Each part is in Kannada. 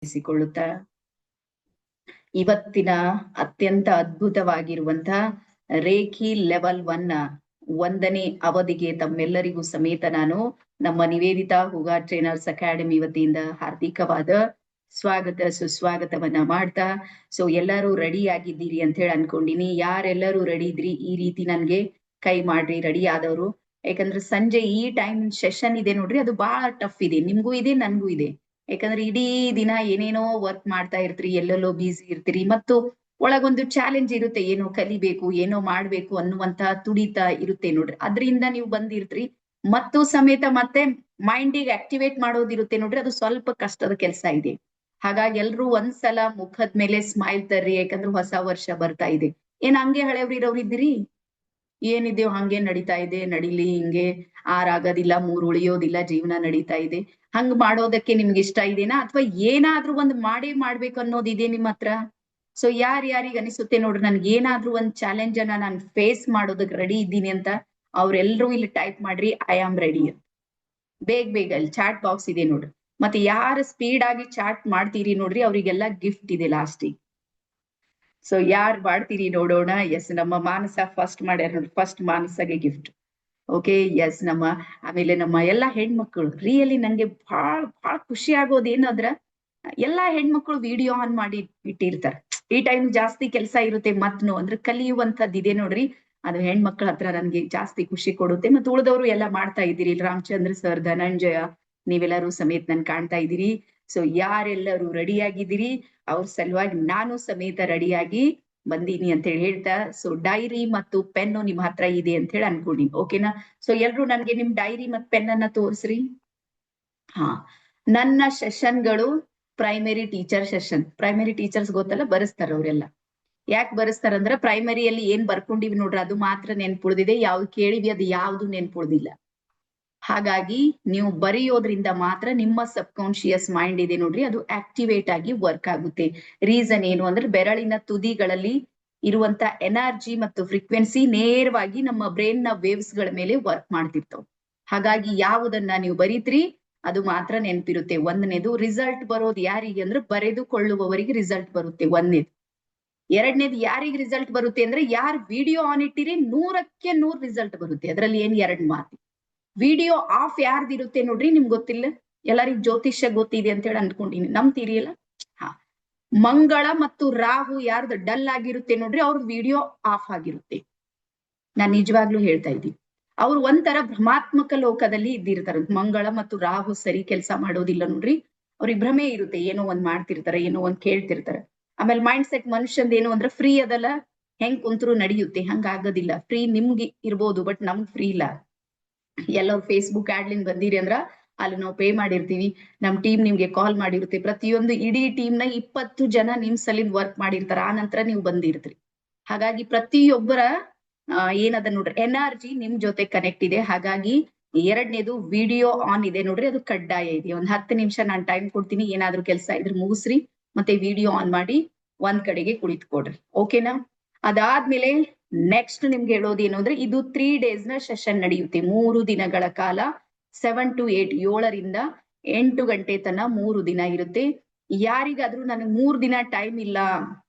ಿಸಿಕೊಳ್ಳುತ್ತಾ ಇವತ್ತಿನ ಅತ್ಯಂತ ಅದ್ಭುತವಾಗಿರುವಂತಹ ರೇಖಿ ಲೆವೆಲ್ 1 ಒಂದನೇ ಅವಧಿಗೆ ತಮ್ಮೆಲ್ಲರಿಗೂ ಸಮೇತ ನಾನು ನಮ್ಮ ನಿವೇದಿತಾ ಹುಗಾ ಟ್ರೈನರ್ಸ್ ಅಕಾಡೆಮಿ ವತಿಯಿಂದ ಹಾರ್ದಿಕವಾದ ಸ್ವಾಗತ ಸುಸ್ವಾಗತವನ್ನ ಮಾಡ್ತಾ ಸೊ ಎಲ್ಲರೂ ರೆಡಿ ಆಗಿದ್ದೀರಿ ಅಂತ ಹೇಳಿ ಅನ್ಕೊಂಡಿನಿ. ಯಾರೆಲ್ಲರೂ ರೆಡಿ ಇದ್ರಿ ಈ ರೀತಿ ನನ್ಗೆ ಕೈ ಮಾಡ್ರಿ ರೆಡಿ ಆದವರು. ಯಾಕಂದ್ರೆ ಸಂಜೆ ಈ ಟೈಮ್ ಸೆಷನ್ ಇದೆ ನೋಡ್ರಿ, ಅದು ಬಹಳ ಟಫ್ ಇದೆ, ನಿಮ್ಗೂ ಇದೆ ನನ್ಗೂ ಇದೆ. ಯಾಕಂದ್ರೆ ಇಡೀ ದಿನ ಏನೇನೋ ವರ್ಕ್ ಮಾಡ್ತಾ ಇರ್ತೀರಿ, ಎಲ್ಲೆಲ್ಲೋ ಬ್ಯುಸಿ ಇರ್ತೀರಿ, ಮತ್ತು ಒಳಗೊಂದು ಚಾಲೆಂಜ್ ಇರುತ್ತೆ, ಏನೋ ಕಲಿಬೇಕು ಏನೋ ಮಾಡ್ಬೇಕು ಅನ್ನುವಂತ ತುಡಿತ ಇರುತ್ತೆ ನೋಡ್ರಿ. ಅದ್ರಿಂದ ನೀವು ಬಂದಿರ್ತೀರಿ ಮತ್ತು ಸಮೇತ ಮತ್ತೆ ಮೈಂಡಿಗೆ ಆಕ್ಟಿವೇಟ್ ಮಾಡೋದಿರುತ್ತೆ ನೋಡ್ರಿ, ಅದು ಸ್ವಲ್ಪ ಕಷ್ಟದ ಕೆಲಸ ಇದೆ. ಹಾಗಾಗಿ ಎಲ್ರು ಒಂದ್ಸಲ ಮುಖದ ಮೇಲೆ ಸ್ಮೈಲ್ ತರ್ರಿ, ಯಾಕಂದ್ರೆ ಹೊಸ ವರ್ಷ ಬರ್ತಾ ಇದೆ. ಏನ್ ಹಂಗೆ ಹಳೆಯವ್ರಿರೋರಿದ್ದೀರಿ? ಏನಿದೆಯೋ ಹಂಗೆ ನಡೀತಾ ಇದೆ, ನಡಿಲಿ, ಹಿಂಗೆ ಆರಾಗೋದಿಲ್ಲ, ಮೂರ್ ಉಳಿಯೋದಿಲ್ಲ, ಜೀವನ ನಡೀತಾ ಇದೆ. ಹಂಗ್ ಮಾಡೋದಕ್ಕೆ ನಿಮ್ಗೆ ಇಷ್ಟ ಇದೆನಾ, ಅಥವಾ ಏನಾದ್ರೂ ಒಂದ್ ಮಾಡ್ಬೇಕು ಅನ್ನೋದಿದೆ ನಿಮ್ಮ ಹತ್ರ? ಸೊ ಯಾರಿಗ ಅನಿಸುತ್ತೆ ನೋಡ್ರಿ ನನ್ಗೆ ಏನಾದ್ರೂ ಒಂದ್ ಚಾಲೆಂಜ್ ಅನ್ನ ನಾನು ಫೇಸ್ ಮಾಡೋದಕ್ಕೆ ರೆಡಿ ಇದ್ದೀನಿ ಅಂತ, ಅವ್ರೆಲ್ರೂ ಇಲ್ಲಿ ಟೈಪ್ ಮಾಡ್ರಿ ಐ ಆಮ್ ರೆಡಿ ಅಂತ. ಬೇಗ ಅಲ್ಲಿ ಚಾಟ್ ಬಾಕ್ಸ್ ಇದೆ ನೋಡ್ರಿ. ಮತ್ತೆ ಯಾರು ಸ್ಪೀಡ್ ಆಗಿ ಚಾಟ್ ಮಾಡ್ತೀರಿ ನೋಡ್ರಿ, ಅವ್ರಿಗೆಲ್ಲ ಗಿಫ್ಟ್ ಇದೆ ಲಾಸ್ಟಿಗೆ. ಸೊ ಯಾರ್ ಮಾಡ್ತೀರಿ ನೋಡೋಣ. ಎಸ್, ನಮ್ಮ ಮಾನಸ ಫಸ್ಟ್ ಮಾಡ್ಯಾರ ನೋಡಿ, ಫಸ್ಟ್ ಮಾನಸಗೆ ಗಿಫ್ಟ್. Okay, yes. ಆಮೇಲೆ ನಮ್ಮ ಎಲ್ಲಾ ಹೆಣ್ಮಕ್ಳು, ರಿಯಲಿ ನಂಗೆ ಬಹಳ ಖುಷಿ ಆಗೋದೇನಂದ್ರ ಎಲ್ಲಾ ಹೆಣ್ಮಕ್ಳು ವಿಡಿಯೋ ಆನ್ ಮಾಡಿ ಇಟ್ಟಿರ್ತಾರೆ. ಈ ಟೈಮ್ ಜಾಸ್ತಿ ಕೆಲಸ ಇರುತ್ತೆ, ಮತ್ನು ಅಂದ್ರೆ ಕಲಿಯುವಂತದ್ದು ಇದೆ ನೋಡ್ರಿ, ಅದು ಹೆಣ್ಮಕ್ಳ ಹತ್ರ ನನ್ಗೆ ಜಾಸ್ತಿ ಖುಷಿ ಕೊಡುತ್ತೆ. ಮತ್ತೆ ಉಳಿದವರು ಎಲ್ಲ ಮಾಡ್ತಾ ಇದ್ದೀರಿ, ರಾಮಚಂದ್ರ ಸರ್, ಧನಂಜಯ, ನೀವೆಲ್ಲರೂ ಸಮೇತ ನನ್ ಕಾಣ್ತಾ ಇದ್ದೀರಿ. ಸೊ ಯಾರೆಲ್ಲರೂ ರೆಡಿ ಆಗಿದ್ದೀರಿ ಅವ್ರ ಸಲುವಾಗಿ ನಾನು ಸಮೇತ ರೆಡಿಯಾಗಿ ಬಂದೀನಿ ಅಂತ ಹೇಳಿ ಹೇಳ್ತಾ, ಸೊ ಡೈರಿ ಮತ್ತು ಪೆನ್ನು ನಿಮ್ ಹತ್ರ ಇದೆ ಅಂತ ಹೇಳಿ ಅನ್ಕೊಂಡಿನಿ. ಓಕೆನಾ? ಸೊ ಎಲ್ರು ನನ್ಗೆ ನಿಮ್ ಡೈರಿ ಮತ್ತು ಪೆನ್ ಅನ್ನ ತೋರಿಸ್ರಿ. ಹಾ, ನನ್ನ ಸೆಷನ್ಗಳು primary teacher session. Primary teachers ಗೊತ್ತಲ್ಲ, ಬರೆಸ್ತಾರ ಅವರೆಲ್ಲ. ಯಾಕೆ ಬರೆಸ್ತಾರಂದ್ರ ಪ್ರೈಮರಿಯಲ್ಲಿ ಏನ್ ಬರ್ಕೊಂಡಿವಿ ನೋಡ್ರಿ ಅದು ಮಾತ್ರ ನೆನ್ಪುಳಿದಿದೆ, ಯಾವ್ದು ಕೇಳಿವಿ ಅದು ಯಾವ್ದು ನೆನ್ಪುಳಿದಿಲ್ಲ. ಹಾಗಾಗಿ ನೀವು ಬರೆಯೋದ್ರಿಂದ ಮಾತ್ರ ನಿಮ್ಮ ಸಬ್ ಕಾನ್ಶಿಯಸ್ ಮೈಂಡ್ ಇದೆ ನೋಡ್ರಿ, ಅದು ಆಕ್ಟಿವೇಟ್ ಆಗಿ ವರ್ಕ್ ಆಗುತ್ತೆ. ರೀಸನ್ ಏನು ಅಂದ್ರೆ ಬೆರಳಿನ ತುದಿಗಳಲ್ಲಿ ಇರುವಂತ ಎನರ್ಜಿ ಮತ್ತು ಫ್ರೀಕ್ವೆನ್ಸಿ ನೇರವಾಗಿ ನಮ್ಮ ಬ್ರೈನ್ ನ ವೇವ್ಸ್ ಗಳ ಮೇಲೆ ವರ್ಕ್ ಮಾಡ್ತಿರ್ತಾವ. ಹಾಗಾಗಿ ಯಾವುದನ್ನ ನೀವು ಬರೀತ್ರಿ ಅದು ಮಾತ್ರ ನೆನಪಿರುತ್ತೆ. ಒಂದನೇದು ರಿಸಲ್ಟ್ ಬರೋದು ಯಾರಿಗೆ ಅಂದ್ರೆ ಬರೆದುಕೊಳ್ಳುವವರಿಗೆ ರಿಸಲ್ಟ್ ಬರುತ್ತೆ, ಒಂದನೇದು. ಎರಡನೇದು ಯಾರಿಗೆ ರಿಸಲ್ಟ್ ಬರುತ್ತೆ ಅಂದ್ರೆ ಯಾರು ವಿಡಿಯೋ ಆನ್ ಇಟ್ಟಿರಿ 100ಕ್ಕೆ 100 ರಿಸಲ್ಟ್ ಬರುತ್ತೆ. ಅದರಲ್ಲಿ ಏನ್ ಎರಡು ಮಾತು. ವಿಡಿಯೋ ಆಫ್ ಯಾರ್ದಿರುತ್ತೆ ನೋಡ್ರಿ, ನಿಮ್ಗೆ ಗೊತ್ತಿಲ್ಲ, ಎಲ್ಲರಿಗೂ ಜ್ಯೋತಿಷ್ಯ ಗೊತ್ತಿದೆ ಅಂತ ಹೇಳಿ ಅನ್ಕೊಂಡಿನಿ, ನಂಬ್ತೀರಿ ಅಲ್ಲ? ಹಾ, ಮಂಗಳ ಮತ್ತು ರಾಹು ಯಾರ್ದು ಡಲ್ ಆಗಿರುತ್ತೆ ನೋಡ್ರಿ, ಅವ್ರ ವಿಡಿಯೋ ಆಫ್ ಆಗಿರುತ್ತೆ. ನಾನ್ ನಿಜವಾಗ್ಲೂ ಹೇಳ್ತಾ ಇದ್ದೀನಿ, ಅವ್ರು ಒಂಥರ ಭ್ರಮಾತ್ಮಕ ಲೋಕದಲ್ಲಿ ಇದ್ದಿರ್ತಾರೆ. ಮಂಗಳ ಮತ್ತು ರಾಹು ಸರಿ ಕೆಲಸ ಮಾಡೋದಿಲ್ಲ ನೋಡ್ರಿ, ಅವ್ರಿಗೆ ಭ್ರಮೆ ಇರುತ್ತೆ, ಏನೋ ಒಂದ್ ಮಾಡ್ತಿರ್ತಾರೆ, ಏನೋ ಒಂದ್ ಕೇಳ್ತಿರ್ತಾರೆ. ಆಮೇಲೆ ಮೈಂಡ್ ಸೆಟ್ ಮನುಷ್ಯಂದ ಏನು ಅಂದ್ರೆ ಫ್ರೀ ಅದಲ್ಲ, ಹೆಂಗ್ ಕುಂತ್ರು ನಡೆಯುತ್ತೆ, ಹಂಗ ಆಗೋದಿಲ್ಲ. ಫ್ರೀ ನಿಮ್ಗೆ ಇರ್ಬೋದು, ಬಟ್ ನಮ್ಗ್ ಫ್ರೀ ಇಲ್ಲ. ಎಲ್ಲೋ ಫೇಸ್ಬುಕ್ ಆಡ್ಲಿಂಗ್ ಬಂದಿರಿ ಅಂದ್ರ ಅಲ್ಲಿ ನಾವು ಪೇ ಮಾಡಿರ್ತೀವಿ, ನಮ್ ಟೀಮ್ ನಿಮ್ಗೆ ಕಾಲ್ ಮಾಡಿರುತ್ತೆ. ಪ್ರತಿಯೊಂದು ಇಡೀ ಟೀಮ್ ನ 20 ಜನ ನಿಮ್ ಸಲಿಂದ ವರ್ಕ್ ಮಾಡಿರ್ತಾರ, ಆ ನಂತರ ನೀವು ಬಂದಿರ್ತೀರಿ. ಹಾಗಾಗಿ ಪ್ರತಿಯೊಬ್ಬರ ಏನದ ನೋಡ್ರಿ ಎನರ್ಜಿ ನಿಮ್ ಜೊತೆ ಕನೆಕ್ಟ್ ಇದೆ. ಹಾಗಾಗಿ ಎರಡನೇದು ವಿಡಿಯೋ ಆನ್ ಇದೆ ನೋಡ್ರಿ, ಅದು ಕಡ್ಡಾಯ ಇದೆ. ಒಂದ್ 10 ನಿಮಿಷ ನಾನು ಟೈಮ್ ಕೊಡ್ತೀನಿ, ಏನಾದ್ರೂ ಕೆಲಸ ಇದ್ರೆ ಮುಗಿಸ್ರಿ, ಮತ್ತೆ ವಿಡಿಯೋ ಆನ್ ಮಾಡಿ ಒಂದ್ ಕಡೆಗೆ ಕುಳಿತುಕೊಡ್ರಿ. ಓಕೆನಾ? ಅದಾದ್ಮೇಲೆ ನೆಕ್ಸ್ಟ್ ನಿಮ್ಗೆ ಹೇಳೋದು ಏನು ಅಂದ್ರೆ, ಇದು 3 days ನ ಸೆಷನ್ ನಡೆಯುತ್ತೆ, 3 ದಿನಗಳ ಕಾಲ. 7 to 8, 7ರಿಂದ 8 ಗಂಟೆ ತನ 3 ದಿನ ಇರುತ್ತೆ. ಯಾರಿಗಾದ್ರೂ ನನಗೆ 3 ದಿನ ಟೈಮ್ ಇಲ್ಲ,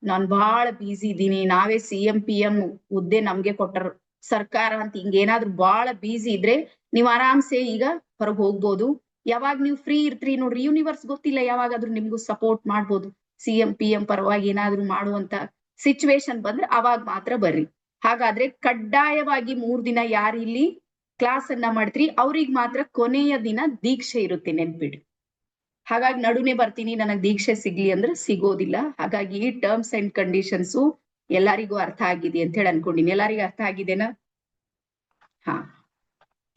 ನಾನ್ ಬಹಳ ಬ್ಯುಸಿ ಇದ್ದೀನಿ, ನಾವೇ CM PM ಹುದ್ದೆ ನಮ್ಗೆ ಕೊಟ್ಟರ ಸರ್ಕಾರ ಅಂತ ಹಿಂಗೇನಾದ್ರೂ ಬಹಳ ಬ್ಯುಸಿ ಇದ್ರೆ ನೀವ್ ಆರಾಮ್ಸೆ ಈಗ ಹೊರಗೆ ಹೋಗ್ಬೋದು. ಯಾವಾಗ ನೀವು ಫ್ರೀ ಇರ್ತೀರಿ ನೋಡ್ರಿ, ಯೂನಿವರ್ಸ್ ಗೊತ್ತಿಲ್ಲ ಯಾವಾಗಾದ್ರೂ ನಿಮ್ಗೂ ಸಪೋರ್ಟ್ ಮಾಡ್ಬೋದು. CM PM ಪರವಾಗಿ ಏನಾದ್ರೂ ಮಾಡುವಂತ ಸಿಚುವೇಶನ್ ಬಂದ್ರೆ ಅವಾಗ ಮಾತ್ರ ಬರ್ರಿ. ಹಾಗಾದ್ರೆ ಕಡ್ಡಾಯವಾಗಿ 3 ದಿನ ಯಾರು ಇಲ್ಲಿ ಕ್ಲಾಸ್ ಅನ್ನ ಮಾಡ್ತೀರಿ ಅವ್ರಿಗೆ ಮಾತ್ರ ಕೊನೆಯ ದಿನ ದೀಕ್ಷೆ ಇರುತ್ತೆ, ನೆನ್ಪಿಡ್ರಿ. ಹಾಗಾಗಿ ನಡುನೆ ಬರ್ತೀನಿ ನನಗ್ ದೀಕ್ಷೆ ಸಿಗ್ಲಿ ಅಂದ್ರೆ ಸಿಗೋದಿಲ್ಲ. ಹಾಗಾಗಿ ಟರ್ಮ್ಸ್ ಅಂಡ್ ಕಂಡೀಷನ್ಸು ಎಲ್ಲರಿಗೂ ಅರ್ಥ ಆಗಿದೆ ಅಂತ ಹೇಳಿ ಅನ್ಕೊಂಡಿನಿ. ಎಲ್ಲರಿಗೂ ಅರ್ಥ ಆಗಿದೆನಾ? ಹಾ,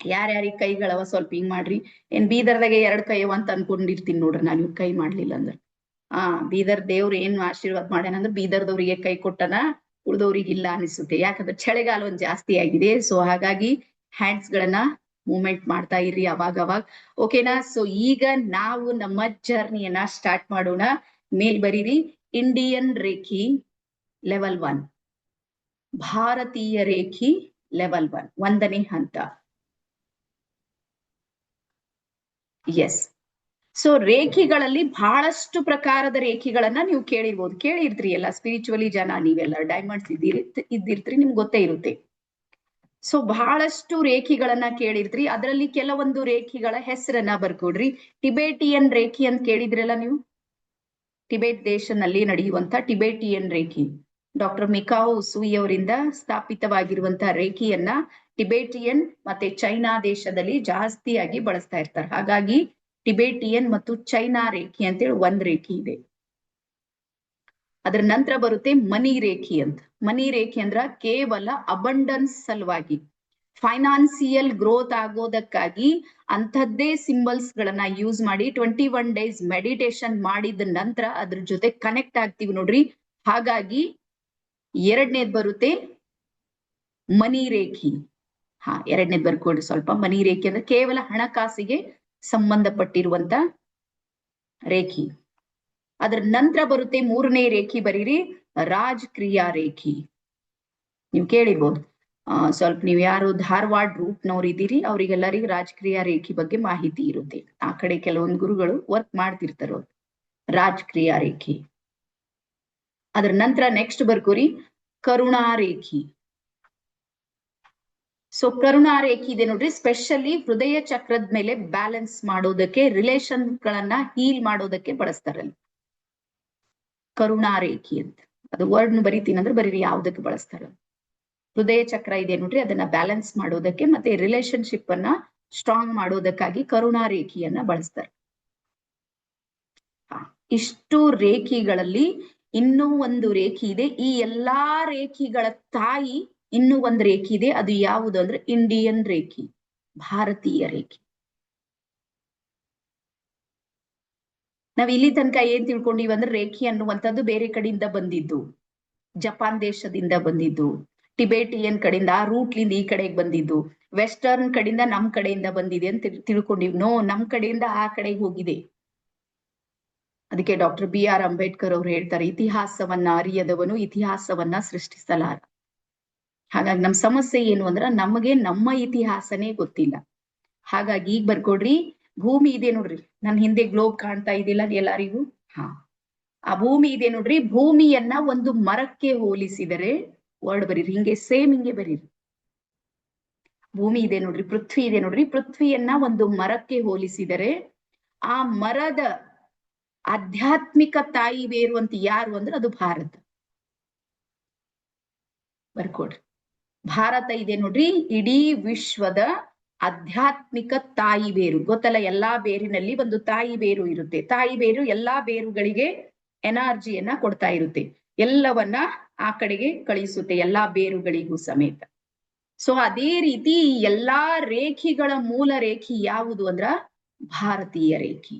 ಯಾರ್ಯಾರಿಗೆ ಕೈಗಳವ ಸ್ವಲ್ಪ ಹಿಂಗ್ ಮಾಡ್ರಿ. ಏನ್ ಬೀದರ್ದಾಗೆ 2 ಕೈ ಅವ ಅಂತ ಅನ್ಕೊಂಡಿರ್ತೀನಿ ನೋಡ್ರಿ ನಾನು, ಕೈ ಮಾಡ್ಲಿಲ್ಲ ಅಂದ್ರೆ. ಬೀದರ್ ದೇವ್ರು ಏನ್ ಆಶೀರ್ವಾದ ಮಾಡ್ಯಾನಂದ್ರೆ ಬೀದರ್ದವ್ರಿಗೆ ಕೈ ಕೊಟ್ಟನ, ಉಳ್ದವ್ರಿಗೆ ಇಲ್ಲ ಅನಿಸುತ್ತೆ. ಯಾಕಂದ್ರೆ ಚಳಿಗಾಲ ಒಂದ್ ಜಾಸ್ತಿ ಆಗಿದೆ. ಸೊ ಹಾಗಾಗಿ ಹ್ಯಾಂಡ್ಸ್ ಗಳನ್ನ ಮೂವ್ಮೆಂಟ್ ಮಾಡ್ತಾ ಇರ್ರಿ ಅವಾಗ. ಓಕೆನಾ? ಸೊ ಈಗ ನಾವು ನಮ್ಮ ಜರ್ನಿಯನ್ನ ಸ್ಟಾರ್ಟ್ ಮಾಡೋಣ. ಮೇಲ್ ಬರೀರಿ, ಇಂಡಿಯನ್ ರೇಖಿ ಲೆವೆಲ್ 1, ಭಾರತೀಯ ರೇಖಿ ಲೆವೆಲ್ 1, ಒಂದನೇ ಹಂತ. ಎಸ್, ಸೊ ರೇಖೆಗಳಲ್ಲಿ ಬಹಳಷ್ಟು ಪ್ರಕಾರದ ರೇಖೆಗಳನ್ನ ನೀವು ಕೇಳಿರ್ತೀರಿ ಎಲ್ಲ ಸ್ಪಿರಿಚುವಲಿ ಜನ ನೀವೆಲ್ಲ ಡೈಮಂಡ್ಸ್ ಇದ್ದಿರ್ತೀರಿ, ನಿಮ್ಗೆ ಗೊತ್ತೇ ಇರುತ್ತೆ. ಸೊ ಬಹಳಷ್ಟು ರೇಖೆಗಳನ್ನ ಕೇಳಿರ್ತೀರಿ. ಅದರಲ್ಲಿ ಕೆಲವೊಂದು ರೇಖೆಗಳ ಹೆಸರನ್ನ ಬರ್ಕೊಡ್ರಿ. ಟಿಬೇಟಿಯನ್ ರೇಖೆ ಅಂತ ಕೇಳಿದ್ರಲ್ಲ ನೀವು, ಟಿಬೇಟ್ ದೇಶದಲ್ಲಿ ನಡೆಯುವಂತ ಟಿಬೇಟಿಯನ್ ರೇಖೆ, ಡಾಕ್ಟರ್ ಮಿಕಾओ ಉಸುಯಿ ಅವರಿಂದ ಸ್ಥಾಪಿತವಾಗಿರುವಂತಹ ರೇಖೆಯನ್ನ ಟಿಬೇಟಿಯನ್ ಮತ್ತೆ ಚೈನಾ ದೇಶದಲ್ಲಿ ಜಾಸ್ತಿಯಾಗಿ ಬಳಸ್ತಾ ಇರ್ತಾರೆ. ಹಾಗಾಗಿ ಟಿಬೇಟಿಯನ್ ಮತ್ತು ಚೈನಾ ರೇಖೆ ಅಂತೇಳಿ ಒಂದ್ ರೇಖೆ ಇದೆ. ಅದರ ನಂತರ ಬರುತ್ತೆ ಮನಿ ರೇಖೆ ಅಂತ. ಮನಿ ರೇಖೆ ಅಂದ್ರ ಕೇವಲ ಅಬಂಡನ್ಸ್ ಸಲುವಾಗಿ, ಫೈನಾನ್ಸಿಯಲ್ ಗ್ರೋತ್ ಆಗೋದಕ್ಕಾಗಿ ಅಂಥದ್ದೇ ಸಿಂಬಲ್ಸ್ ಗಳನ್ನ ಯೂಸ್ ಮಾಡಿ 21 days ಮೆಡಿಟೇಷನ್ ಮಾಡಿದ ನಂತರ ಅದ್ರ ಜೊತೆ ಕನೆಕ್ಟ್ ಆಗ್ತೀವಿ ನೋಡ್ರಿ. ಹಾಗಾಗಿ ಎರಡನೇದ್ ಬರುತ್ತೆ ಮನಿ ರೇಖೆ. ಎರಡನೇದ್ ಬರ್ಕೊಡ್ರಿ ಸ್ವಲ್ಪ. ಮನಿ ರೇಖೆ ಅಂದ್ರೆ ಕೇವಲ ಹಣಕಾಸಿಗೆ ಸಂಬಂಧಪಟ್ಟಿರುವಂತ ರೇಖೆ. ಅದರ ನಂತರ ಬರುತ್ತೆ ಮೂರನೇ ರೇಖೆ, ಬರೀರಿ ರಾಜಕ್ರಿಯಾ ರೇಖೆ. ನೀವು ಕೇಳಿರ್ಬೋದು, ಸ್ವಲ್ಪ ನೀವು ಯಾರು ಧಾರವಾಡ ರೂಟ್ನವ್ರು ಇದ್ದೀರಿ ಅವ್ರಿಗೆಲ್ಲರಿಗೂ ರಾಜಕ್ರಿಯಾ ರೇಖೆ ಬಗ್ಗೆ ಮಾಹಿತಿ ಇರುತ್ತೆ. ಆ ಕಡೆ ಕೆಲವೊಂದು ಗುರುಗಳು ವರ್ಕ್ ಮಾಡ್ತಿರ್ತಾರ ರಾಜಕ್ರಿಯಾ ರೇಖೆ. ಅದ್ರ ನಂತರ ನೆಕ್ಸ್ಟ್ ಬರ್ಕೋರಿ ಕರುಣಾ ರೇಖೆ. ಸೊ ಕರುಣಾ ರೇಖೆ ಇದೆ ನೋಡ್ರಿ, ಸ್ಪೆಷಲಿ ಹೃದಯ ಚಕ್ರದ ಮೇಲೆ ಬ್ಯಾಲೆನ್ಸ್ ಮಾಡೋದಕ್ಕೆ, ರಿಲೇಷನ್ ಗಳನ್ನ ಹೀಲ್ ಮಾಡೋದಕ್ಕೆ ಬಳಸ್ತಾರಲ್ಲಿ ಕರುಣಾ ರೇಖೆ ಅಂತ. ಅದು ವರ್ಡ್ ಬರೀತೀನಿ ಅಂದ್ರೆ ಬರೀರಿ ಯಾವ್ದಕ್ಕೆ ಬಳಸ್ತಾರ. ಹೃದಯ ಚಕ್ರ ಇದೆ ನೋಡ್ರಿ, ಅದನ್ನ ಬ್ಯಾಲೆನ್ಸ್ ಮಾಡೋದಕ್ಕೆ ಮತ್ತೆ ರಿಲೇಶನ್ಶಿಪ್ ಅನ್ನ ಸ್ಟ್ರಾಂಗ್ ಮಾಡೋದಕ್ಕಾಗಿ ಕರುಣಾ ರೇಖೆಯನ್ನ ಬಳಸ್ತಾರೆ. ಇಷ್ಟು ರೇಖೆಗಳಲ್ಲಿ ಇನ್ನೂ ಒಂದು ರೇಖೆ ಇದೆ. ಈ ಎಲ್ಲಾ ರೇಖೆಗಳ ತಾಯಿ ಇನ್ನೂ ಒಂದು ರೇಖೆ ಇದೆ. ಅದು ಯಾವುದು ಅಂದ್ರೆ ಇಂಡಿಯನ್ ರೇಖೆ, ಭಾರತೀಯ ರೇಖೆ. ನಾವ್ ಇಲ್ಲಿ ತನಕ ಏನ್ ತಿಳ್ಕೊಂಡಿವಿ ಅಂದ್ರೆ ರೇಖೆ ಅನ್ನುವಂಥದ್ದು ಬೇರೆ ಕಡೆಯಿಂದ ಬಂದಿದ್ದು, ಜಪಾನ್ ದೇಶದಿಂದ ಬಂದಿದ್ದು, ಟಿಬೇಟಿಯನ್ ಕಡೆಯಿಂದ ಆ ರೂಟ್ಲಿಂದ ಈ ಕಡೆಗೆ ಬಂದಿದ್ದು, ವೆಸ್ಟರ್ನ್ ಕಡೆಯಿಂದ ನಮ್ ಕಡೆಯಿಂದ ಬಂದಿದೆ ಅಂತ ತಿಳ್ಕೊಂಡಿವಿ. ನೋ, ನಮ್ ಕಡೆಯಿಂದ ಆ ಕಡೆಗೆ ಹೋಗಿದೆ. ಅದಕ್ಕೆ ಡಾಕ್ಟರ್ BR ಅಂಬೇಡ್ಕರ್ ಅವ್ರು ಹೇಳ್ತಾರೆ, ಇತಿಹಾಸವನ್ನ ಅರಿಯದವನು ಇತಿಹಾಸವನ್ನ ಸೃಷ್ಟಿಸಲಾರ. ಹಾಗಾಗಿ ನಮ್ ಸಮಸ್ಯೆ ಏನು ಅಂದ್ರ ನಮಗೆ ನಮ್ಮ ಇತಿಹಾಸನೇ ಗೊತ್ತಿಲ್ಲ. ಹಾಗಾಗಿ ಈಗ ಬರ್ಕೊಡ್ರಿ, ಭೂಮಿ ಇದೆ ನೋಡ್ರಿ, ನನ್ ಹಿಂದೆ ಗ್ಲೋಬ್ ಕಾಣ್ತಾ ಇದಿಲ್ಲ ಎಲ್ಲರಿಗೂ. ಆ ಭೂಮಿ ಇದೆ ನೋಡ್ರಿ, ಭೂಮಿಯನ್ನ ಒಂದು ಮರಕ್ಕೆ ಹೋಲಿಸಿದರೆ, ವರ್ಡ್ ಬರೀರಿ ಹಿಂಗೆ ಸೇಮ್ ಹಿಂಗೆ ಬರೀರಿ. ಭೂಮಿ ಇದೆ ನೋಡ್ರಿ, ಪೃಥ್ವಿ ಇದೆ ನೋಡ್ರಿ, ಪೃಥ್ವಿಯನ್ನ ಒಂದು ಮರಕ್ಕೆ ಹೋಲಿಸಿದರೆ ಆ ಮರದ ಆಧ್ಯಾತ್ಮಿಕ ತಾಯಿ ಬೇರು ಅಂತ ಯಾರು ಅಂದ್ರೆ ಅದು ಭಾರತ. ಬರ್ಕೊಡ್ರಿ, ಭಾರತ ಇದೆ ನೋಡ್ರಿ, ಇಡೀ ವಿಶ್ವದ ಆಧ್ಯಾತ್ಮಿಕ ತಾಯಿ ಬೇರು. ಗೊತ್ತಲ್ಲ, ಎಲ್ಲಾ ಬೇರಿನಲ್ಲಿ ಒಂದು ತಾಯಿ ಬೇರು ಇರುತ್ತೆ. ತಾಯಿ ಬೇರು ಎಲ್ಲಾ ಬೇರುಗಳಿಗೆ ಎನರ್ಜಿಯನ್ನ ಕೊಡ್ತಾ ಇರುತ್ತೆ, ಎಲ್ಲವನ್ನ ಆ ಕಡೆಗೆ ಕಳಿಸುತ್ತೆ, ಎಲ್ಲಾ ಬೇರುಗಳಿಗೂ ಸಮೇತ. ಸೊ ಅದೇ ರೀತಿ ಎಲ್ಲಾ ರೇಖೆಗಳ ಮೂಲ ರೇಖೆ ಯಾವುದು ಅಂದ್ರ ಭಾರತೀಯ ರೇಖೆ.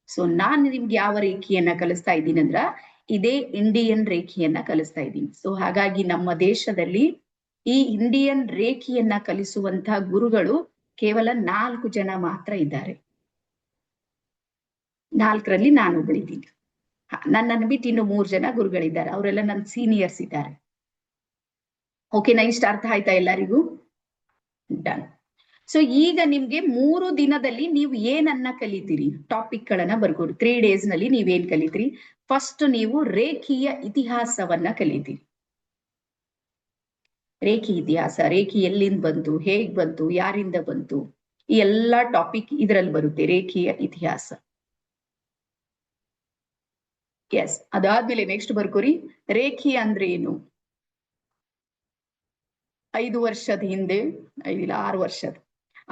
ಸೊ ನಾನ್ ನಿಮ್ಗೆ ಯಾವ ರೇಖೆಯನ್ನ ಕಲಿಸ್ತಾ ಇದ್ದೀನಿ ಅಂದ್ರ ಇದೇ ಇಂಡಿಯನ್ ರೇಖೆಯನ್ನ ಕಲಿಸ್ತಾ ಇದ್ದೀನಿ. ಸೊ ಹಾಗಾಗಿ ನಮ್ಮ ದೇಶದಲ್ಲಿ ಈ ಇಂಡಿಯನ್ ರೇಖೆಯನ್ನ ಕಲಿಸುವಂತಹ ಗುರುಗಳು ಕೇವಲ 4 ಜನ ಮಾತ್ರ ಇದ್ದಾರೆ. 4ರಲ್ಲಿ ನಾನು ಒಬ್ಬಳಿದ್ದೀನಿ. ನನ್ನನ್ನು ಬಿಟ್ಟು ಇನ್ನು 3 ಜನ ಗುರುಗಳಿದ್ದಾರೆ, ಅವರೆಲ್ಲ ನನ್ನ ಸೀನಿಯರ್ಸ್ ಇದ್ದಾರೆ. ಓಕೆನಾ? ಇಷ್ಟ ಅರ್ಥ ಆಯ್ತಾ ಎಲ್ಲರಿಗೂ? ಡನ್. ಸೊ ಈಗ ನಿಮ್ಗೆ 3 ದಿನದಲ್ಲಿ ನೀವು ಏನನ್ನ ಕಲಿತೀರಿ, ಟಾಪಿಕ್ ಗಳನ್ನ ಬರ್ಕೊಡಿ. 3 days ನಲ್ಲಿ ನೀವೇನ್ ಕಲಿತೀರಿ? ಫಸ್ಟ್ ನೀವು ರೇಖೆಯ ಇತಿಹಾಸವನ್ನ ಕಲಿತೀರಿ. ರೇಖೆ ಇತಿಹಾಸ, ರೇಖೆ ಎಲ್ಲಿಂದ ಬಂತು, ಹೇಗ್ ಬಂತು, ಯಾರಿಂದ ಬಂತು, ಈ ಎಲ್ಲಾ ಟಾಪಿಕ್ ಇದ್ರಲ್ಲಿ ಬರುತ್ತೆ, ರೇಖೆಯ ಇತಿಹಾಸ. ಎಸ್, ಅದಾದ್ಮೇಲೆ ನೆಕ್ಸ್ಟ್ ಬರ್ಕೋರಿ ರೇಖೆ ಅಂದ್ರೆ ಏನು. 5 ವರ್ಷದ ಹಿಂದೆ,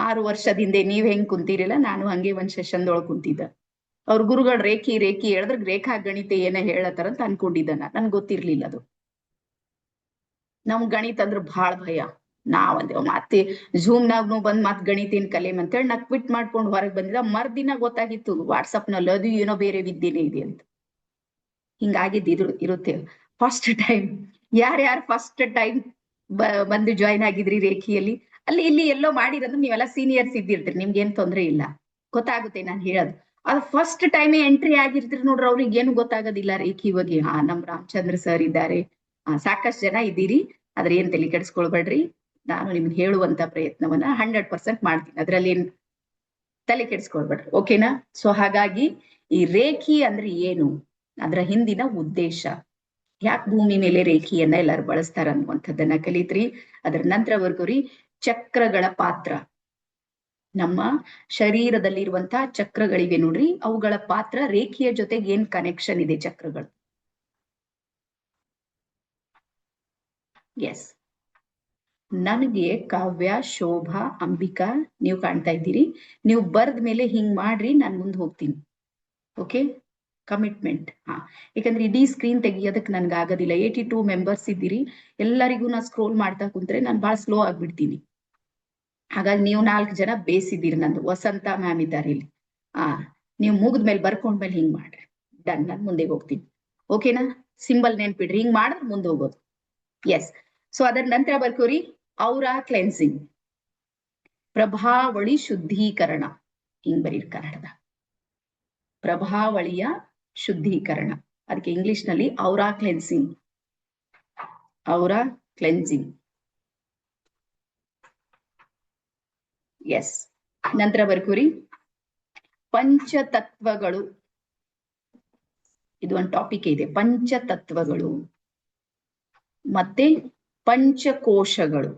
6 ವರ್ಷದ ಹಿಂದೆ ನೀವ್ ಹೆಂಗ್ ಕುಂತೀರಲ್ಲ, ನಾನು ಹಂಗೆ ಒಂದ್ ಸೆಷನ್ದೊಳಗ್ ಕುಂತಿದ್ದ. ಅವ್ರ ಗುರುಗಳು ರೇಖೆ ಹೇಳಿದ್ರೆ ರೇಖಾ ಗಣಿತ ಏನ ಹೇಳತ್ತಾರ ಅಂತ ಅನ್ಕೊಂಡಿದ್ದ. ನನ್ಗೆ ಗೊತ್ತಿರ್ಲಿಲ್ಲ ಅದು. ನಮ್ ಗಣಿತ ಅಂದ್ರ ಬಹಳ ಭಯ. ನಾವಂದೇವ್ ಮತ್ತೆ ಝೂಮ್ನಾಗ್ನು ಬಂದ್ ಮತ್ ಗಣಿತ ಏನ್ ಕಲಿಯಮ್ ಅಂತೇಳಿ ನಾ ಕ್ವಿಟ್ ಮಾಡ್ಕೊಂಡು ಹೊರಗೆ ಬಂದಿದ್ದ. ಮರ್ದಿನ ಗೊತ್ತಾಗಿತ್ತು ವಾಟ್ಸಪ್ ನಲ್ಲಿ ಅದು ಏನೋ ಬೇರೆ ವಿದ್ಯೆನೇ ಇದೆ ಅಂತ. ಹಿಂಗಾಗಿದ್ದು ಇರುತ್ತೆ. ಫಸ್ಟ್ ಟೈಮ್ ಯಾರ್ಯಾರು ಫಸ್ಟ್ ಟೈಮ್ ಬಂದು ಜಾಯ್ನ್ ಆಗಿದ್ರಿ ರೇಖೆಯಲ್ಲಿ, ಅಲ್ಲಿ ಇಲ್ಲಿ ಎಲ್ಲೋ ಮಾಡಿರೋದು, ನೀವೆಲ್ಲ ಸೀನಿಯರ್ಸ್ ಇದ್ದಿರ್ತೀರಿ, ನಿಮ್ಗೆ ಏನ್ ತೊಂದ್ರೆ ಇಲ್ಲ, ಗೊತ್ತಾಗುತ್ತೆ ನಾನು ಹೇಳೋದು. ಅದು ಫಸ್ಟ್ ಟೈಮೇ ಎಂಟ್ರಿ ಆಗಿರ್ತೀರಿ ನೋಡ್ರಿ, ಅವ್ರಿಗೆ ಏನು ಗೊತ್ತಾಗೋದಿಲ್ಲ ರೇಖೆ ಬಗ್ಗೆ. ನಮ್ ರಾಮಚಂದ್ರ ಸರ್ ಇದ್ದಾರೆ, ಸಾಕಷ್ಟು ಜನ ಇದ್ದೀರಿ, ಆದ್ರೆ ಏನ್ ತಲೆ ಕೆಡಿಸ್ಕೊಳ್ಬೇಡ್ರಿ. ನಾನು ನಿಮ್ಗೆ ಹೇಳುವಂತ ಪ್ರಯತ್ನವನ್ನ 100% ಮಾಡ್ತೀನಿ. ಅದ್ರಲ್ಲಿ ತಲೆ ಕೆಡಿಸ್ಕೊಳ್ಬೇಡ್ರಿ, ಓಕೆನಾ. ಸೊ ಹಾಗಾಗಿ ಈ ರೇಖಿ ಅಂದ್ರೆ ಏನು, ಅದರ ಹಿಂದಿನ ಉದ್ದೇಶ, ಯಾಕೆ ಭೂಮಿ ಮೇಲೆ ರೇಖಿಯನ್ನ ಎಲ್ಲರೂ ಬಳಸ್ತಾರ ಅನ್ನುವಂಥದ್ದನ್ನ ಕಲಿತ್ರಿ. ಅದರ ನಂತರ ಬರ್ಕೋರಿ ಚಕ್ರಗಳ ಪಾತ್ರ. ನಮ್ಮ ಶರೀರದಲ್ಲಿರುವಂತಹ ಚಕ್ರಗಳಿವೆ ನೋಡ್ರಿ, ಅವುಗಳ ಪಾತ್ರ, ರೇಖಿಯ ಜೊತೆಗೆ ಏನ್ ಕನೆಕ್ಷನ್ ಇದೆ ಚಕ್ರಗಳು. ಎಸ್, ನನಗೆ ಕಾವ್ಯ, ಶೋಭಾ, ಅಂಬಿಕಾ ನೀವು ಕಾಣ್ತಾ ಇದ್ದೀರಿ. ನೀವು ಬರ್ದ ಮೇಲೆ ಹಿಂಗ್ ಮಾಡ್ರಿ, ನಾನು ಮುಂದೆ ಹೋಗ್ತೀನಿ. Okay, commitment. ಯಾಕಂದ್ರೆ ಇಡೀ ಸ್ಕ್ರೀನ್ ತೆಗಿಯೋದಕ್ಕೆ ನನ್ಗೆ ಆಗೋದಿಲ್ಲ. 82 ಮೆಂಬರ್ಸ್ ಇದ್ದೀರಿ, ಎಲ್ಲರಿಗೂ ನಾ ಸ್ಕ್ರೋಲ್ ಮಾಡ್ತಾ ಕುಂತ್ರೆ ನಾನು ಬಹಳ ಸ್ಲೋ ಆಗ್ಬಿಡ್ತೀನಿ. ಹಾಗಾಗಿ ನೀವು 4 ಜನ ಬೇಸಿದ್ದೀರಿ. ನಂದು ವಸಂತ ಮ್ಯಾಮ್ ಇದ್ದಾರೆ ಇಲ್ಲಿ. ನೀವು ಮುಗಿದ್ಮೇಲೆ ಬರ್ಕೊಂಡ್ಮೇಲೆ ಹಿಂಗ್ ಮಾಡ್ರಿ, ಡನ್, ನಾನು ಮುಂದೆ ಹೋಗ್ತೀನಿ. ಓಕೆನಾ, ಸಿಂಬಲ್ ನೆನ್ಪಿಡ್ರಿ, ಹಿಂಗ್ ಮಾಡಿದ್ರೆ ಮುಂದೆ ಹೋಗೋದು. ಎಸ್. ಸೊ ಅದರ ನಂತರ ಬರ್ಕೋರಿ ಔರಾ ಕ್ಲೆನ್ಸಿಂಗ್, ಪ್ರಭಾವಳಿ ಶುದ್ಧೀಕರಣ. ಹಿಂಗ್ ಬರೀರಿ ಕನ್ನಡದ, ಪ್ರಭಾವಳಿಯ ಶುದ್ಧೀಕರಣ. ಅದಕ್ಕೆ ಇಂಗ್ಲಿಷ್ ನಲ್ಲಿ aura cleansing, aura cleansing. Yes. ನಂತರ ಬರ್ಕೋರಿ ಪಂಚತತ್ವಗಳು. ಇದು ಒಂದು ಟಾಪಿಕ್ ಇದೆ, ಪಂಚತತ್ವಗಳು ಮತ್ತೆ ಪಂಚಕೋಶಗಳು.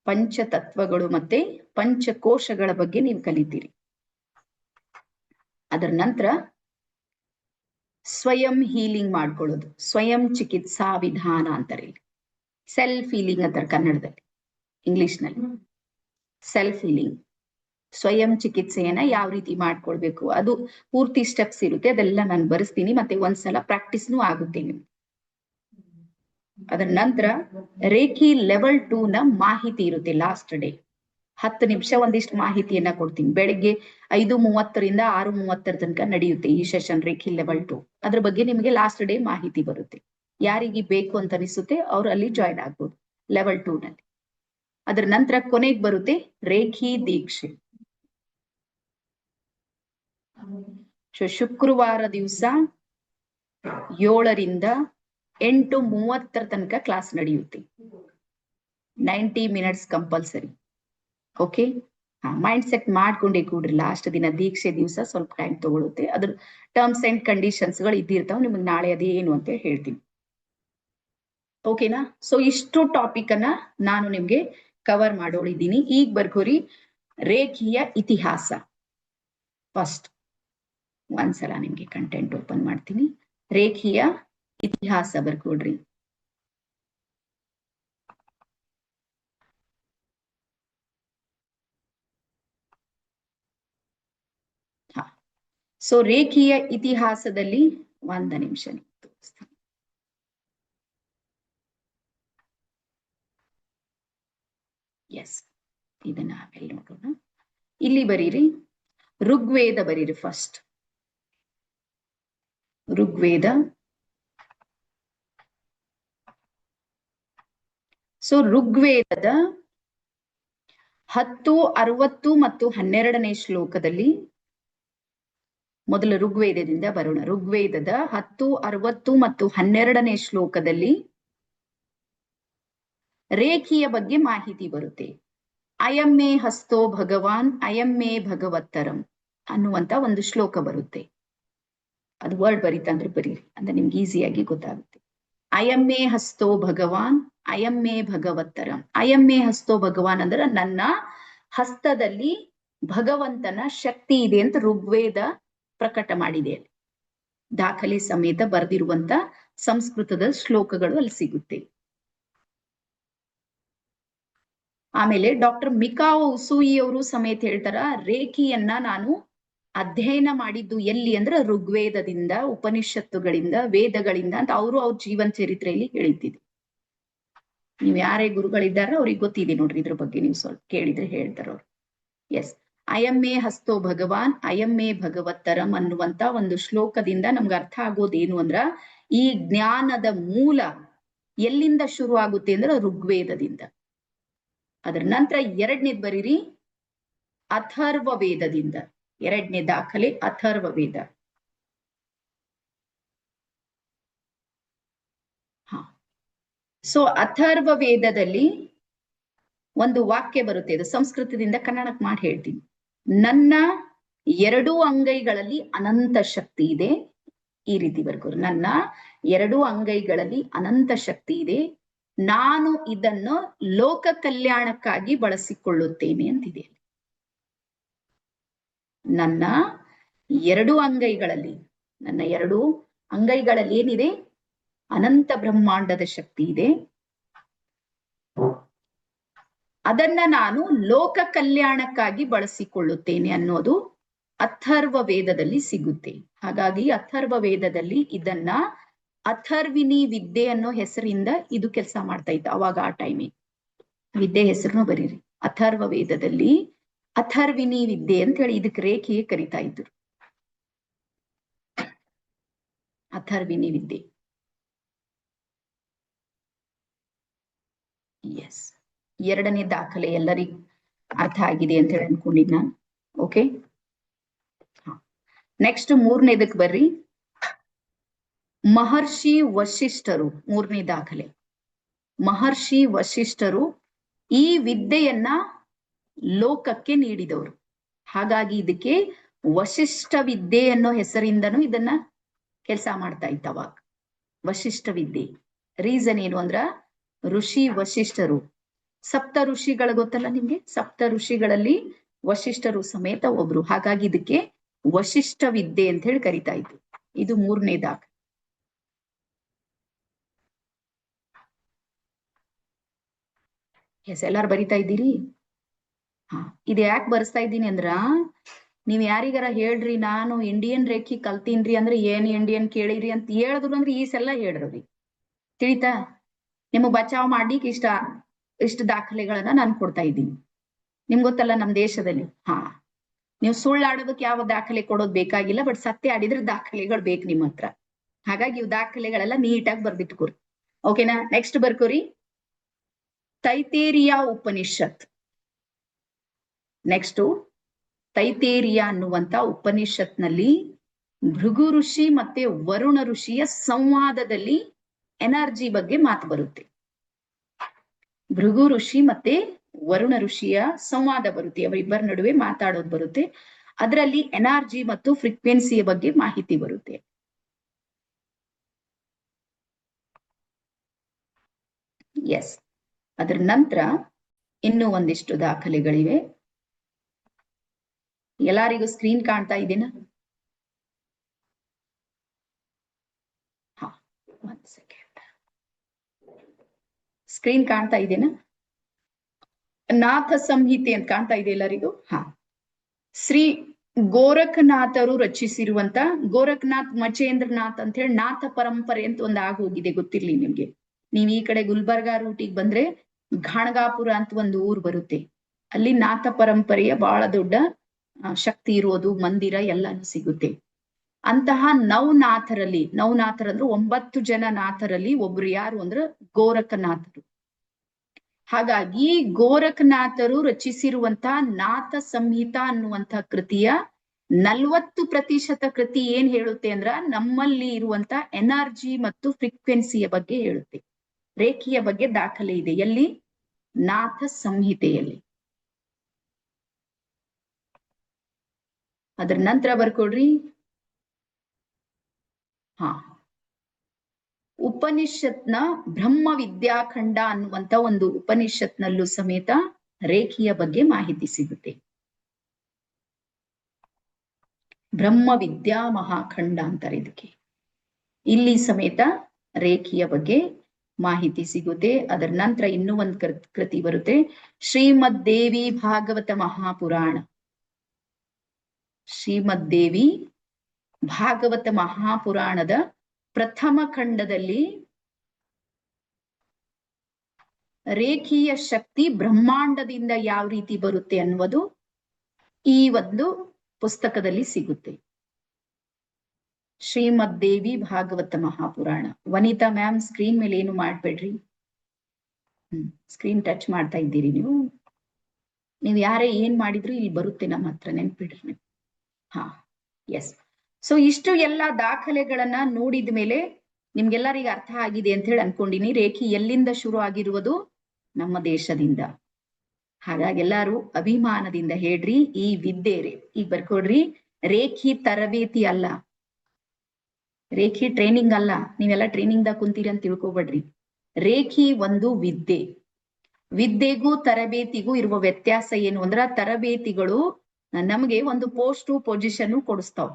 ಪಂಚತತ್ವಗಳು ಮತ್ತೆ ಪಂಚಕೋಶಗಳ ಬಗ್ಗೆ ನೀವು ಕಲಿತೀರಿ. ಅದರ ನಂತರ ಸ್ವಯಂ ಹೀಲಿಂಗ್ ಮಾಡ್ಕೊಳ್ಳೋದು, ಸ್ವಯಂ ಚಿಕಿತ್ಸಾ ವಿಧಾನ ಅಂತಾರೆ, ಸೆಲ್ಫ್ ಹೀಲಿಂಗ್ ಅಂತಾರೆ ಕನ್ನಡದಲ್ಲಿ, ಇಂಗ್ಲಿಷ್ ನಲ್ಲಿ ಸೆಲ್ಫ್ ಹೀಲಿಂಗ್. ಸ್ವಯಂ ಚಿಕಿತ್ಸೆಯನ್ನ ಯಾವ ರೀತಿ ಮಾಡ್ಕೊಳ್ಬೇಕು, ಅದು ಪೂರ್ತಿ ಸ್ಟೆಪ್ಸ್ ಇರುತ್ತೆ, ಅದೆಲ್ಲ ನಾನು ಬರೆಸ್ತೀನಿ, ಮತ್ತೆ ಒಂದ್ಸಲ ಪ್ರಾಕ್ಟೀಸ್ನೂ ಆಗುತ್ತೆ ನಿಮ್ಗೆ. ಅದರ ನಂತರ ರೇಖಿ ಲೆವೆಲ್ 2 ನ ಮಾಹಿತಿ ಇರುತ್ತೆ ಲಾಸ್ಟ್ ಡೇ. 10 ನಿಮಿಷ ಒಂದಿಷ್ಟು ಮಾಹಿತಿಯನ್ನ ಕೊಡ್ತೀನಿ. ಬೆಳಿಗ್ಗೆ 5:30ರಿಂದ 6:30 ತನಕ ನಡೆಯುತ್ತೆ ಈ ಸೆಷನ್, ರೇಖಿ ಲೆವೆಲ್ 2. ಅದ್ರ ಬಗ್ಗೆ ನಿಮಗೆ ಲಾಸ್ಟ್ ಡೇ ಮಾಹಿತಿ ಬರುತ್ತೆ. ಯಾರಿಗೆ ಬೇಕು ಅಂತ ಅನಿಸುತ್ತೆ ಅವ್ರು ಅಲ್ಲಿ ಜಾಯ್ನ್ ಆಗ್ಬೋದು ಲೆವೆಲ್ 2 ನಲ್ಲಿ. ಅದರ ನಂತರ ಕೊನೆಗೆ ಬರುತ್ತೆ ರೇಖಿ ದೀಕ್ಷೆ. ಶುಕ್ರವಾರ ದಿವಸ 7ರಿಂದ 8:30 ತನಕ ಕ್ಲಾಸ್ ನಡೆಯುತ್ತೆ. 90 minutes compulsory. Okay, mind set ಮಾಡ್ಕೊಂಡೇ ಕೂಡ್ರಿ. ಲಾಸ್ಟ್ ದಿನ ದೀಕ್ಷೆ ದಿವಸ ಸ್ವಲ್ಪ ಟೈಮ್ ತಗೊಳುತ್ತೆ, ಅದ್ರ ಟರ್ಮ್ಸ್ ಅಂಡ್ ಕಂಡೀಷನ್ಸ್ ಗಳು ಇದ್ದಿರ್ತಾವ. ನಿಮಗೆ ನಾಳೆ ಅದೇನು ಅಂತ ಹೇಳ್ತೀನಿ. ಓಕೆನಾ. ಸೊ ಇಷ್ಟು ಟಾಪಿಕ್ ಅನ್ನ ನಾನು ನಿಮ್ಗೆ ಕವರ್ ಮಾಡೋಳಿದ್ದೀನಿ. ಈಗ ಬರ್ಕೋರಿ ರೇಖಿಯ ಇತಿಹಾಸ. ಫಸ್ಟ್ ಒಂದ್ಸಲ ನಿಮ್ಗೆ ಕಂಟೆಂಟ್ ಓಪನ್ ಮಾಡ್ತೀನಿ. ರೇಖಿಯ ಇತಿಹಾಸ ಬರ್ಕೊಡ್ರಿ. ಸೊ ರೇಖಿಯ ಇತಿಹಾಸದಲ್ಲಿ ಒಂದು ನಿಮಿಷ ತೋರಿಸ್ತೀನಿ. ಎಸ್, ಇದನ್ನ ಆಮೇಲೆ ನೋಡೋಣ. ಇಲ್ಲಿ ಬರೀರಿ ಋಗ್ವೇದ ಬರೀರಿ ಫಸ್ಟ್. ಋಗ್ವೇದ. ಸೊ ಋಗ್ವೇದದ 10, 60 ಮತ್ತು 12ನೇ ಶ್ಲೋಕದಲ್ಲಿ, ಮೊದಲು ಋಗ್ವೇದದಿಂದ ಬರೋಣ. ಋಗ್ವೇದದ 10, 60 ಮತ್ತು 12ನೇ ಶ್ಲೋಕದಲ್ಲಿ ರೇಖಿಯ ಬಗ್ಗೆ ಮಾಹಿತಿ ಬರುತ್ತೆ. ಅಯಮ್ಮೇ ಹಸ್ತೋ ಭಗವಾನ್ ಅಯಮ್ಮೇ ಭಗವತ್ತರಂ ಅನ್ನುವಂತ ಒಂದು ಶ್ಲೋಕ ಬರುತ್ತೆ. ಅದು ವರ್ಡ್ ಬರೀತಂದ್ರೆ ಬರೀರಿ, ಅಂದ್ರೆ ನಿಮ್ಗೆ ಈಸಿಯಾಗಿ ಗೊತ್ತಾಗುತ್ತೆ. ಅಯಮ್ಮೇ ಹಸ್ತೋ ಭಗವಾನ್ ಅಯಮ್ಮೇ ಭಗವತ್ತರಂ. ಅಯಮ್ಮೇ ಹಸ್ತೋ ಭಗವಾನ್ ಅಂದ್ರೆ ನನ್ನ ಹಸ್ತದಲ್ಲಿ ಭಗವಂತನ ಶಕ್ತಿ ಇದೆ ಅಂತ ಋಗ್ವೇದ ಪ್ರಕಟ ಮಾಡಿದೆ. ದಾಖಲೆ ಸಮೇತ ಬರೆದಿರುವಂತ ಸಂಸ್ಕೃತದ ಶ್ಲೋಕಗಳು ಅಲ್ಲಿ ಸಿಗುತ್ತೆ. ಆಮೇಲೆ ಡಾಕ್ಟರ್ ಮಿಕಾವೋ ಉಸೂಯಿ ಅವರು ಸಮೇತ ಹೇಳ್ತಾರ, ರೇಖಿಯನ್ನ ನಾನು ಅಧ್ಯಯನ ಮಾಡಿದ್ದು ಎಲ್ಲಿ ಅಂದ್ರೆ ಋಗ್ವೇದದಿಂದ, ಉಪನಿಷತ್ತುಗಳಿಂದ, ವೇದಗಳಿಂದ ಅಂತ ಅವರು ಅವ್ರ ಜೀವನ ಚರಿತ್ರೆಯಲ್ಲಿ ಹೇಳಿದ್ದಿದೆ. ನೀವು ಯಾರೇ ಗುರುಗಳಿದ್ದಾರ ಅವ್ರಿಗೆ ಗೊತ್ತಿದೆ ನೋಡ್ರಿ ಇದ್ರ ಬಗ್ಗೆ, ನೀವು ಸ್ವಲ್ಪ ಕೇಳಿದ್ರೆ ಹೇಳ್ತಾರ ಅವ್ರು. ಎಸ್, ಅಯಮ್ಮೇ ಹಸ್ತೋ ಭಗವಾನ್ ಅಯಮ್ಮೇ ಭಗವತ್ತರಂ ಅನ್ನುವಂತ ಒಂದು ಶ್ಲೋಕದಿಂದ ನಮ್ಗೆ ಅರ್ಥ ಆಗೋದೇನು ಅಂದ್ರ, ಈ ಜ್ಞಾನದ ಮೂಲ ಎಲ್ಲಿಂದ ಶುರು ಆಗುತ್ತೆ ಅಂದ್ರೆ ಋಗ್ವೇದದಿಂದ. ಅದರ ನಂತರ 2ನೇದ್ ಬರೀರಿ ಅಥರ್ವ ವೇದದಿಂದ. 2ನೇ ದಾಖಲೆ ಅಥರ್ವ ವೇದ. ಸೊ ಅಥರ್ವ ವೇದದಲ್ಲಿ ಒಂದು ವಾಕ್ಯ ಬರುತ್ತೆ, ಇದು ಸಂಸ್ಕೃತದಿಂದ ಕನ್ನಡಕ್ಕೆ ಮಾಡಿ ಹೇಳ್ತೀನಿ. ನನ್ನ 2 ಅಂಗೈಗಳಲ್ಲಿ ಅನಂತ ಶಕ್ತಿ ಇದೆ. ಈ ರೀತಿ ಬರ್ಕೋರು, ನನ್ನ 2 ಅಂಗೈಗಳಲ್ಲಿ ಅನಂತ ಶಕ್ತಿ ಇದೆ, ನಾನು ಇದನ್ನು ಲೋಕ ಕಲ್ಯಾಣಕ್ಕಾಗಿ ಬಳಸಿಕೊಳ್ಳುತ್ತೇನೆ ಅಂತಿದೆ. ನನ್ನ 2 ಅಂಗೈಗಳಲ್ಲಿ, ನನ್ನ 2 ಅಂಗೈಗಳಲ್ಲಿ ಏನಿದೆ? ಅನಂತ ಬ್ರಹ್ಮಾಂಡದ ಶಕ್ತಿ ಇದೆ, ಅದನ್ನ ನಾನು ಲೋಕ ಕಲ್ಯಾಣಕ್ಕಾಗಿ ಬಳಸಿಕೊಳ್ಳುತ್ತೇನೆ ಅನ್ನೋದು ಅಥರ್ವ ವೇದದಲ್ಲಿ ಸಿಗುತ್ತೆ. ಹಾಗಾಗಿ ಅಥರ್ವ ವೇದದಲ್ಲಿ ಇದನ್ನ ಅಥರ್ವಿನಿ ವಿದ್ಯೆ ಅನ್ನೋ ಹೆಸರಿಂದ ಇದು ಕೆಲಸ ಮಾಡ್ತಾ ಇತ್ತು ಅವಾಗ. ಆ ಟೈಮಿಗೆ ವಿದ್ಯೆ ಹೆಸರನ್ನು ಬರೀರಿ. ಅಥರ್ವ ವೇದದಲ್ಲಿ ಅಥರ್ವಿನಿ ವಿದ್ಯೆ ಅಂತ ಹೇಳಿ ಇದಕ್ಕೆ ರೇಖೆಗೆ ಕರಿತಾ ಇದ್ರು. ಅಥರ್ವಿನಿ ವಿದ್ಯೆ. ಎಸ್, 2ನೇ ದಾಖಲೆ ಎಲ್ಲರಿಗೂ ಅರ್ಥ ಆಗಿದೆ ಅಂತ ಹೇಳಿ ಅನ್ಕೊಂಡಿದ್ ನಾನು. ಓಕೆ, ನೆಕ್ಸ್ಟ್ 3ನೇದಕ್ಕೆ ಬರ್ರಿ. ಮಹರ್ಷಿ ವಶಿಷ್ಠರು 3ನೇ ದಾಖಲೆ. ಮಹರ್ಷಿ ವಶಿಷ್ಠರು ಈ ವಿದ್ಯೆಯನ್ನ ಲೋಕಕ್ಕೆ ನೀಡಿದವರು. ಹಾಗಾಗಿ ಇದಕ್ಕೆ ವಶಿಷ್ಠ ವಿದ್ಯೆ ಅನ್ನೋ ಹೆಸರಿಂದನೂ ಇದನ್ನ ಕೆಲಸ ಮಾಡ್ತಾ ಇತ್ತು ಅವಾಗ. ವಶಿಷ್ಠ ವಿದ್ಯೆ ರೀಸನ್ ಏನು ಅಂದ್ರ, ಋಷಿ ವಶಿಷ್ಠರು, ಸಪ್ತ ಋಷಿಗಳು ಗೊತ್ತಲ್ಲ ನಿಮ್ಗೆ, ಸಪ್ತ ಋಷಿಗಳಲ್ಲಿ ವಶಿಷ್ಠರು ಸಮೇತ ಒಬ್ರು. ಹಾಗಾಗಿ ಇದಕ್ಕೆ ವಶಿಷ್ಠ ವಿದ್ಯೆ ಅಂತ ಹೇಳಿ ಕರಿತಾ ಇದ್ರು. ಇದು 3ನೇ ದಾಖಲೆ. ಎಸ್, ಎಲ್ಲಾರು ಬರಿತಾ ಇದ್ದೀರಿ? ಹಾ, ಇದು ಯಾಕೆ ಬರ್ಸ್ತಾ ಇದ್ದೀನಿ ಅಂದ್ರ, ನೀವ್ ಯಾರಿಗಾರ ಹೇಳ್ರಿ ನಾನು ಇಂಡಿಯನ್ ರೇಖಿ ಕಲ್ತೀನ್ರಿ ಅಂದ್ರೆ ಏನ್ ಇಂಡಿಯನ್ ಕೇಳಿರಿ ಅಂತ ಹೇಳಿದ್ರು ಅಂದ್ರೆ ಈ ಸಲ ಹೇಳ್ರಿ, ತಿಳಿತಾ? ನಿಮಗ್ ಬಚಾವ್ ಮಾಡ್ಲಿಕ್ಕೆ ಇಷ್ಟ ದಾಖಲೆಗಳನ್ನ ನಾನು ಕೊಡ್ತಾ ಇದ್ದೀನಿ. ನಿಮ್ಗೆ ಗೊತ್ತಲ್ಲ ನಮ್ ದೇಶದಲ್ಲಿ, ನೀವು ಸುಳ್ಳಾಡೋದಕ್ಕೆ ಯಾವ ದಾಖಲೆ ಕೊಡೋದು ಬೇಕಾಗಿಲ್ಲ, ಬಟ್ ಸತ್ಯ ಆಡಿದ್ರೆ ದಾಖಲೆಗಳು ಬೇಕು ನಿಮ್ಮ ಹತ್ರ. ಹಾಗಾಗಿ ಇವು ದಾಖಲೆಗಳೆಲ್ಲ ನೀಟಾಗಿ ಬರ್ದಿಟ್ಕೋರಿ. ಓಕೆನಾ? ನೆಕ್ಸ್ಟ್ ಬರ್ಕೋರಿ, ತೈತೇರಿಯ ಉಪನಿಷತ್. ನೆಕ್ಸ್ಟ್ ತೈತೇರಿಯ ಅನ್ನುವಂತ ಉಪನಿಷತ್ನಲ್ಲಿ ಭೃಗು ಋಷಿ ಮತ್ತೆ ವರುಣ ಋಷಿಯ ಸಂವಾದದಲ್ಲಿ ಎನರ್ಜಿ ಬಗ್ಗೆ ಮಾತು ಬರುತ್ತೆ. ಭೃಗು ಋಷಿ ಮತ್ತೆ ವರುಣ ಋಷಿಯ ಸಂವಾದ ಬರುತ್ತೆ, ಅವರಿಬ್ಬರ ನಡುವೆ ಮಾತಾಡೋದು ಬರುತ್ತೆ. ಅದರಲ್ಲಿ ಎನರ್ಜಿ ಮತ್ತು ಫ್ರೀಕ್ವೆನ್ಸಿಯ ಬಗ್ಗೆ ಮಾಹಿತಿ ಬರುತ್ತೆ. ಎಸ್, ಅದರ ನಂತರ ಇನ್ನೂ ಒಂದಿಷ್ಟು ದಾಖಲೆಗಳಿವೆ. ಎಲ್ಲರಿಗೂ ಸ್ಕ್ರೀನ್ ಕಾಣ್ತಾ ಇದೆನಾ? ಒಂದ್ ಸೆಕೆಂಡ್, ಸ್ಕ್ರೀನ್ ಕಾಣ್ತಾ ಇದೆನಾ? ನಾಥ ಸಂಹಿತೆ ಅಂತ ಕಾಣ್ತಾ ಇದೆ ಎಲ್ಲರಿಗೂ? ಶ್ರೀ ಗೋರಖನಾಥರು ರಚಿಸಿರುವಂತ, ಗೋರಖನಾಥ್ ಮಚೇಂದ್ರನಾಥ್ ಅಂತ ಹೇಳಿ ನಾಥ ಪರಂಪರೆ ಅಂತ ಒಂದು ಆಗೋಗಿದೆ, ಗೊತ್ತಿರ್ಲಿ ನಿಮ್ಗೆ. ನೀವ್ ಈ ಕಡೆ ಗುಲ್ಬರ್ಗಾ ರೂಟಿಗೆ ಬಂದ್ರೆ ಘಾಣಗಾಪುರ ಅಂತ ಒಂದು ಊರು ಬರುತ್ತೆ, ಅಲ್ಲಿ ನಾಥ ಪರಂಪರೆಯ ಬಹಳ ದೊಡ್ಡ ಶಕ್ತಿ ಇರೋದು ಮಂದಿರ ಎಲ್ಲಾನು ಸಿಗುತ್ತೆ. ಅಂತಹ ನವನಾಥರಂದ್ರೆ 9 ಜನ ನಾಥರಲ್ಲಿ ಒಬ್ರು ಯಾರು ಅಂದ್ರೆ ಗೋರಖನಾಥರು. ಹಾಗಾಗಿ ಗೋರಖನಾಥರು ರಚಿಸಿರುವಂತಹ ನಾಥ ಸಂಹಿತ ಅನ್ನುವಂತಹ ಕೃತಿಯ 40% ಕೃತಿ ಏನ್ ಹೇಳುತ್ತೆ ಅಂದ್ರ ನಮ್ಮಲ್ಲಿ ಇರುವಂತ ಎನರ್ಜಿ ಮತ್ತು ಫ್ರೀಕ್ವೆನ್ಸಿಯ ಬಗ್ಗೆ ಹೇಳುತ್ತೆ. ರೇಖೆಯ ಬಗ್ಗೆ ದಾಖಲೆ ಇದೆ ಎಲ್ಲಿ? ನಾಥ ಸಂಹಿತೆಯಲ್ಲಿ. ಅದರ ನಂತರ ಬರ್ಕೊಡ್ರಿ. ಉಪನಿಷತ್ನ ಬ್ರಹ್ಮ ವಿದ್ಯಾಖಂಡ ಅನ್ನುವಂತ ಒಂದು ಉಪನಿಷತ್ನಲ್ಲೂ ಸಮೇತ ರೇಖೆಯ ಬಗ್ಗೆ ಮಾಹಿತಿ ಸಿಗುತ್ತೆ. ಬ್ರಹ್ಮ ವಿದ್ಯಾ ಮಹಾಖಂಡ ಅಂತಾರೆ ಇದಕ್ಕೆ. ಇಲ್ಲಿ ಸಮೇತ ರೇಖೆಯ ಬಗ್ಗೆ ಮಾಹಿತಿ ಸಿಗುತ್ತೆ. ಅದರ ನಂತರ ಇನ್ನೂ ಒಂದು ಕೃತಿ ಬರುತ್ತೆ, ಶ್ರೀಮದ್ ದೇವಿ ಭಾಗವತ ಮಹಾಪುರಾಣ. ಶ್ರೀಮದ್ ದೇವಿ ಭಾಗವತ ಮಹಾಪುರಾಣದ ಪ್ರಥಮ ಖಂಡದಲ್ಲಿ ರೇಖೀಯ ಶಕ್ತಿ ಬ್ರಹ್ಮಾಂಡದಿಂದ ಯಾವ ರೀತಿ ಬರುತ್ತೆ ಅನ್ನುವುದು ಈ ಒಂದು ಪುಸ್ತಕದಲ್ಲಿ ಸಿಗುತ್ತೆ. ಶ್ರೀಮದ್ ದೇವಿ ಭಾಗವತ ಮಹಾಪುರಾಣ. ವನಿತಾ ಮ್ಯಾಮ್, ಸ್ಕ್ರೀನ್ ಮೇಲೆ ಏನು ಮಾಡ್ಬೇಡ್ರಿ, ಸ್ಕ್ರೀನ್ ಟಚ್ ಮಾಡ್ತಾ ಇದ್ದೀರಿ ನೀವು ಯಾರೇ ಏನ್ ಮಾಡಿದ್ರು ಇಲ್ಲಿ ಬರುತ್ತೆ ನಮ್ಮ ಹತ್ರ, ನೆನ್ಪಿಡ್ರಿ ನೀವು. ಎಸ್. ಸೊ ಇಷ್ಟು ಎಲ್ಲ ದಾಖಲೆಗಳನ್ನ ನೋಡಿದ ಮೇಲೆ ನಿಮ್ಗೆಲ್ಲರಿಗೂ ಅರ್ಥ ಆಗಿದೆ ಅಂತ ಹೇಳಿ ಅನ್ಕೊಂಡಿನಿ. ರೇಖೆ ಎಲ್ಲಿಂದ ಶುರು ಆಗಿರುವುದು? ನಮ್ಮ ದೇಶದಿಂದ. ಹಾಗಾಗಿ ಎಲ್ಲಾರು ಅಭಿಮಾನದಿಂದ ಹೇಳ್ರಿ, ಈ ವಿದ್ಯೆ ಈಗ ಬರ್ಕೊಡ್ರಿ, ರೇಖಿ ತರಬೇತಿ ಅಲ್ಲ, ರೇಖಿ ಟ್ರೈನಿಂಗ್ ಅಲ್ಲ. ನೀವೆಲ್ಲ ಟ್ರೈನಿಂಗ್ ದಾಗ ಕುಂತೀರಿ ಅಂತ ತಿಳ್ಕೊಬೇಡ್ರಿ. ರೇಖಿ ಒಂದು ವಿದ್ಯೆ. ವಿದ್ಯೆಗೂ ತರಬೇತಿಗೂ ಇರುವ ವ್ಯತ್ಯಾಸ ಏನು ಅಂದ್ರ, ತರಬೇತಿಗಳು ನಮ್ಗೆ ಒಂದು ಪೋಸ್ಟ್ ಪೊಸಿಷನ್ ಕೊಡಿಸ್ತಾವ್.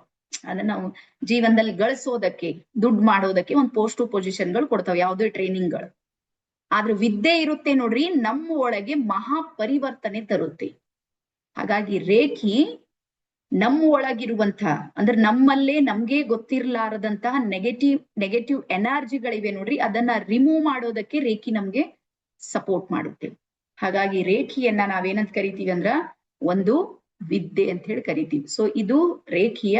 ಅದನ್ನ ನಾವು ಜೀವನದಲ್ಲಿ ಗಳಿಸೋದಕ್ಕೆ, ದುಡ್ಡು ಮಾಡೋದಕ್ಕೆ ಒಂದು ಪೋಸ್ಟ್ ಪೊಸಿಷನ್ಗಳು ಕೊಡ್ತಾವ್, ಯಾವುದೇ ಟ್ರೈನಿಂಗ್ಗಳು. ಆದ್ರೆ ವಿದ್ಯೆ ಇರುತ್ತೆ ನೋಡ್ರಿ, ನಮ್ಮ ಒಳಗೆ ಮಹಾ ಪರಿವರ್ತನೆ ತರುತ್ತೆ. ಹಾಗಾಗಿ ರೇಖಿ ನಮ್ಮ ಒಳಗಿರುವಂತಹ, ಅಂದ್ರೆ ನಮ್ಮಲ್ಲೇ ನಮ್ಗೆ ಗೊತ್ತಿರ್ಲಾರದಂತಹ ನೆಗೆಟಿವ್ ಎನರ್ಜಿಗಳಿವೆ ನೋಡ್ರಿ, ಅದನ್ನ ರಿಮೂವ್ ಮಾಡೋದಕ್ಕೆ ರೇಖಿ ನಮ್ಗೆ ಸಪೋರ್ಟ್ ಮಾಡುತ್ತೆ. ಹಾಗಾಗಿ ರೇಖಿಯನ್ನ ನಾವೇನಂತ ಕರಿತೀವಿ ಅಂದ್ರ ಒಂದು ವಿದ್ಯೆ ಅಂತ ಹೇಳಿ ಕರಿತೀವಿ. ಸೊ ಇದು ರೇಖಿಯ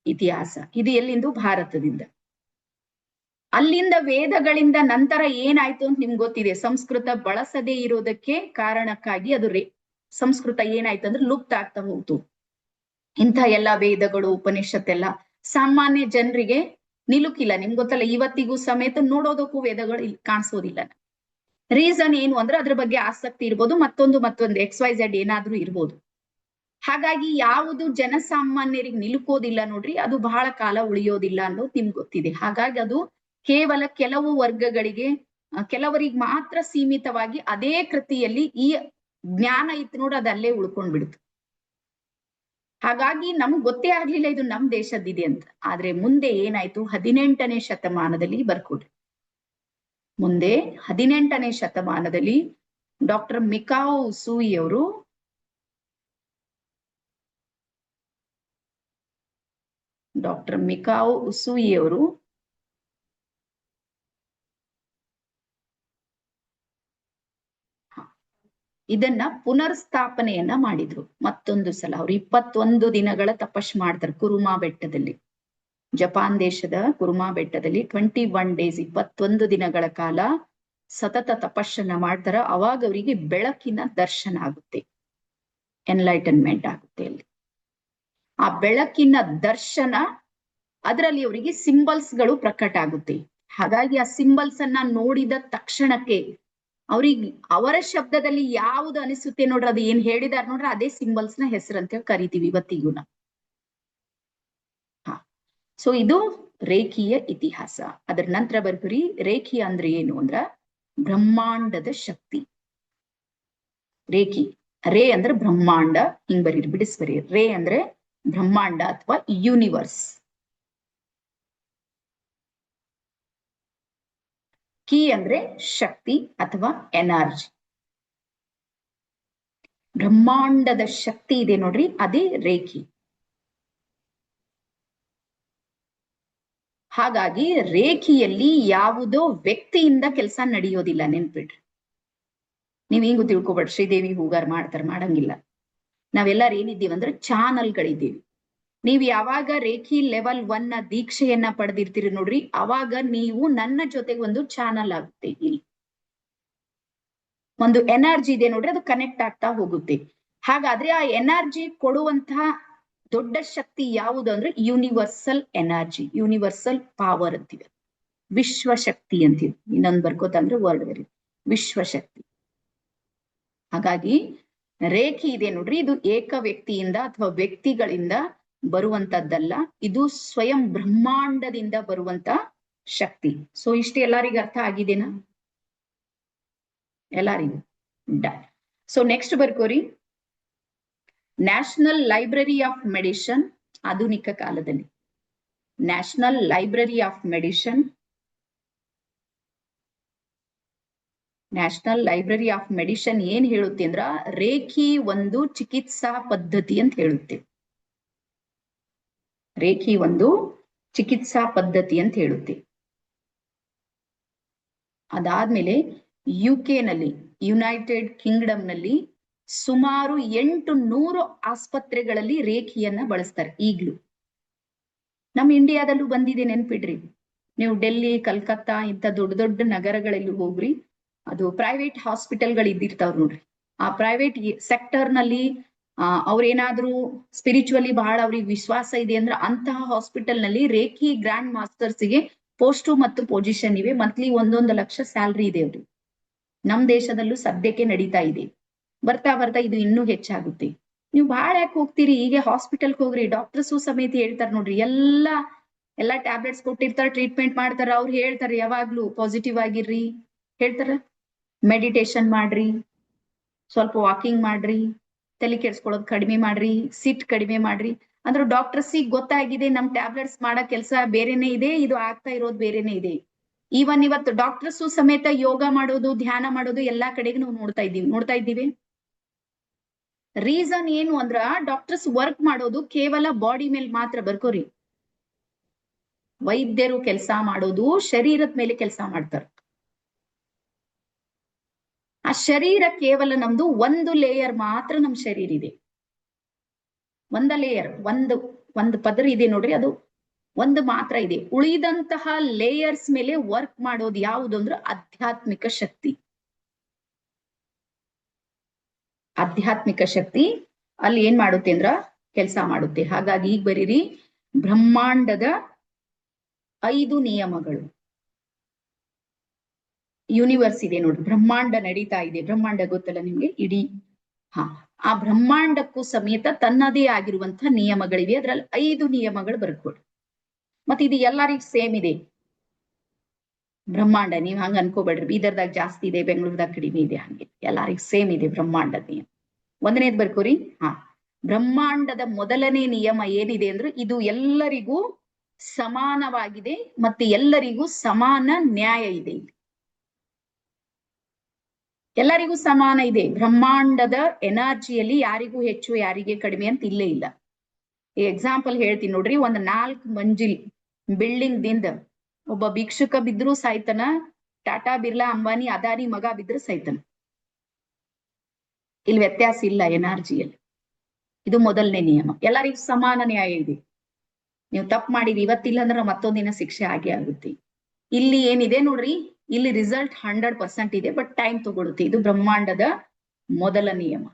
ಇತಿಹಾಸ. ಇದು ಎಲ್ಲಿಂದ? ಭಾರತದಿಂದ. ಅಲ್ಲಿಂದ ವೇದಗಳಿಂದ ನಂತರ ಏನಾಯ್ತು ಅಂತ ನಿಮ್ಗೆ ಗೊತ್ತಿದೆ. ಸಂಸ್ಕೃತ ಬಳಸದೇ ಇರೋದಕ್ಕೆ ಕಾರಣಕ್ಕಾಗಿ ಅದು ಸಂಸ್ಕೃತ ಏನಾಯ್ತು ಅಂದ್ರೆ ಲುಪ್ತ ಆಗ್ತಾ ಹೋಗ್ತು. ಇಂಥ ಎಲ್ಲಾ ವೇದಗಳು, ಉಪನಿಷತ್ತೆಲ್ಲ ಸಾಮಾನ್ಯ ಜನರಿಗೆ ನಿಲುಕಿಲ್ಲ. ನಿಮ್ಗೆ ಗೊತ್ತಲ್ಲ, ಇವತ್ತಿಗೂ ಸಮೇತ ನೋಡೋದಕ್ಕೂ ವೇದಗಳು ಕಾಣಿಸೋದಿಲ್ಲ. ರೀಸನ್ ಏನು ಅಂದ್ರೆ ಅದ್ರ ಬಗ್ಗೆ ಆಸಕ್ತಿ ಇರ್ಬೋದು, ಮತ್ತೊಂದು XYZ ಏನಾದ್ರೂ ಇರ್ಬೋದು. ಹಾಗಾಗಿ ಯಾವುದು ಜನಸಾಮಾನ್ಯರಿಗೆ ನಿಲುಕೋದಿಲ್ಲ ನೋಡ್ರಿ, ಅದು ಬಹಳ ಕಾಲ ಉಳಿಯೋದಿಲ್ಲ ಅನ್ನೋದು ನಿಮ್ಗೆ ಗೊತ್ತಿದೆ. ಹಾಗಾಗಿ ಅದು ಕೇವಲ ಕೆಲವು ವರ್ಗಗಳಿಗೆ, ಕೆಲವರಿಗೆ ಮಾತ್ರ ಸೀಮಿತವಾಗಿ ಅದೇ ಕೃತಿಯಲ್ಲಿ ಈ ಜ್ಞಾನ ಇತ್ತು ನೋಡ್ರಿ, ಅದಲ್ಲೇ ಉಳ್ಕೊಂಡ್ ಬಿಡ್ತು. ಹಾಗಾಗಿ ನಮ್ಗೆ ಗೊತ್ತೇ ಆಗ್ಲಿಲ್ಲ ಇದು ನಮ್ ದೇಶದ್ದಿದೆ ಅಂತ. ಆದ್ರೆ ಮುಂದೆ ಏನಾಯ್ತು, 18ನೇ ಶತಮಾನದಲ್ಲಿ ಬರ್ಕೊಡ್ರಿ. ಮುಂದೆ 18ನೇ ಶತಮಾನದಲ್ಲಿ ಡಾಕ್ಟರ್ ಮಿಕಾವ್ ಉಸುಯಿ ಅವರು ಇದನ್ನ ಪುನರ್ಸ್ಥಾಪನೆಯನ್ನ ಮಾಡಿದ್ರು ಮತ್ತೊಂದು ಸಲ. ಅವ್ರು 21 ದಿನಗಳ ತಪಸ್ ಮಾಡ್ತಾರೆ ಕುರುಮಾ ಬೆಟ್ಟದಲ್ಲಿ, ಜಪಾನ್ ದೇಶದ ಕುರುಮಾ ಬೆಟ್ಟದಲ್ಲಿ 21 ಡೇಸ್, 21 ದಿನಗಳ ಕಾಲ ಸತತ ತಪಸ್ಸನ್ನ ಮಾಡ್ತಾರ. ಅವಾಗ ಅವರಿಗೆ ಬೆಳಕಿನ ದರ್ಶನ ಆಗುತ್ತೆ, ಎನ್ಲೈಟನ್ಮೆಂಟ್ ಆಗುತ್ತೆ. ಅಲ್ಲಿ ಆ ಬೆಳಕಿನ ದರ್ಶನ, ಅದರಲ್ಲಿ ಅವರಿಗೆ ಸಿಂಬಲ್ಸ್ ಗಳು ಪ್ರಕಟ ಆಗುತ್ತೆ. ಹಾಗಾಗಿ ಆ ಸಿಂಬಲ್ಸ್ ಅನ್ನ ನೋಡಿದ ತಕ್ಷಣಕ್ಕೆ ಅವ್ರಿಗೆ ಅವರ ಶಬ್ದದಲ್ಲಿ ಯಾವುದು ಅನಿಸುತ್ತೆ ನೋಡ್ರಿ, ಅದು ಏನ್ ಹೇಳಿದಾರ ನೋಡ್ರಿ, ಅದೇ ಸಿಂಬಲ್ಸ್ ನ ಹೆಸರಂತ ಕರಿತೀವಿ ಇವತ್ತಿಗೂ ನಾವು. ಸೊ ಇದು ರೇಖಿಯ ಇತಿಹಾಸ. ಅದರ ನಂತರ ಬರ್ಬರಿ, ರೇಖಿ ಅಂದ್ರೆ ಏನು ಅಂದ್ರ ಬ್ರಹ್ಮಾಂಡದ ಶಕ್ತಿ. ರೇಖಿ, ರೇ ಅಂದ್ರೆ ಬ್ರಹ್ಮಾಂಡ, ಹಿಂಗ್ ಬರೀರಿ, ಬಿಡಿಸ್ಬರಿ. ರೇ ಅಂದ್ರೆ ಬ್ರಹ್ಮಾಂಡ ಅಥವಾ ಯೂನಿವರ್ಸ್. ಕಿ ಅಂದ್ರೆ ಶಕ್ತಿ ಅಥವಾ ಎನರ್ಜಿ. ಬ್ರಹ್ಮಾಂಡದ ಶಕ್ತಿ ಇದೆ ನೋಡ್ರಿ, ಅದೇ ರೇಖಿ. ಹಾಗಾಗಿ ರೇಖಿಯಲ್ಲಿ ಯಾವುದೋ ವ್ಯಕ್ತಿಯಿಂದ ಕೆಲಸ ನಡೆಯೋದಿಲ್ಲ, ನೆನ್ಪಿಡ್ರಿ. ನೀವ್ ಹಿಂಗು ತಿಳ್ಕೊಬೇಡ್ರಿ ಶ್ರೀದೇವಿ ಹೂಗಾರ್ ಮಾಡ್ತಾರ, ಮಾಡಂಗಿಲ್ಲ. ನಾವೆಲ್ಲಾರು ಏನಿದ್ದೀವಿ ಅಂದ್ರೆ ಚಾನಲ್ಗಳಿದ್ದೀವಿ. ನೀವ್ ಯಾವಾಗ ರೇಖಿ ಲೆವೆಲ್ 1 ದೀಕ್ಷೆಯನ್ನ ಪಡೆದಿರ್ತೀರಿ ನೋಡ್ರಿ, ಅವಾಗ ನೀವು ನನ್ನ ಜೊತೆಗೆ ಒಂದು ಚಾನಲ್ ಆಗುತ್ತೆ. ಇಲ್ಲಿ ಒಂದು ಎನರ್ಜಿ ಇದೆ ನೋಡ್ರಿ, ಅದು ಕನೆಕ್ಟ್ ಆಗ್ತಾ ಹೋಗುತ್ತೆ. ಹಾಗಾದ್ರೆ ಆ ಎನರ್ಜಿ ಕೊಡುವಂತಹ ದೊಡ್ಡ ಶಕ್ತಿ ಯಾವುದು ಅಂದ್ರೆ ಯೂನಿವರ್ಸಲ್ ಎನರ್ಜಿ, ಯೂನಿವರ್ಸಲ್ ಪವರ್ ಅಂತೀವಿ, ವಿಶ್ವಶಕ್ತಿ ಅಂತೀವಿ. ಇನ್ನೊಂದು ಬರ್ಕೋತಂದ್ರೆ ವರ್ಡ್ ವೆರಿ ವಿಶ್ವಶಕ್ತಿ. ಹಾಗಾಗಿ ರೇಖಿ ಇದೆ ನೋಡ್ರಿ, ಇದು ಏಕ ವ್ಯಕ್ತಿಯಿಂದ ಅಥವಾ ವ್ಯಕ್ತಿಗಳಿಂದ ಬರುವಂತದ್ದಲ್ಲ, ಇದು ಸ್ವಯಂ ಬ್ರಹ್ಮಾಂಡದಿಂದ ಬರುವಂತ ಶಕ್ತಿ. ಸೊ ಇಷ್ಟು ಎಲ್ಲರಿಗೂ ಅರ್ಥ ಆಗಿದೆನಾ? ಎಲ್ಲರಿಗೂ ಡನ್. ಸೊ ನೆಕ್ಸ್ಟ್ ಬರ್ಕೋರಿ, ನ್ಯಾಷನಲ್ ಲೈಬ್ರರಿ ಆಫ್ ಮೆಡಿಸಿನ್. ಆಧುನಿಕ ಕಾಲದಲ್ಲಿ national library of medicine, national library of medicine ಏನ್ ಹೇಳುತ್ತೆ ಅಂದ್ರ, ರೇಖಿ ಒಂದು ಚಿಕಿತ್ಸಾ ಪದ್ಧತಿ ಅಂತ ಹೇಳುತ್ತೆ. ರೇಖಿ ಒಂದು ಚಿಕಿತ್ಸಾ ಪದ್ಧತಿ ಅಂತ ಹೇಳುತ್ತೆ. ಅದಾದ್ಮೇಲೆ UK ನಲ್ಲಿ, ಯುನೈಟೆಡ್ ಕಿಂಗ್ಡಮ್ ನಲ್ಲಿ ಸುಮಾರು 800 ಆಸ್ಪತ್ರೆಗಳಲ್ಲಿ ರೇಖಿಯನ್ನ ಬಳಸ್ತಾರೆ ಈಗ್ಲೂ. ನಮ್ಮ ಇಂಡಿಯಾದಲ್ಲೂ ಬಂದಿದೆ, ನೆನ್ಪಿಡ್ರಿ. ನೀವು ಡೆಲ್ಲಿ, ಕಲ್ಕತ್ತಾ ಇಂಥ ದೊಡ್ಡ ದೊಡ್ಡ ನಗರಗಳಲ್ಲಿ ಹೋಗ್ರಿ, ಅದು ಪ್ರೈವೇಟ್ ಹಾಸ್ಪಿಟಲ್ಗಳು ಇದ್ದಿರ್ತಾವ್ ನೋಡ್ರಿ. ಆ ಪ್ರೈವೇಟ್ ಸೆಕ್ಟರ್ ನಲ್ಲಿ ಅವ್ರೇನಾದ್ರೂ ಸ್ಪಿರಿಚುವಲಿ ಬಹಳ ಅವ್ರಿಗೆ ವಿಶ್ವಾಸ ಇದೆ ಅಂದ್ರೆ ಅಂತಹ ಹಾಸ್ಪಿಟಲ್ ನಲ್ಲಿ ರೇಖಿ ಗ್ರ್ಯಾಂಡ್ ಮಾಸ್ಟರ್ಸ್ಗೆ ಪೋಸ್ಟು ಮತ್ತು ಪೊಸಿಷನ್ ಇವೆ. ಮಂತ್ಲಿ 1 ಲಕ್ಷ ಸ್ಯಾಲ್ರಿ ಇದೆ ಅವ್ರಿಗೆ. ನಮ್ ದೇಶದಲ್ಲೂ ಸದ್ಯಕ್ಕೆ ನಡೀತಾ ಇದೆ. ಬರ್ತಾ ಬರ್ತಾ ಇದು ಇನ್ನೂ ಹೆಚ್ಚಾಗುತ್ತೆ. ನೀವು ಬಹಳ ಯಾಕೆ ಹೋಗ್ತೀರಿ? ಈಗ ಹಾಸ್ಪಿಟಲ್ಗೆ ಹೋಗ್ರಿ, ಡಾಕ್ಟರ್ಸು ಸಮೇತ ಹೇಳ್ತಾರೆ ನೋಡ್ರಿ, ಎಲ್ಲಾ ಟ್ಯಾಬ್ಲೆಟ್ಸ್ ಕೊಟ್ಟಿರ್ತಾರೆ, ಟ್ರೀಟ್ಮೆಂಟ್ ಮಾಡ್ತಾರ. ಅವ್ರು ಹೇಳ್ತಾರೆ ಯಾವಾಗ್ಲೂ ಪಾಸಿಟಿವ್ ಆಗಿರ್ರಿ ಹೇಳ್ತಾರ. ಮೆಡಿಟೇಷನ್ ಮಾಡ್ರಿ, ಸ್ವಲ್ಪ ವಾಕಿಂಗ್ ಮಾಡ್ರಿ, ತಲೆ ಕೆಡ್ಸ್ಕೊಳ್ಳೋದು ಕಡಿಮೆ ಮಾಡ್ರಿ, ಸಿಟ್ ಕಡಿಮೆ ಮಾಡ್ರಿ. ಅಂದ್ರೆ ಡಾಕ್ಟರ್ಸಿಗೆ ಗೊತ್ತಾಗಿದೆ ನಮ್ ಟ್ಯಾಬ್ಲೆಟ್ಸ್ ಮಾಡೋ ಕೆಲಸ ಬೇರೆನೆ ಇದೆ, ಇದು ಆಗ್ತಾ ಇರೋದು ಬೇರೆನೆ ಇದೆ. ಈವನ್ ಇವತ್ತು ಡಾಕ್ಟರ್ಸು ಸಮೇತ ಯೋಗ ಮಾಡೋದು, ಧ್ಯಾನ ಮಾಡೋದು ಎಲ್ಲಾ ಕಡೆಗೂ ನಾವು ನೋಡ್ತಾ ಇದ್ದೀವಿ. ರೀಸನ್ ಏನು ಅಂದ್ರ ಡಾಕ್ಟರ್ಸ್ ವರ್ಕ್ ಮಾಡೋದು ಕೇವಲ ಬಾಡಿ ಮೇಲೆ ಮಾತ್ರ. ಬರ್ಕೋರಿ, ವೈದ್ಯರು ಕೆಲಸ ಮಾಡೋದು ಶರೀರದ ಮೇಲೆ ಕೆಲಸ ಮಾಡ್ತಾರೆ. ಆ ಶರೀರ ಕೇವಲ ನಮ್ದು ಒಂದು ಲೇಯರ್ ಮಾತ್ರ ನಮ್ ಶರೀರ ಇದೆ. ಒಂದ ಲೇಯರ್, ಒಂದು ಪದರ ಇದೆ ನೋಡ್ರಿ, ಅದು ಒಂದು ಮಾತ್ರ ಇದೆ. ಉಳಿದಂತಹ ಲೇಯರ್ಸ್ ಮೇಲೆ ವರ್ಕ್ ಮಾಡೋದು ಯಾವುದು ಅಂದ್ರೆ ಆಧ್ಯಾತ್ಮಿಕ ಶಕ್ತಿ. ಆಧ್ಯಾತ್ಮಿಕ ಶಕ್ತಿ ಅಲ್ಲಿ ಏನ್ ಮಾಡುತ್ತೆ ಅಂದ್ರ ಕೆಲಸ ಮಾಡುತ್ತೆ. ಹಾಗಾಗಿ ಈಗ ಬರೀರಿ, ಬ್ರಹ್ಮಾಂಡದ 5 ನಿಯಮಗಳು. ಯೂನಿವರ್ಸ್ ಇದೆ ನೋಡ್ರಿ, ಬ್ರಹ್ಮಾಂಡ ನಡೀತಾ ಇದೆ. ಬ್ರಹ್ಮಾಂಡ ಗೊತ್ತಲ್ಲ ನಿಮ್ಗೆ? ಇಡೀ ಆ ಬ್ರಹ್ಮಾಂಡಕ್ಕೂ ಸಮೇತ ತನ್ನದೇ ಆಗಿರುವಂತಹ ನಿಯಮಗಳಿವೆ. ಅದ್ರಲ್ಲಿ 5 ನಿಯಮಗಳು ಬರ್ಕೊಡ್ರಿ. ಮತ್ತೆ ಇದು ಎಲ್ಲರಿಗೂ ಸೇಮ್ ಇದೆ ಬ್ರಹ್ಮಾಂಡ. ನೀವ್ ಹಂಗ ಅನ್ಕೋಬೇಡ್ರಿ, ಬೀದರ್ದಾಗ ಜಾಸ್ತಿ ಇದೆ, ಬೆಂಗಳೂರದಾಗ ಕಡಿಮೆ ಇದೆ. ಹಂಗೆ ಎಲ್ಲರಿಗೂ ಸೇಮ್ ಇದೆ ಬ್ರಹ್ಮಾಂಡದ ನಿಯಮ. ಒಂದನೇದ್ ಬರ್ಕೋರಿ. ಬ್ರಹ್ಮಾಂಡದ ಮೊದಲನೇ ನಿಯಮ ಏನಿದೆ ಅಂದ್ರೆ, ಇದು ಎಲ್ಲರಿಗೂ ಸಮಾನವಾಗಿದೆ ಮತ್ತೆ ಎಲ್ಲರಿಗೂ ಸಮಾನ ನ್ಯಾಯ ಇದೆ. ಎಲ್ಲರಿಗೂ ಸಮಾನ ಇದೆ. ಬ್ರಹ್ಮಾಂಡದ ಎನರ್ಜಿಯಲ್ಲಿ ಯಾರಿಗೂ ಹೆಚ್ಚು ಯಾರಿಗೆ ಕಡಿಮೆ ಅಂತ ಇಲ್ಲೇ ಇಲ್ಲ. ಎಕ್ಸಾಂಪಲ್ ಹೇಳ್ತೀನಿ ನೋಡ್ರಿ, ಒಂದ್ 4 ಮಂಜಿಲ್ ಬಿಲ್ಡಿಂಗ್ ದಿಂದ ಒಬ್ಬ ಭಿಕ್ಷುಕ ಬಿದ್ರು ಸಾಯ್ತನ, ಟಾಟಾ ಬಿರ್ಲಾ ಅಂಬಾನಿ ಅದಾನಿ ಮಗ ಬಿದ್ರು ಸಾಯ್ತನ. ಇಲ್ಲಿ ವ್ಯತ್ಯಾಸ ಇಲ್ಲ ಎನರ್ಜಿಯಲ್ಲಿ. ಇದು ಮೊದಲನೇ ನಿಯಮ. ಎಲ್ಲರಿಗೂ ಸಮಾನ ನ್ಯಾಯ ಇದೆ. ನೀವು ತಪ್ಪು ಮಾಡಿರಿ ಇವತ್ತಿಲ್ಲ ಅಂದ್ರೆ ಮತ್ತೊಂದಿನ ಶಿಕ್ಷೆ ಆಗೇ ಆಗುತ್ತೆ. ಇಲ್ಲಿ ಏನಿದೆ ನೋಡ್ರಿ, ಇಲ್ಲಿ ರಿಸಲ್ಟ್ 100% ಇದೆ, ಬಟ್ ಟೈಮ್ ತಗೊಳುತ್ತೆ. ಇದು ಬ್ರಹ್ಮಾಂಡದ ಮೊದಲ ನಿಯಮ.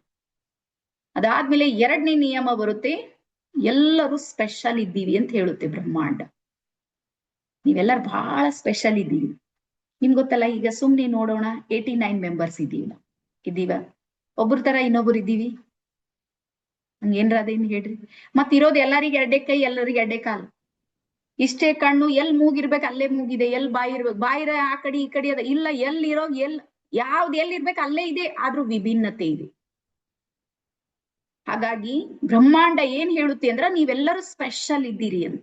ಅದಾದ್ಮೇಲೆ ಎರಡನೇ ನಿಯಮ ಬರುತ್ತೆ, ಎಲ್ಲರೂ ಸ್ಪೆಷಲ್ ಇದ್ದೀವಿ ಅಂತ ಹೇಳುತ್ತೆ ಬ್ರಹ್ಮಾಂಡ. ನೀವೆಲ್ಲರೂ ಬಹಳ ಸ್ಪೆಷಲ್ ಇದ್ದೀವಿ. ನಿಮ್ಗೆ ಗೊತ್ತಲ್ಲ, ಈಗ ಸುಮ್ನೆ ನೋಡೋಣ, 89 ಮೆಂಬರ್ಸ್ ಇದ್ದೀವ. ಒಬ್ರ ತರ ಇನ್ನೊಬ್ರು ಇದ್ದೀವಿ? ಏನ್ರ ಅದೇನ್ ಹೇಳ್ರಿ. ಮತ್ತಿರೋದು ಎಲ್ಲರಿಗೆ ಎರಡೇ ಕೈ, ಎಲ್ಲರಿಗೆ ಎರಡೇ ಕಾಲು, ಇಷ್ಟೇ ಕಣ್ಣು. ಎಲ್ ಮೂಗಿರ್ಬೇಕು ಅಲ್ಲೇ ಮೂಗಿದೆ, ಎಲ್ ಬಾಯಿ ಇರ್ಬೇಕು ಬಾಯಿರ ಆ ಕಡೆ ಈ ಕಡೆ ಅದ ಇಲ್ಲ. ಎಲ್ಲಿರೋ ಯಾವ್ದು ಎಲ್ಲಿರ್ಬೇಕು ಅಲ್ಲೇ ಇದೆ, ಆದ್ರೂ ವಿಭಿನ್ನತೆ ಇದೆ. ಹಾಗಾಗಿ ಬ್ರಹ್ಮಾಂಡ ಏನ್ ಹೇಳುತ್ತೆ ಅಂದ್ರ, ನೀವೆಲ್ಲರೂ ಸ್ಪೆಷಲ್ ಇದ್ದೀರಿ ಅಂತ.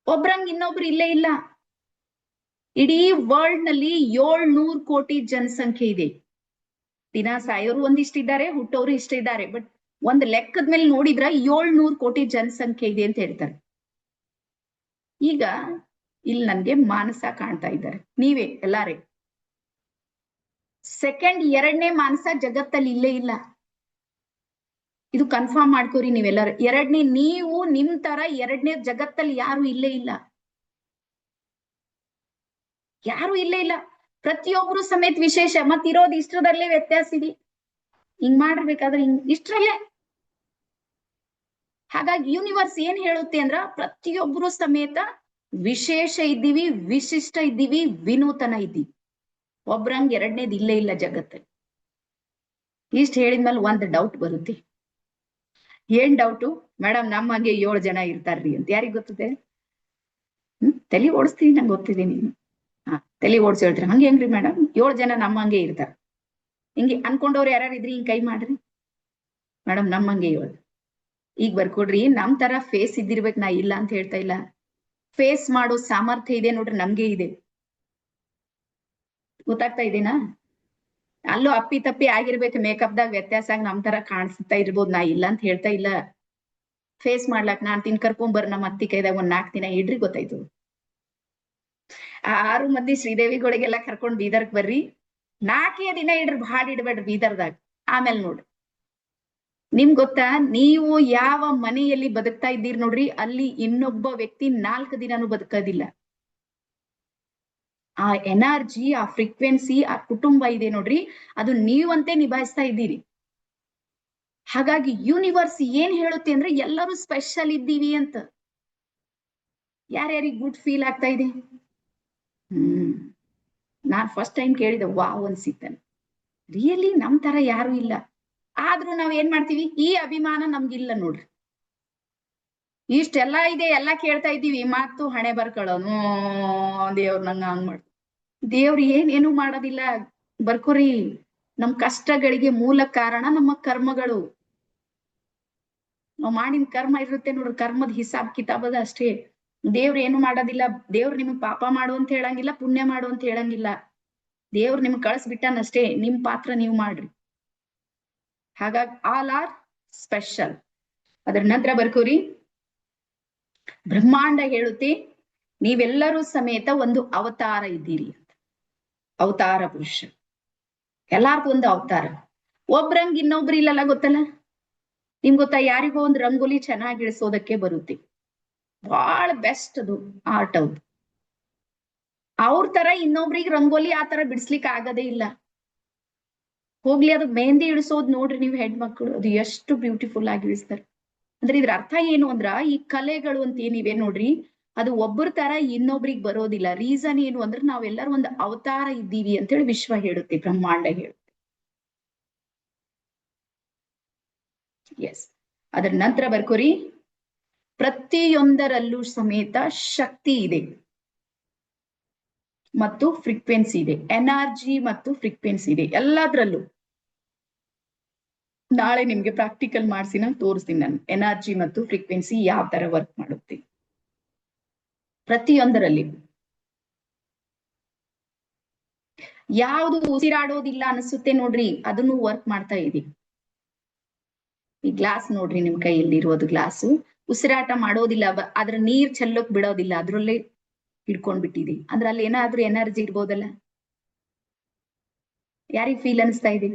ಒಬ್ರಂಗ್ ಇನ್ನೊಬ್ರು ಇಲ್ಲೇ ಇಲ್ಲ. ಇಡೀ ವರ್ಲ್ಡ್ ನಲ್ಲಿ 700 ಕೋಟಿ ಜನಸಂಖ್ಯೆ ಇದೆ. ದಿನ ಸಾಯೋರು ಒಂದಿಷ್ಟಿದ್ದಾರೆ, ಹುಟ್ಟೋರು ಇಷ್ಟಿದ್ದಾರೆ. ಬಟ್ ಒಂದ್ ಲೆಕ್ಕದ ಮೇಲೆ ನೋಡಿದ್ರ 700 ಕೋಟಿ ಜನಸಂಖ್ಯೆ ಇದೆ ಅಂತ ಹೇಳ್ತಾರೆ. ಈಗ ಇಲ್ಲಿ ನನ್ಗೆ ಮಾನಸ ಕಾಣ್ತಾ ಇದ್ದಾರೆ, ನೀವೇ ಎಲ್ಲಾರೇ. ಸೆಕೆಂಡ್ ಎರಡನೇ ಮಾನಸ ಜಗತ್ತಲ್ಲಿ ಇಲ್ಲೇ ಇಲ್ಲ. ಇದು ಕನ್ಫರ್ಮ್ ಮಾಡ್ಕೋರಿ ನೀವೆಲ್ಲರೂ. ಎರಡನೇ ನೀವು ನಿಮ್ ತರ ಎರಡನೇ ಜಗತ್ತಲ್ಲಿ ಯಾರು ಇಲ್ಲೇ ಇಲ್ಲ, ಯಾರು ಇಲ್ಲೇ ಇಲ್ಲ. ಪ್ರತಿಯೊಬ್ರು ಸಮೇತ ವಿಶೇಷ. ಮತ್ತಿರೋದು ಇಷ್ಟರದಲ್ಲೇ ವ್ಯತ್ಯಾಸ ಇದೆ. ಹಿಂಗ್ ಮಾಡಿರ್ಬೇಕಾದ್ರೆ ಇಷ್ಟರಲ್ಲೇ. ಹಾಗಾಗಿ ಯೂನಿವರ್ಸ್ ಏನ್ ಹೇಳುತ್ತೆ ಅಂದ್ರ, ಪ್ರತಿಯೊಬ್ರು ಸಮೇತ ವಿಶೇಷ ಇದ್ದೀವಿ, ವಿಶಿಷ್ಟ ಇದ್ದೀವಿ, ವಿನೂತನ ಇದ್ದೀವಿ. ಒಬ್ರಂಗ್ ಎರಡನೇದು ಇಲ್ಲೇ ಇಲ್ಲ ಜಗತ್ತಲ್ಲಿ. ಇಷ್ಟ ಹೇಳಿದ್ಮೇಲೆ ಒಂದ್ ಡೌಟ್ ಬರುತ್ತೆ. ಏನ್ ಡೌಟು? ಮೇಡಮ್ ನಮ್ಮ ಹಂಗೆ 7 ಜನ ಇರ್ತಾರ್ರಿ ಅಂತ. ಯಾರಿಗ್ ಗೊತ್ತದೆ? ತಲೆ ಓಡಿಸ್ತೀನಿ, ನಂಗೆ ಗೊತ್ತಿದೆ. ನೀನು ತಲೆ ಓಡಿಸಿ ಹೇಳ್ತೀರಿ, ಹಂಗೆ ಹೆಂಗ್ರಿ ಮೇಡಮ್ 7 ಜನ ನಮ್ಮಂಗೆ ಇರ್ತಾರ? ಹಿಂಗೆ ಅನ್ಕೊಂಡವ್ರು ಯಾರು ಇದ್ರಿ ಹಿಂಗ್ ಕೈ ಮಾಡ್ರಿ. ಮೇಡಮ್ ನಮ್ಮಂಗೆ 7. ಈಗ ಬರ್ಕೊಡ್ರಿ, ನಮ್ ತರ ಫೇಸ್ ಇದ್ದಿರ್ಬೇಕು, ನಾ ಇಲ್ಲ ಅಂತ ಹೇಳ್ತಾ ಇಲ್ಲ. ಫೇಸ್ ಮಾಡೋ ಸಾಮರ್ಥ್ಯ ಇದೆ ನೋಡ್ರಿ, ನಮ್ಗೆ ಇದೆ. ಗೊತ್ತಾಗ್ತಾ ಇದೆನಾ? ಅಲ್ಲೂ ಅಪ್ಪಿ ತಪ್ಪಿ ಆಗಿರ್ಬೇಕು, ಮೇಕಪ್ದಾಗ ವ್ಯತ್ಯಾಸ ಆಗಿ ನಮ್ ತರ ಕಾಣಿಸ್ತಾ ಇರ್ಬೋದು, ನಾ ಇಲ್ಲ ಅಂತ ಹೇಳ್ತಾ ಇಲ್ಲ. ಫೇಸ್ ಮಾಡ್ಲಾಕ್ ನಾನ್ ಕರ್ಕೊಂಡ್ ನಮ್ಮ ಅತ್ತಿ ಕೈದಾಗ ಒಂದ್ 4 ದಿನ ಇಡ್ರಿ, ಗೊತ್ತಾಯ್ತು. 6 ಮಂದಿ ಶ್ರೀದೇವಿಗಳಿಗೆಲ್ಲ ಕರ್ಕೊಂಡ್ ಬೀದರ್ಕ್ ಬರ್ರಿ, 4 ದಿನ ಇಡ್ರಿ, ಭಾಳ ಇಡ್ಬೇಡ್ರಿ ಬೀದರ್ದಾಗ. ಆಮೇಲೆ ನೋಡ್ರಿ, ನಿಮ್ ಗೊತ್ತಾ, ನೀವು ಯಾವ ಮನೆಯಲ್ಲಿ ಬದುಕ್ತಾ ಇದ್ದೀರಿ ನೋಡ್ರಿ, ಅಲ್ಲಿ ಇನ್ನೊಬ್ಬ ವ್ಯಕ್ತಿ 4 ದಿನಾನು ಬದುಕೋದಿಲ್ಲ. ಆ ಎನರ್ಜಿ, ಆ ಫ್ರೀಕ್ವೆನ್ಸಿ, ಆ ಕುಟುಂಬ ಇದೆ ನೋಡ್ರಿ, ಅದು ನೀವಂತೆ ನಿಭಾಯಿಸ್ತಾ ಇದ್ದೀರಿ. ಹಾಗಾಗಿ ಯೂನಿವರ್ಸ್ ಏನ್ ಹೇಳುತ್ತೆ ಅಂದ್ರೆ, ಎಲ್ಲರೂ ಸ್ಪೆಷಲ್ ಇದ್ದೀವಿ ಅಂತ. ಯಾರ್ಯಾರಿಗೆ ಗುಡ್ ಫೀಲ್ ಆಗ್ತಾ ಇದೆ? ನಾನ್ ಫಸ್ಟ್ ಟೈಮ್ ಕೇಳಿದೆ, ವಾವ್ ಅನ್ಸಿತ್ತೇನೆ. ರಿಯಲಿ ನಮ್ ತರ ಯಾರು ಇಲ್ಲ. ಆದ್ರೂ ನಾವ್ ಏನ್ ಮಾಡ್ತೀವಿ, ಈ ಅಭಿಮಾನ ನಮ್ಗಿಲ್ಲ ನೋಡ್ರಿ. ಇಷ್ಟೆಲ್ಲಾ ಇದೆ, ಎಲ್ಲಾ ಕೇಳ್ತಾ ಇದ್ದೀವಿ, ಮಾತು ಹಣೆ ಬರ್ಕೊಳ್ಳೋನು ದೇವ್ರ ನಂಗ ಹಂಗ್ ಮಾಡ್. ದೇವ್ರು ಏನೇನು ಮಾಡೋದಿಲ್ಲ. ಬರ್ಕೋರಿ, ನಮ್ ಕಷ್ಟಗಳಿಗೆ ಮೂಲ ಕಾರಣ ನಮ್ಮ ಕರ್ಮಗಳು. ನಾವ್ ಮಾಡಿನ ಕರ್ಮ ಇರುತ್ತೆ ನೋಡ್ರಿ, ಕರ್ಮದ ಹಿಸಾಬ್ ಕಿತಾಬದ ಅಷ್ಟೇ. ದೇವ್ರ ಏನು ಮಾಡೋದಿಲ್ಲ. ದೇವ್ರು ನಿಮ್ಗ್ ಪಾಪ ಮಾಡು ಅಂತ ಹೇಳಂಗಿಲ್ಲ, ಪುಣ್ಯ ಮಾಡು ಅಂತ ಹೇಳಂಗಿಲ್ಲ. ದೇವ್ರು ನಿಮ್ಗ್ ಕಳಿಸ್ಬಿಟ್ಟಾನಷ್ಟೇ, ನಿಮ್ ಪಾತ್ರ ನೀವ್ ಮಾಡ್ರಿ. ಹಾಗಾಗಿ ಆಲ್ ಆರ್ ಸ್ಪೆಷಲ್. ಅದ್ರ ನಂತರ ಬರ್ಕೋರಿ, ಬ್ರಹ್ಮಾಂಡ ಹೇಳುತ್ತೆ ನೀವೆಲ್ಲರೂ ಸಮೇತ ಒಂದು ಅವತಾರ ಇದ್ದೀರಿ ಅಂತ. ಅವತಾರ ಪುರುಷ, ಎಲ್ಲಾರ್ಗೂ ಒಂದು ಅವತಾರ. ಒಬ್ರಂಗ್ ಇನ್ನೊಬ್ರು ಇಲ್ಲಲ್ಲ, ಗೊತ್ತಲ್ಲ ನಿಮ್ ಗೊತ್ತಾ? ಯಾರಿಗೋ ಒಂದು ರಂಗೋಲಿ ಚೆನ್ನಾಗಿ ಇಳಿಸೋದಕ್ಕೆ ಬರುತ್ತೆ, ಬಹಳ ಬೆಸ್ಟ್ ಅದು ಆರ್ಟ್. ಅವ್ರು ಅವ್ರ ತರ ಇನ್ನೊಬ್ರಿಗೆ ರಂಗೋಲಿ ಆ ತರ ಬಿಡಿಸ್ಲಿಕ್ಕೆ ಆಗದೇ ಇಲ್ಲ. ಹೋಗ್ಲಿ, ಅದು ಮೆಹಂದಿ ಇಳಿಸೋದ್ ನೋಡ್ರಿ ನೀವು ಹೆಣ್ಮಕ್ಳು, ಅದು ಎಷ್ಟು ಬ್ಯೂಟಿಫುಲ್ ಆಗಿ ಇಳಿಸ್ತಾರೆ. ಅಂದ್ರೆ ಇದ್ರ ಅರ್ಥ ಏನು ಅಂದ್ರ, ಈ ಕಲೆಗಳು ಅಂತ ಏನಿವೆ ನೋಡ್ರಿ, ಅದು ಒಬ್ಬರ ತರ ಇನ್ನೊಬ್ರಿಗೆ ಬರೋದಿಲ್ಲ. ರೀಸನ್ ಏನು ಅಂದ್ರೆ ನಾವೆಲ್ಲರೂ ಒಂದು ಅವತಾರ ಇದ್ದೀವಿ ಅಂತೇಳಿ ವಿಶ್ವ ಹೇಳುತ್ತೆ, ಬ್ರಹ್ಮಾಂಡ ಹೇಳುತ್ತೆ. ಎಸ್. ಅದ್ರ ನಂತರ ಬರ್ಕೋರಿ, ಪ್ರತಿಯೊಂದರಲ್ಲೂ ಸಮೇತ ಶಕ್ತಿ ಇದೆ ಮತ್ತು ಫ್ರೀಕ್ವೆನ್ಸಿ ಇದೆ. ಎನರ್ಜಿ ಮತ್ತು ಫ್ರೀಕ್ವೆನ್ಸಿ ಇದೆ ಎಲ್ಲದ್ರಲ್ಲೂ. ನಾಳೆ ನಿಮ್ಗೆ ಪ್ರಾಕ್ಟಿಕಲ್ ಮಾಡಿಸಿ ನಾನು ತೋರಿಸ್ತೀನಿ, ನಾನು ಎನರ್ಜಿ ಮತ್ತು ಫ್ರೀಕ್ವೆನ್ಸಿ ಯಾವ ತರ ವರ್ಕ್ ಮಾಡುತ್ತೆ ಪ್ರತಿಯೊಂದರಲ್ಲಿ. ಯಾವುದು ಉಸಿರಾಡೋದಿಲ್ಲ ಅನಿಸುತ್ತೆ ನೋಡ್ರಿ, ಅದನ್ನು ವರ್ಕ್ ಮಾಡ್ತಾ ಇದೆ. ಈ ಗ್ಲಾಸ್ ನೋಡ್ರಿ, ನಿಮ್ ಕೈಯಲ್ಲಿ ಇರೋದು ಗ್ಲಾಸು ಉಸಿರಾಟ ಮಾಡೋದಿಲ್ಲ, ಅದ್ರ ನೀರ್ ಚೆಲ್ಲೋಕ್ ಬಿಡೋದಿಲ್ಲ, ಅದ್ರಲ್ಲೇ ಹಿಡ್ಕೊಂಡ್ ಬಿಟ್ಟಿದೆ. ಅಂದ್ರೆ ಅಲ್ಲಿ ಏನಾದ್ರೂ ಎನರ್ಜಿ ಇರ್ಬೋದಲ್ಲ. ಯಾರಿಗ್ ಫೀಲ್ ಅನಿಸ್ತಾ ಇದೆ?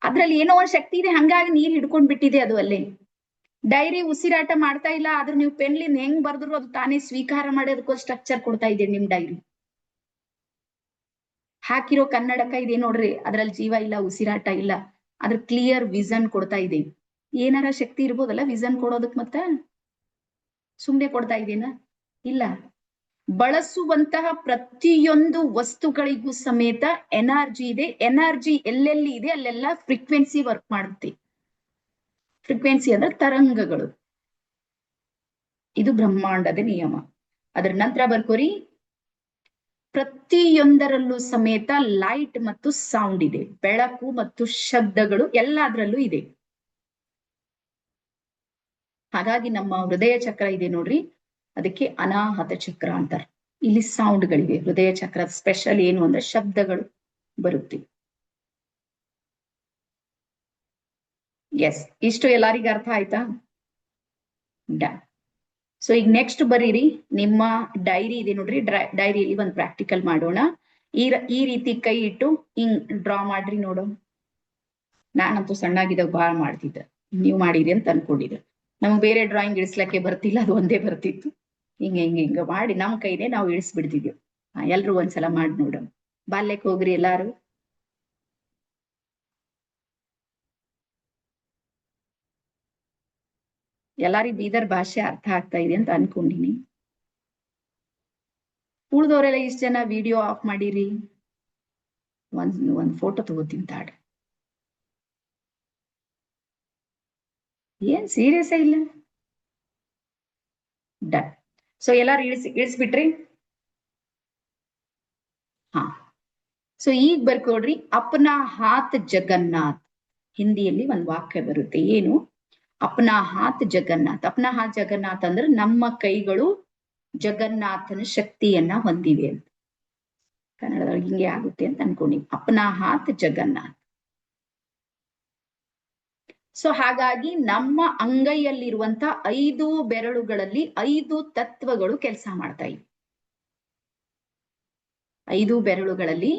ಅದ್ರಲ್ಲಿ ಏನೋ ಒಂದ್ ಶಕ್ತಿ ಇದೆ, ಹಂಗಾಗಿ ನೀರ್ ಹಿಡ್ಕೊಂಡ್ ಬಿಟ್ಟಿದೆ ಅದು ಅಲ್ಲೇ. ಡೈರಿ ಉಸಿರಾಟ ಮಾಡ್ತಾ ಇಲ್ಲ, ಆದ್ರೆ ನೀವು ಪೆನ್ಲಿನ್ ಹೆಂಗ್ ಬರ್ದ್ರು ಅದು ತಾನೇ ಸ್ವೀಕಾರ ಮಾಡಿ ಅದಕ್ಕೂ ಸ್ಟ್ರಕ್ಚರ್ ಕೊಡ್ತಾ ಇದೆ ನಿಮ್ ಡೈರಿ. ಹಾಕಿರೋ ಕನ್ನಡಕ ಇದೆ ನೋಡ್ರಿ, ಅದ್ರಲ್ಲಿ ಜೀವ ಇಲ್ಲ, ಉಸಿರಾಟ ಇಲ್ಲ, ಅದ್ರ ಕ್ಲಿಯರ್ ವಿಷನ್ ಕೊಡ್ತಾ ಇದೆ. ಏನಾರ ಶಕ್ತಿ ಇರ್ಬೋದಲ್ಲ ವಿಷನ್ ಕೊಡೋದಕ್, ಮತ್ತ ಸುಮ್ನೆ ಕೊಡ್ತಾ ಇದೆನಾ? ಇಲ್ಲ. ಬಳಸುವಂತಹ ಪ್ರತಿಯೊಂದು ವಸ್ತುಗಳಿಗೂ ಸಮೇತ ಎನರ್ಜಿ ಇದೆ. ಎನರ್ಜಿ ಎಲ್ಲೆಲ್ಲಿ ಇದೆ ಅಲ್ಲೆಲ್ಲ ಫ್ರೀಕ್ವೆನ್ಸಿ ವರ್ಕ್ ಮಾಡುತ್ತೆ. ಫ್ರೀಕ್ವೆನ್ಸಿ ಅಂದ್ರೆ ತರಂಗಗಳು. ಇದು ಬ್ರಹ್ಮಾಂಡದ ನಿಯಮ. ಅದರ ನಂತರ ಬರ್ಕೋರಿ, ಪ್ರತಿಯೊಂದರಲ್ಲೂ ಸಮೇತ ಲೈಟ್ ಮತ್ತು ಸೌಂಡ್ ಇದೆ. ಬೆಳಕು ಮತ್ತು ಶಬ್ದಗಳು ಎಲ್ಲದರಲ್ಲೂ ಇದೆ. ಹಾಗಾಗಿ ನಮ್ಮ ಹೃದಯ ಚಕ್ರ ಇದೆ ನೋಡ್ರಿ, ಅದಕ್ಕೆ ಅನಾಹತ ಚಕ್ರ ಅಂತಾರೆ. ಇಲ್ಲಿ ಸೌಂಡ್ಗಳಿವೆ. ಹೃದಯ ಚಕ್ರದ ಸ್ಪೆಷಲ್ ಏನು ಅಂದ್ರೆ ಶಬ್ದಗಳು ಬರುತ್ತೆ. ಎಸ್, ಇಷ್ಟು ಎಲ್ಲರಿಗೂ ಅರ್ಥ ಆಯ್ತಾ? ಡನ್. ಸೊ ಈಗ ನೆಕ್ಸ್ಟ್ ಬರೀರಿ, ನಿಮ್ಮ ಡೈರಿ ಇದೆ ನೋಡ್ರಿ, ಡೈರಿಯಲ್ಲಿ ಒಂದು ಪ್ರಾಕ್ಟಿಕಲ್ ಮಾಡೋಣ. ಈ ರೀತಿ ಕೈ ಇಟ್ಟು ಹಿಂಗ್ ಡ್ರಾ ಮಾಡ್ರಿ ನೋಡು. ನಾನಂತೂ ಸಣ್ಣಾಗಿದ್ದಾಗ ಬಾಳ್ ಮಾಡ್ತಿದ್ದೆ, ನೀವು ಮಾಡಿರಿ ಅಂತ ಅನ್ಕೊಂಡಿದ್ದೆ. ನಮ್ಗೆ ಬೇರೆ ಡ್ರಾಯಿಂಗ್ ಇಳಿಸ್ಲಕ್ಕೆ ಬರ್ತಿಲ್ಲ, ಅದು ಒಂದೇ ಬರ್ತಿತ್ತು. ಹಿಂಗ ಮಾಡಿ ನಮ್ ಕೈನೇ ನಾವು ಇಳಿಸ್ಬಿಡ್ತಿದ್ವಿ. ಎಲ್ರು ಒಂದ್ಸಲ ಮಾಡಿ ನೋಡು. ಬಾಲ್ಯಕ್ಕೆ ಹೋಗ್ರಿ ಎಲ್ಲಾರು. ಎಲ್ಲಾರಿಗೂ ಬೀದರ್ ಭಾಷೆ ಅರ್ಥ ಆಗ್ತಾ ಇದೆ ಅಂತ ಅನ್ಕೊಂಡಿನಿ. ಉಳ್ದವರೆಲ್ಲ ಇಷ್ಟ ಜನ ವಿಡಿಯೋ ಆಫ್ ಮಾಡಿರಿ. ಒಂದ್ ಫೋಟೋ ತಗೋತೀನಿ ತಾಡ್ರಿ. ಏನ್ ಸೀರಿಯಸ್ ಇಲ್ಲ. ಡನ್. ಸೊ ಎಲ್ಲಾರು ಇಳಿಸ್ಬಿಟ್ರಿ? ಹಾ. ಸೊ ಈಗ ಬರ್ಕೊಡ್ರಿ, ಅಪ್ನಾ ಹಾತ್ ಜಗನ್ನಾಥ್. ಹಿಂದಿಯಲ್ಲಿ ಒಂದ್ ವಾಕ್ಯ ಬರುತ್ತೆ, ಏನು? ಅಪ್ನಾ ಹಾತ್ ಜಗನ್ನಾಥ್. ಅಪ್ನಾ ಹಾತ್ ಜಗನ್ನಾಥ್ ಅಂದ್ರೆ ನಮ್ಮ ಕೈಗಳು ಜಗನ್ನಾಥನ ಶಕ್ತಿಯನ್ನ ಹೊಂದಿವೆ ಅಂತ. ಕನ್ನಡದೊಳಗೆ ಹಿಂಗೆ ಆಗುತ್ತೆ ಅಂತ ಅನ್ಕೊಂಡಿ. ಅಪ್ನಾ ಹಾತ್ ಜಗನ್ನಾಥ್. ಸೊ ಹಾಗಾಗಿ ನಮ್ಮ ಅಂಗೈಯಲ್ಲಿರುವಂತ 5 ಬೆರಳುಗಳಲ್ಲಿ 5 ತತ್ವಗಳು ಕೆಲಸ ಮಾಡ್ತಾ ಇವೆ. 5 ಬೆರಳುಗಳಲ್ಲಿ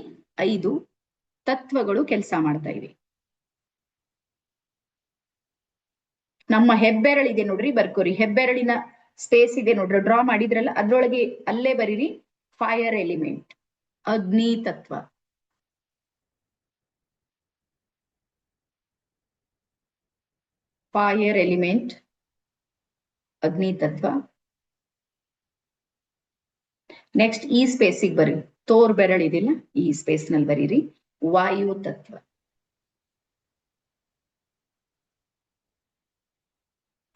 5 ತತ್ವಗಳು ಕೆಲಸ ಮಾಡ್ತಾ ಇವೆ. ನಮ್ಮ ಹೆಬ್ಬೆರಳಿದೆ ನೋಡ್ರಿ, ಬರ್ಕೋರಿ. ಹೆಬ್ಬೆರಳಿನ ಸ್ಪೇಸ್ ಇದೆ ನೋಡ್ರಿ, ಡ್ರಾ ಮಾಡಿದ್ರಲ್ಲ, ಅದ್ರೊಳಗೆ ಅಲ್ಲೇ ಬರೀರಿ ಫೈರ್ ಎಲಿಮೆಂಟ್, ಅಗ್ನಿ ತತ್ವ. ಫೈರ್ ಎಲಿಮೆಂಟ್, ಅಗ್ನಿ ತತ್ವ. ನೆಕ್ಸ್ಟ್ ಈ ಸ್ಪೇಸಿಗೆ ಬರ್ರಿ, ತೋರ್ ಬೆರಳಿದಿಲ್ಲ, ಈ ಸ್ಪೇಸ್ ನಲ್ಲಿ ಬರೀರಿ ವಾಯು ತತ್ವ.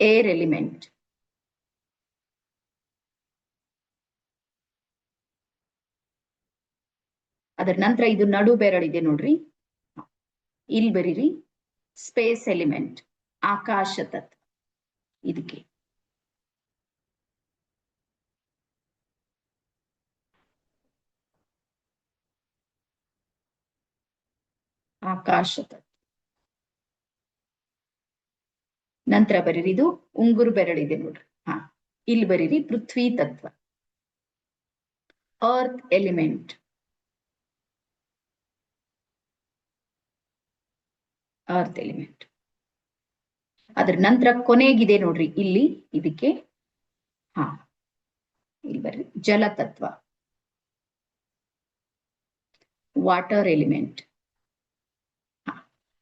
Air element. ಅದರ ನಂತರ ಇದು ನಡು ಬೆರಳಿದೆ ನೋಡ್ರಿ, ಇಲ್ಲಿ ಬರೀರಿ ಸ್ಪೇಸ್ ಎಲಿಮೆಂಟ್, ಆಕಾಶ ತತ್ವ. ಇದಕ್ಕೆ ಆಕಾಶ ತತ್ವ. ನಂತರ ಬರೀರಿ ಇದು ಉಂಗುರು ಬೆರಳಿದೆ ನೋಡ್ರಿ, ಇಲ್ಲಿ ಬರೀರಿ ಪೃಥ್ವಿ ತತ್ವ, ಅರ್ತ್ ಎಲಿಮೆಂಟ್. Earth element. ಅದ್ರ ನಂತರ ಕೊನೆಗಿದೆ ನೋಡ್ರಿ ಇಲ್ಲಿ, ಇದಕ್ಕೆ ಇಲ್ಲಿ ಬರ್ರಿ ಜಲತತ್ವ, ವಾಟರ್ ಎಲಿಮೆಂಟ್.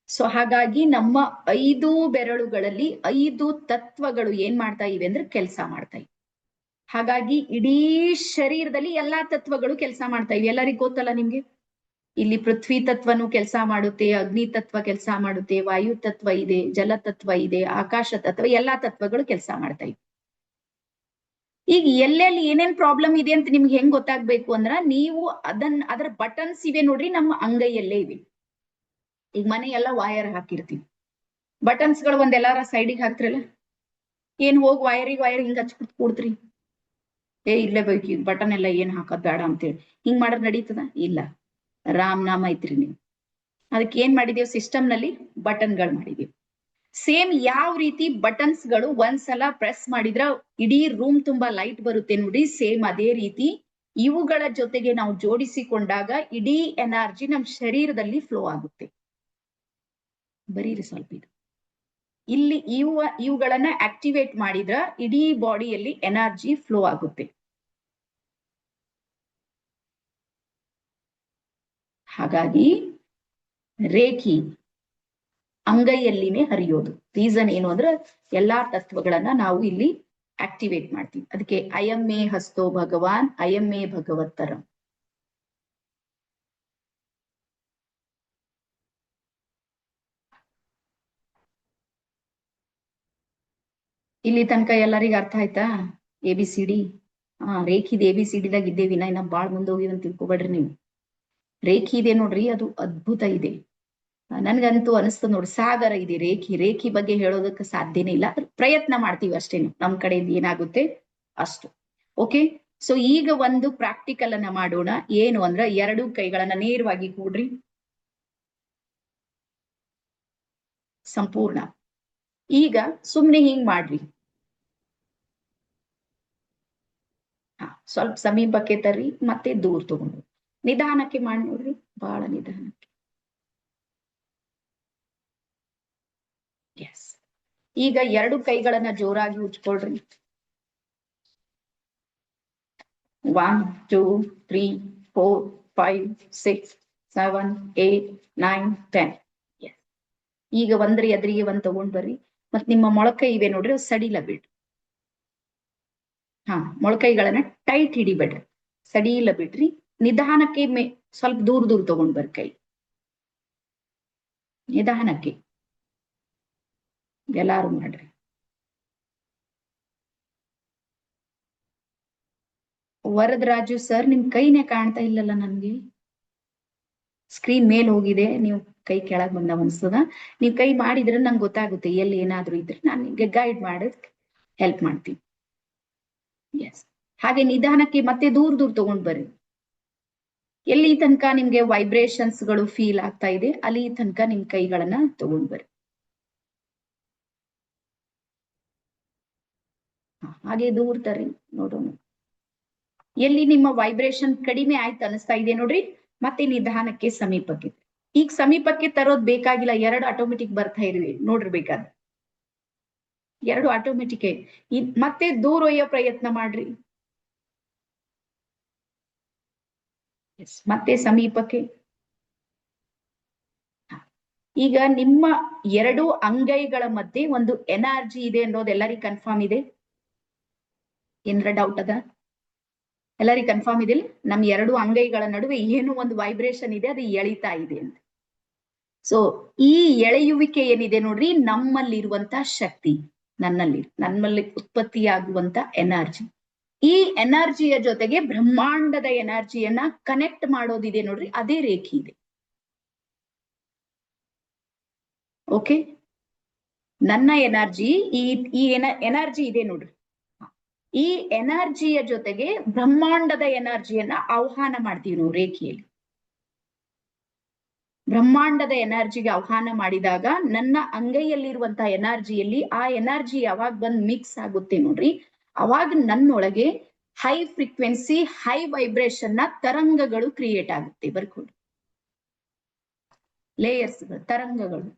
ಸೊ ಹಾಗಾಗಿ ನಮ್ಮ 5 ಬೆರಳುಗಳಲ್ಲಿ 5 ತತ್ವಗಳು ಏನ್ ಮಾಡ್ತಾ ಇವೆ ಅಂದ್ರೆ ಕೆಲಸ ಮಾಡ್ತಾ ಇವೆ. ಹಾಗಾಗಿ ಇಡೀ ಶರೀರದಲ್ಲಿ ಎಲ್ಲಾ ತತ್ವಗಳು ಕೆಲಸ ಮಾಡ್ತಾ ಇವೆ. ಎಲ್ಲರಿಗೂ ಗೊತ್ತಲ್ಲ ನಿಮ್ಗೆ, ಇಲ್ಲಿ ಪೃಥ್ವಿ ತತ್ವನು ಕೆಲಸ ಮಾಡುತ್ತೆ, ಅಗ್ನಿ ತತ್ವ ಕೆಲಸ ಮಾಡುತ್ತೆ, ವಾಯು ತತ್ವ ಇದೆ, ಜಲ ತತ್ವ ಇದೆ, ಆಕಾಶ ತತ್ವ, ಎಲ್ಲಾ ತತ್ವಗಳು ಕೆಲಸ ಮಾಡ್ತಾ ಇವೆ. ಈಗ ಎಲ್ಲೆಲ್ಲಿ ಏನೇನ್ ಪ್ರಾಬ್ಲಮ್ ಇದೆ ಅಂತ ನಿಮ್ಗೆ ಹೆಂಗ್ ಗೊತ್ತಾಗ್ಬೇಕು ಅಂದ್ರ, ನೀವು ಅದರ ಬಟನ್ಸ್ ಇವೆ ನೋಡ್ರಿ, ನಮ್ಮ ಅಂಗೈಯಲ್ಲೇ ಇವೆ. ಈಗ ಮನೆ ಎಲ್ಲ ವಾಯರ್ ಹಾಕಿರ್ತೀವಿ, ಬಟನ್ಸ್ ಗಳು ಒಂದೆಲ್ಲಾರ ಸೈಡಿಗೆ ಹಾಕ್ತಿರಲ್ಲ, ಏನ್ ಹೋಗಿ ವೈರ್ ಹಿಂಗ್ ಹಚ್ಬಿಟ್ಟು ಕೂಡ್ತ್ರಿ, ಇಲ್ಲೇ ಬೇಕು ಬಟನ್ ಎಲ್ಲ ಏನ್ ಹಾಕೋದ್ ಬೇಡ ಅಂತೇಳಿ ಹಿಂಗ್ ಮಾಡಿದ್ರೆ ನಡೀತದ? ಇಲ್ಲ. ರಾಮ್ ನಾಮ ಐತ್ರಿ ನೀವು, ಅದಕ್ಕೆ ಏನ್ ಮಾಡಿದೀವಿ, ಸಿಸ್ಟಮ್ ನಲ್ಲಿ ಬಟನ್ಗಳು ಮಾಡಿದೀವಿ. ಸೇಮ್ ಯಾವ ರೀತಿ ಬಟನ್ಸ್ ಗಳು ಒಂದ್ಸಲ ಪ್ರೆಸ್ ಮಾಡಿದ್ರ ಇಡೀ ರೂಮ್ ತುಂಬಾ ಲೈಟ್ ಬರುತ್ತೆ ನೋಡಿ, ಸೇಮ್ ಅದೇ ರೀತಿ ಇವುಗಳ ಜೊತೆಗೆ ನಾವು ಜೋಡಿಸಿಕೊಂಡಾಗ ಇಡೀ ಎನರ್ಜಿ ನಮ್ ಶರೀರದಲ್ಲಿ ಫ್ಲೋ ಆಗುತ್ತೆ. ಬರೀರಿ ಸ್ವಲ್ಪ ಇದು, ಇಲ್ಲಿ ಇವುಗಳನ್ನ ಆಕ್ಟಿವೇಟ್ ಮಾಡಿದ್ರ ಇಡೀ ಬಾಡಿಯಲ್ಲಿ ಎನರ್ಜಿ ಫ್ಲೋ ಆಗುತ್ತೆ. ಹಾಗಾಗಿ ರೇಖಿ ಅಂಗೈಯಲ್ಲಿನೇ ಹರಿಯೋದು. ರೀಸನ್ ಏನು ಅಂದ್ರೆ ಎಲ್ಲಾ ತತ್ವಗಳನ್ನ ನಾವು ಇಲ್ಲಿ ಆಕ್ಟಿವೇಟ್ ಮಾಡ್ತೀವಿ. ಅದಕ್ಕೆ ಅಯಂ ಮೇ ಹಸ್ತೋ ಭಗವಾನ್ ಅಯಂ ಮೇ ಭಗವತ್ತರಂ. ಇಲ್ಲಿ ತನಕ ಎಲ್ಲರಿಗೂ ಅರ್ಥ ಆಯ್ತಾ? ABCD. ರೇಖಿದ್ ABCD ದಾಗ ಇದ್ದೇವಿ, ನಾ ಬಾಳ್ ಮುಂದೆ ಹೋಗಿದ್ ಅಂತ ತಿಳ್ಕೊಬೇಡ್ರಿ ನೀವು. ರೇಖಿ ಇದೆ ನೋಡ್ರಿ, ಅದು ಅದ್ಭುತ ಇದೆ. ನನ್ಗಂತೂ ಅನಿಸ್ತದ ನೋಡಿ, ಸಾಗರ ಇದೆ ರೇಖಿ ಬಗ್ಗೆ ಹೇಳೋದಕ್ಕೆ ಸಾಧ್ಯನೇ ಇಲ್ಲ. ಪ್ರಯತ್ನ ಮಾಡ್ತೀವಿ ಅಷ್ಟೇನು, ನಮ್ ಕಡೆಯಿಂದ ಏನಾಗುತ್ತೆ ಅಷ್ಟು. ಓಕೆ, ಸೊ ಈಗ ಒಂದು ಪ್ರಾಕ್ಟಿಕಲ್ ಅನ್ನ ಮಾಡೋಣ. ಏನು ಅಂದ್ರ, 2 ಕೈಗಳನ್ನ ನೇರವಾಗಿ ಕೂಡ್ರಿ, ಸಂಪೂರ್ಣ. ಈಗ ಸುಮ್ನೆ ಹಿಂಗ್ ಮಾಡ್ರಿ, ಸ್ವಲ್ಪ ಸಮೀಪಕ್ಕೆ ತರ್ರಿ, ಮತ್ತೆ ದೂರ ತಗೊಂಡು ನಿಧಾನಕ್ಕೆ ಮಾಡಿ ನೋಡ್ರಿ, ಬಹಳ ನಿಧಾನಕ್ಕೆ. ಎಸ್. ಈಗ 2 ಕೈಗಳನ್ನ ಜೋರಾಗಿ ಉಜ್ಕೊಳ್ರಿ. 1 2 3 4 5 6 7 8 9 10. ಎಸ್. ಈಗ ಒಂದ್ರ ಎದುರಿಗೆ ಒಂದ್ ತಗೊಂಡ್ ಬರ್ರಿ, ಮತ್ ನಿಮ್ಮ ಮೊಳಕೈ ಇವೆ ನೋಡ್ರಿ, ಸಡಿಲ ಬಿಡ್ರಿ. ಮೊಳಕೈಗಳನ್ನ ಟೈಟ್ ಹಿಡಿಬೇಡ್ರಿ, ಸಡಿಲ ಬಿಡ್ರಿ. ನಿಧಾನಕ್ಕೆ ಸ್ವಲ್ಪ ದೂರ ತಗೊಂಡ್ ಬರ್ರಿ ಕೈ, ನಿಧಾನಕ್ಕೆ. ಎಲ್ಲಾರು ಮಾಡ್ರಿ. ವರದರಾಜು ಸರ್, ನಿಮ್ ಕೈನೇ ಕಾಣ್ತಾ ಇಲ್ಲಲ್ಲ ನನ್ಗೆ, ಸ್ಕ್ರೀನ್ ಮೇಲ್ ಹೋಗಿದೆ, ನೀವು ಕೈ ಕೆಳಗ್ ಬಂದ ಅನ್ಸ್ತದ. ನೀವ್ ಕೈ ಮಾಡಿದ್ರೆ ನಂಗೆ ಗೊತ್ತಾಗುತ್ತೆ, ಎಲ್ಲಿ ಏನಾದ್ರು ಇದ್ರೆ ನಾನು ನಿಮ್ಗೆ ಗೈಡ್ ಮಾಡೋದ್ ಹೆಲ್ಪ್ ಮಾಡ್ತೀನಿ. ಎಸ್. ಹಾಗೆ ನಿಧಾನಕ್ಕೆ ಮತ್ತೆ ದೂರ ತಗೊಂಡ್ ಬರ್ರಿ. ಎಲ್ಲಿ ತನಕ ನಿಮ್ಗೆ ವೈಬ್ರೇಷನ್ಸ್ ಗಳು ಫೀಲ್ ಆಗ್ತಾ ಇದೆ ಅಲ್ಲಿ ತನಕ ನಿಮ್ ಕೈಗಳನ್ನ ತಗೊಂಡ್ ಬರ್ರಿ. ಹಾಗೆ ದೂರ ತರ್ರಿ, ನೋಡೋಣ ಎಲ್ಲಿ ನಿಮ್ಮ ವೈಬ್ರೇಷನ್ ಕಡಿಮೆ ಆಯ್ತು ಅನಿಸ್ತಾ ಇದೆ ನೋಡ್ರಿ, ಮತ್ತೆ ನಿಧಾನಕ್ಕೆ ಸಮೀಪಕ್ಕೆ. ಈಗ ಸಮೀಪಕ್ಕೆ ತರೋದ್ ಬೇಕಾಗಿಲ್ಲ, 2 ಆಟೋಮೆಟಿಕ್ ಬರ್ತಾ ಇರ್ವಿ ನೋಡ್ರಿ. ಬೇಕಾದ್ರೆ 2 ಆಟೋಮೆಟಿಕ್. ಮತ್ತೆ ದೂರ ಒಯ್ಯೋ ಪ್ರಯತ್ನ ಮಾಡ್ರಿ. ಮತ್ತೆ ಸಮೀಪಕ್ಕೆ. ಈಗ ನಿಮ್ಮ 2 ಅಂಗೈಗಳ ಮಧ್ಯೆ ಒಂದು ಎನರ್ಜಿ ಇದೆ ಅನ್ನೋದು ಎಲ್ಲರಿಗೂ ಕನ್ಫರ್ಮ್ ಇದೆ? ಏನಾರ ಡೌಟ್ ಅದ? ಎಲ್ಲರಿಗೂ ಕನ್ಫರ್ಮ್ ಇದೆಯಲ್ಲ, ನಮ್ ಎರಡು ಅಂಗೈಗಳ ನಡುವೆ ಏನೋ ಒಂದು ವೈಬ್ರೇಷನ್ ಇದೆ, ಅದು ಎಳಿತಾ ಇದೆ ಅಂತ. ಸೊ ಈ ಎಳೆಯುವಿಕೆ ಏನಿದೆ ನೋಡ್ರಿ, ನಮ್ಮಲ್ಲಿರುವಂತ ಶಕ್ತಿ, ನಮ್ಮಲ್ಲಿ ಉತ್ಪತ್ತಿಯಾಗುವಂತ ಎನರ್ಜಿ. ಈ ಎನರ್ಜಿಯ ಜೊತೆಗೆ ಬ್ರಹ್ಮಾಂಡದ ಎನರ್ಜಿಯನ್ನ ಕನೆಕ್ಟ್ ಮಾಡೋದಿದೆ ನೋಡ್ರಿ, ಅದೇ ರೇಖೆ ಇದೆ. ಓಕೆ, ನನ್ನ ಎನರ್ಜಿ, ಈ ಎನರ್ಜಿ ಇದೆ ನೋಡ್ರಿ, ಈ ಎನರ್ಜಿಯ ಜೊತೆಗೆ ಬ್ರಹ್ಮಾಂಡದ ಎನರ್ಜಿಯನ್ನ ಆಹ್ವಾನ ಮಾಡ್ತೀವಿ ನಾವು ರೇಖೆಯಲ್ಲಿ. ಬ್ರಹ್ಮಾಂಡದ ಎನರ್ಜಿಗೆ ಆಹ್ವಾನ ಮಾಡಿದಾಗ ನನ್ನ ಅಂಗೈಯಲ್ಲಿರುವಂತಹ ಎನರ್ಜಿಯಲ್ಲಿ ಆ ಎನರ್ಜಿ ಯಾವಾಗ ಬಂದ್ ಮಿಕ್ಸ್ ಆಗುತ್ತೆ ನೋಡ್ರಿ, ಅವಾಗ ನನ್ನೊಳಗೆ ಹೈ ಫ್ರೀಕ್ವೆನ್ಸಿ, ಹೈ ವೈಬ್ರೇಷನ್ ನ ತರಂಗಗಳು ಕ್ರಿಯೇಟ್ ಆಗುತ್ತೆ. ಬರ್ಕೊಡಿ, ಲೇಯರ್ಸ್, ತರಂಗಗಳು.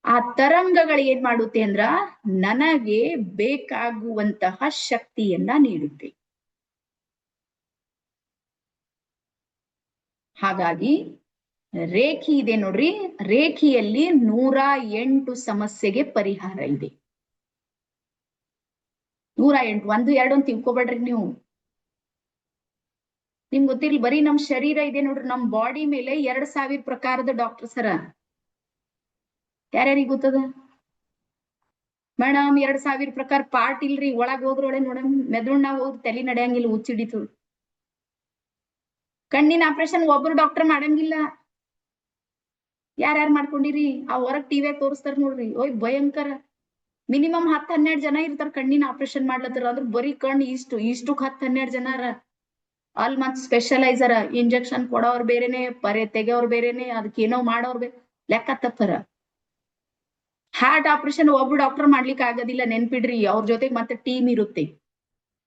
ಆ ತರಂಗಗಳು ಏನ್ ಮಾಡುತ್ತೆ ಅಂದ್ರ ನನಗೆ ಬೇಕಾಗುವಂತಹ ಶಕ್ತಿಯನ್ನ ನೀಡುತ್ತೆ. ಹಾಗಾಗಿ ರೇಖೆ ಇದೆ ನೋಡ್ರಿ, ರೇಖೆಯಲ್ಲಿ 108 ಸಮಸ್ಯೆಗೆ ಪರಿಹಾರ ಇದೆ. 108, 1, 2 ಅಂತ ತಿಳ್ಕೊಬೇಡ್ರಿ ನೀವು. ನಿಮ್ಗೆ ಗೊತ್ತಿರ್ಲಿ, ಬರೀ ನಮ್ ಶರೀರ ಇದೆ ನೋಡ್ರಿ, ನಮ್ ಬಾಡಿ ಮೇಲೆ 2000 ಪ್ರಕಾರದ ಡಾಕ್ಟರ್ಸ್ ಅರ. ಯಾರ್ಯಾರಿಗೆ ಗೊತ್ತದ ಮೇಡಮ್? 2000 ಪ್ರಕಾರ ಪಾರ್ಟ್ ಇಲ್ರಿ, ಒಳಗ್ ಹೋದ್ರೊಳೆ ನೋಡಮ್, ಮೆದುಳ್ನಾಗ ಹೋದ್ ತಲೆ ನಡೆಯಂಗಿಲ್ಲ, ಹುಚ್ಚಿಡಿತು. ಕಣ್ಣಿನ ಆಪರೇಷನ್ ಒಬ್ರು ಡಾಕ್ಟರ್ ಮಾಡಂಗಿಲ್ಲ. ಯಾರ್ಯಾರು ಮಾಡ್ಕೊಂಡಿರಿ? ಆ ಹೊರಗ್ ಟಿವಿಯಾಗ ತೋರಿಸ್ತಾರ ನೋಡ್ರಿ, ಓಯ್ ಭಯಂಕರ. ಮಿನಿಮಮ್ 10-12 ಜನ ಇರ್ತಾರ ಕಣ್ಣಿನ ಆಪರೇಷನ್ ಮಾಡ್ಲತ್ತಾರ. ಅದ್ರ ಬರೀ ಕಣ್ಣು ಇಷ್ಟು 10-12 ಜನ ಅರ. ಅಲ್ಲಿ ಮತ್ ಸ್ಪೆಷಲೈಸರ್, ಇಂಜೆಕ್ಷನ್ ಕೊಡೋರ್ ಬೇರೆನೆ, ಪರೆ ತೆಗೆಯೋರ್ ಬೇರೆನೆ, ಅದಕ್ಕೇನೋ ಮಾಡೋರ್ ಬೇರೆ, ಲೆಕ್ಕ ತಪ್ಪರ. ಹಾರ್ಟ್ ಆಪರೇಷನ್ ಒಬ್ರು ಡಾಕ್ಟರ್ ಮಾಡ್ಲಿಕ್ಕೆ ಆಗೋದಿಲ್ಲ, ನೆನ್ಪಿಡ್ರಿ. ಅವ್ರ ಜೊತೆಗೆ ಮತ್ತೆ ಟೀಮ್ ಇರುತ್ತೆ.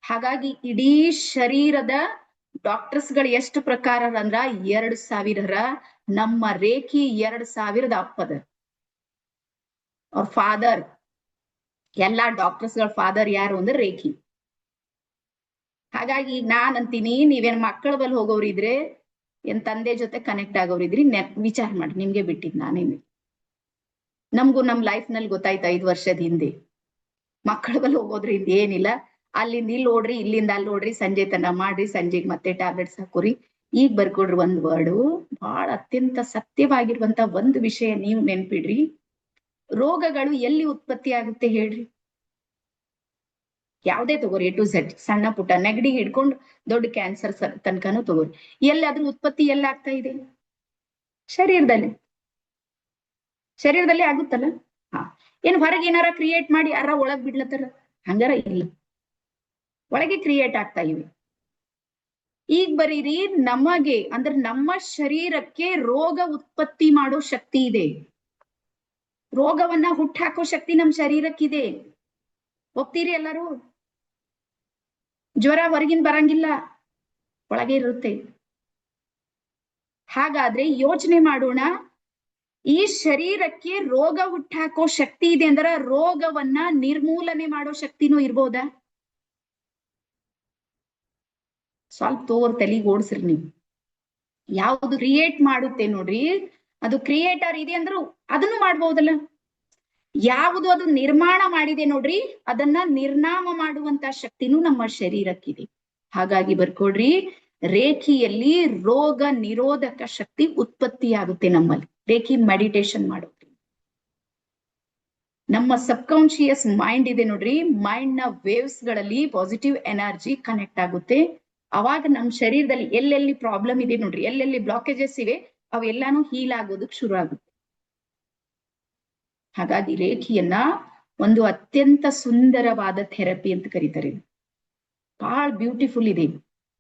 ಹಾಗಾಗಿ ಇಡೀ ಶರೀರದ ಡಾಕ್ಟರ್ಸ್ ಗಳು ಎಷ್ಟು ಪ್ರಕಾರ ಅಂದ್ರ 2000. ನಮ್ಮ ರೇಖಿ 2000 ಅಪ್ಪದ. ಅವ್ರ ಫಾದರ್, ಎಲ್ಲಾ ಡಾಕ್ಟರ್ಸ್ ಗಳ ಫಾದರ್ ಯಾರು ಅಂದ್ರೆ ರೇಖಿ. ಹಾಗಾಗಿ ನಾನ್ ಅಂತೀನಿ, ನೀವೇನ್ ಮಕ್ಕಳ ಬಲ್ ಹೋಗೋರಿದ್ರೆ, ಏನ್ ತಂದೆ ಜೊತೆ ಕನೆಕ್ಟ್ ಆಗೋರಿದ್ರಿ, ವಿಚಾರ ಮಾಡಿ, ನಿಮ್ಗೆ ಬಿಟ್ಟಿದ್ ನಾನೇನು. ನಮ್ಗೂ ನಮ್ ಲೈಫ್ ನಲ್ಲಿ ಗೊತ್ತಾಯ್ತು 5 ವರ್ಷದ ಹಿಂದೆ. ಮಕ್ಕಳ ಬಲ್ ಹೋಗೋದ್ರಿಂದ ಏನಿಲ್ಲ, ಅಲ್ಲಿಂದ ಇಲ್ಲಿ ಓಡ್ರಿ, ಇಲ್ಲಿಂದ ಅಲ್ಲಿ ಓಡ್ರಿ, ಸಂಜೆ ತನ ಮಾಡ್ರಿ, ಸಂಜೆಗೆ ಮತ್ತೆ ಟ್ಯಾಬ್ಲೆಟ್ಸ್ ಹಾಕೋರಿ. ಈಗ ಬರ್ಕೊಡ್ರಿ ಒಂದ್ ವರ್ಡು, ಬಹಳ ಅತ್ಯಂತ ಸತ್ಯವಾಗಿರುವಂತ ಒಂದು ವಿಷಯ ನೀವು ನೆನ್ಪಿಡ್ರಿ. ರೋಗಗಳು ಎಲ್ಲಿ ಉತ್ಪತ್ತಿ ಆಗುತ್ತೆ ಹೇಳ್ರಿ? ಯಾವ್ದೇ ತಗೋರಿ, A to Z, ಸಣ್ಣ ಪುಟ್ಟ ನೆಗಡಿ ಹಿಡ್ಕೊಂಡು ದೊಡ್ಡ ಕ್ಯಾನ್ಸರ್ ತನಕನೂ ತಗೋರಿ, ಎಲ್ಲಿ ಅದ್ರ ಉತ್ಪತ್ತಿ ಎಲ್ಲ ಆಗ್ತಾ ಇದೆ? ಶರೀರದಲ್ಲಿ ಆಗುತ್ತಲ್ಲ. ಹಾ, ಏನ್ ಹೊರಗೆ ಏನಾರ ಕ್ರಿಯೇಟ್ ಮಾಡಿ ಯಾರ ಒಳಗ್ ಬಿಡ್ಲತ್ತಾರ? ಹಂಗಾರ ಇಲ್ಲ, ಒಳಗೆ ಕ್ರಿಯೇಟ್ ಆಗ್ತಾ ಇವೆ. ಈಗ ಬರೀರಿ, ನಮಗೆ ಅಂದ್ರೆ ನಮ್ಮ ಶರೀರಕ್ಕೆ ರೋಗ ಉತ್ಪತ್ತಿ ಮಾಡೋ ಶಕ್ತಿ ಇದೆ. ರೋಗವನ್ನ ಹುಟ್ಟಾಕೋ ಶಕ್ತಿ ನಮ್ ಶರೀರಕ್ಕಿದೆ. ಹೋಗ್ತೀರಿ ಎಲ್ಲರೂ? ಜ್ವರ ಹೊರಗಿನ ಬರಂಗಿಲ್ಲ, ಒಳಗೆ ಇರುತ್ತೆ. ಹಾಗಾದ್ರೆ ಯೋಚನೆ ಮಾಡೋಣ, ಈ ಶರೀರಕ್ಕೆ ರೋಗ ಹುಟ್ಟಾಕೋ ಶಕ್ತಿ ಇದೆ ಅಂದ್ರೆ ರೋಗವನ್ನ ನಿರ್ಮೂಲನೆ ಮಾಡೋ ಶಕ್ತಿನೂ ಇರ್ಬೋದಾ? ಸ್ವಲ್ಪ ತೋರ್ ತಲೆಗೆ ಓಡಿಸ್ರಿ ನೀವು. ಯಾವುದು ಕ್ರಿಯೇಟ್ ಮಾಡುತ್ತೆ ನೋಡ್ರಿ, ಅದು ಕ್ರಿಯೇಟರ್ ಇದೆ ಅಂದ್ರು ಅದನ್ನು ಮಾಡ್ಬೋದಲ್ಲ. ಯಾವುದು ಅದು ನಿರ್ಮಾಣ ಮಾಡಿದೆ ನೋಡ್ರಿ, ಅದನ್ನ ನಿರ್ನಾಮ ಮಾಡುವಂತ ಶಕ್ತಿನೂ ನಮ್ಮ ಶರೀರಕ್ಕಿದೆ. ಹಾಗಾಗಿ ಬರ್ಕೊಡ್ರಿ, ರೇಖಿಯಲ್ಲಿ ರೋಗ ನಿರೋಧಕ ಶಕ್ತಿ ಉತ್ಪತ್ತಿಯಾಗುತ್ತೆ ನಮ್ಮಲ್ಲಿ. ರೇಖಿ ಮೆಡಿಟೇಷನ್ ಮಾಡೋದ್ರಿ. ನಮ್ಮ ಸಬ್ಕಾನ್ಶಿಯಸ್ ಮೈಂಡ್ ಇದೆ ನೋಡ್ರಿ, ಮೈಂಡ್ ನ ವೇವ್ಸ್ ಗಳಲ್ಲಿ ಪಾಸಿಟಿವ್ ಎನರ್ಜಿ ಕನೆಕ್ಟ್ ಆಗುತ್ತೆ. ಅವಾಗ ನಮ್ ಶರೀರದಲ್ಲಿ ಎಲ್ಲೆಲ್ಲಿ ಪ್ರಾಬ್ಲಮ್ ಇದೆ ನೋಡ್ರಿ, ಎಲ್ಲೆಲ್ಲಿ ಬ್ಲಾಕೇಜಸ್ ಇವೆ, ಅವೆಲ್ಲಾನು ಹೀಲ್ ಆಗೋದಕ್ ಶುರು ಆಗುತ್ತೆ. ಹಾಗಾಗಿ ರೇಖಿಯನ್ನ ಒಂದು ಅತ್ಯಂತ ಸುಂದರವಾದ ಥೆರಪಿ ಅಂತ ಕರೀತಾರೆ. ಬಹಳ ಬ್ಯೂಟಿಫುಲ್ ಇದೆ.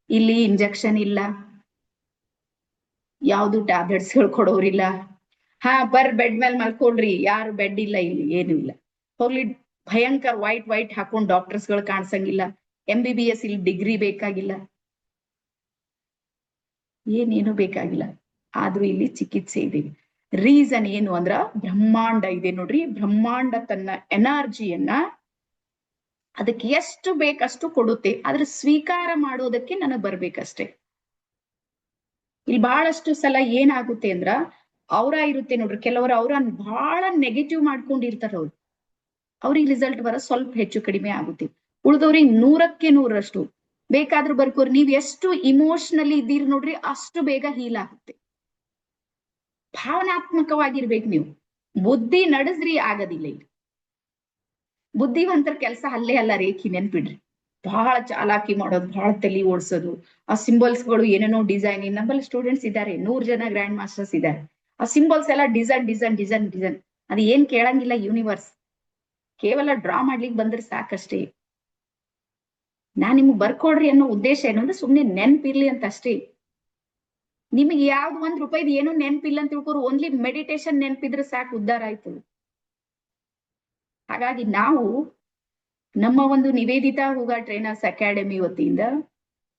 ಇಲ್ಲಿ ಇಂಜೆಕ್ಷನ್ ಇಲ್ಲ, ಯಾವ್ದು ಟ್ಯಾಬ್ಲೆಟ್ಸ್ ಗಳು ಕೊಡೋರಿಲ್ಲ. ಹಾ, ಬೆಡ್ ಮೇಲೆ ಮಲ್ಕೊಳ್ರಿ, ಯಾರು ಬೆಡ್ ಇಲ್ಲ, ಇಲ್ಲಿ ಏನು ಇಲ್ಲ. ಹೋಗ್ಲಿ, ಭಯಂಕರ ವೈಟ್ ಹಾಕೊಂಡ್ ಡಾಕ್ಟರ್ಸ್ ಗಳು ಕಾಣಿಸಂಗಿಲ್ಲ. MBBS ಇಲ್ಲಿ ಡಿಗ್ರಿ ಬೇಕಾಗಿಲ್ಲ, ಏನೇನು ಬೇಕಾಗಿಲ್ಲ. ಆದ್ರೂ ಇಲ್ಲಿ ಚಿಕಿತ್ಸೆ ಇದೆ. ರೀಸನ್ ಏನು ಅಂದ್ರ ಬ್ರಹ್ಮಾಂಡ ಇದೆ ನೋಡ್ರಿ, ಬ್ರಹ್ಮಾಂಡ ತನ್ನ ಎನರ್ಜಿಯನ್ನ ಅದಕ್ಕೆ ಎಷ್ಟು ಬೇಕಷ್ಟು ಕೊಡುತ್ತೆ. ಆದ್ರೆ ಸ್ವೀಕಾರ ಮಾಡೋದಕ್ಕೆ ನನಗ್ ಬರ್ಬೇಕಷ್ಟೇ. ಇಲ್ಲಿ ಬಹಳಷ್ಟು ಸಲ ಏನಾಗುತ್ತೆ ಅಂದ್ರ ಅವ್ರ ಇರುತ್ತೆ ನೋಡ್ರಿ, ಕೆಲವರು ಅವ್ರ ಬಹಳ ನೆಗೆಟಿವ್ ಮಾಡ್ಕೊಂಡಿರ್ತಾರ. ಅವ್ರಿಗೆ ರಿಸಲ್ಟ್ ಬರೋ ಸ್ವಲ್ಪ ಹೆಚ್ಚು ಕಡಿಮೆ ಆಗುತ್ತೆ. ಉಳ್ದವ್ರಿಗೆ 100ಕ್ಕೆ 100ರಷ್ಟು. ಬೇಕಾದ್ರೂ ಬರ್ಕೋರಿ. ನೀವ್ ಎಷ್ಟು ಇಮೋಷನಲಿ ಇದ್ದೀರಿ ನೋಡ್ರಿ, ಅಷ್ಟು ಬೇಗ ಹೀಲ್ ಆಗುತ್ತೆ. ಭಾವನಾತ್ಮಕವಾಗಿರ್ಬೇಕು ನೀವು. ಬುದ್ಧಿ ನಡೆಸ್ರಿ ಆಗದಿಲ್ಲ ಇಲ್ಲಿ. ಬುದ್ಧಿವಂತರ ಕೆಲಸ ಅಲ್ಲೇ ಅಲ್ಲ ರೇಖಿ, ನೆನ್ಪಿಡ್ರಿ. ಬಹಳ ಚಾಲಾಕಿ ಮಾಡೋದು, ಬಹಳ ತಲೆ ಓಡಿಸೋದು, ಆ ಸಿಂಬಲ್ಸ್ ಗಳು ಏನೇನೋ ಡಿಸೈನ್. ನಮ್ಮಲ್ಲಿ ಸ್ಟೂಡೆಂಟ್ಸ್ ಇದ್ದಾರೆ, 100 ಜನ ಗ್ರ್ಯಾಂಡ್ ಮಾಸ್ಟರ್ಸ್ ಇದ್ದಾರೆ. ಆ ಸಿಂಬಲ್ಸ್ ಎಲ್ಲ ಡಿಸೈನ್ ಡಿಸೈನ್ ಡಿಸೈನ್ ಡಿಸೈನ್. ಅದು ಏನ್ ಕೇಳಂಗಿಲ್ಲ ಯೂನಿವರ್ಸ್. ಕೇವಲ ಡ್ರಾ ಮಾಡ್ಲಿಕ್ಕೆ ಬಂದ್ರೆ ಸಾಕಷ್ಟೇ. ನಾನ್ ನಿಮ್ಗೆ ಬರ್ಕೊಡ್ರಿ ಅನ್ನೋ ಉದ್ದೇಶ ಏನಂದ್ರೆ ಸುಮ್ನೆ ನೆನ್ಪಿರ್ಲಿ ಅಂತ ಅಷ್ಟೇ. ನಿಮಗೆ ಯಾವ್ದು ₹1 ಏನೋ ನೆನ್ಪಿಲ್ಲ ಅಂತ ತಿಳ್ಕೊರು. ಓನ್ಲಿ ಮೆಡಿಟೇಷನ್ ನೆನ್ಪಿದ್ರೆ ಸಾಕು, ಉದ್ಧಾರ ಆಯ್ತು. ಹಾಗಾಗಿ ನಾವು ನಮ್ಮ ಒಂದು ನಿವೇದಿತಾ ಹೂಗಾ ಟ್ರೈನರ್ಸ್ ಅಕಾಡೆಮಿ ವತಿಯಿಂದ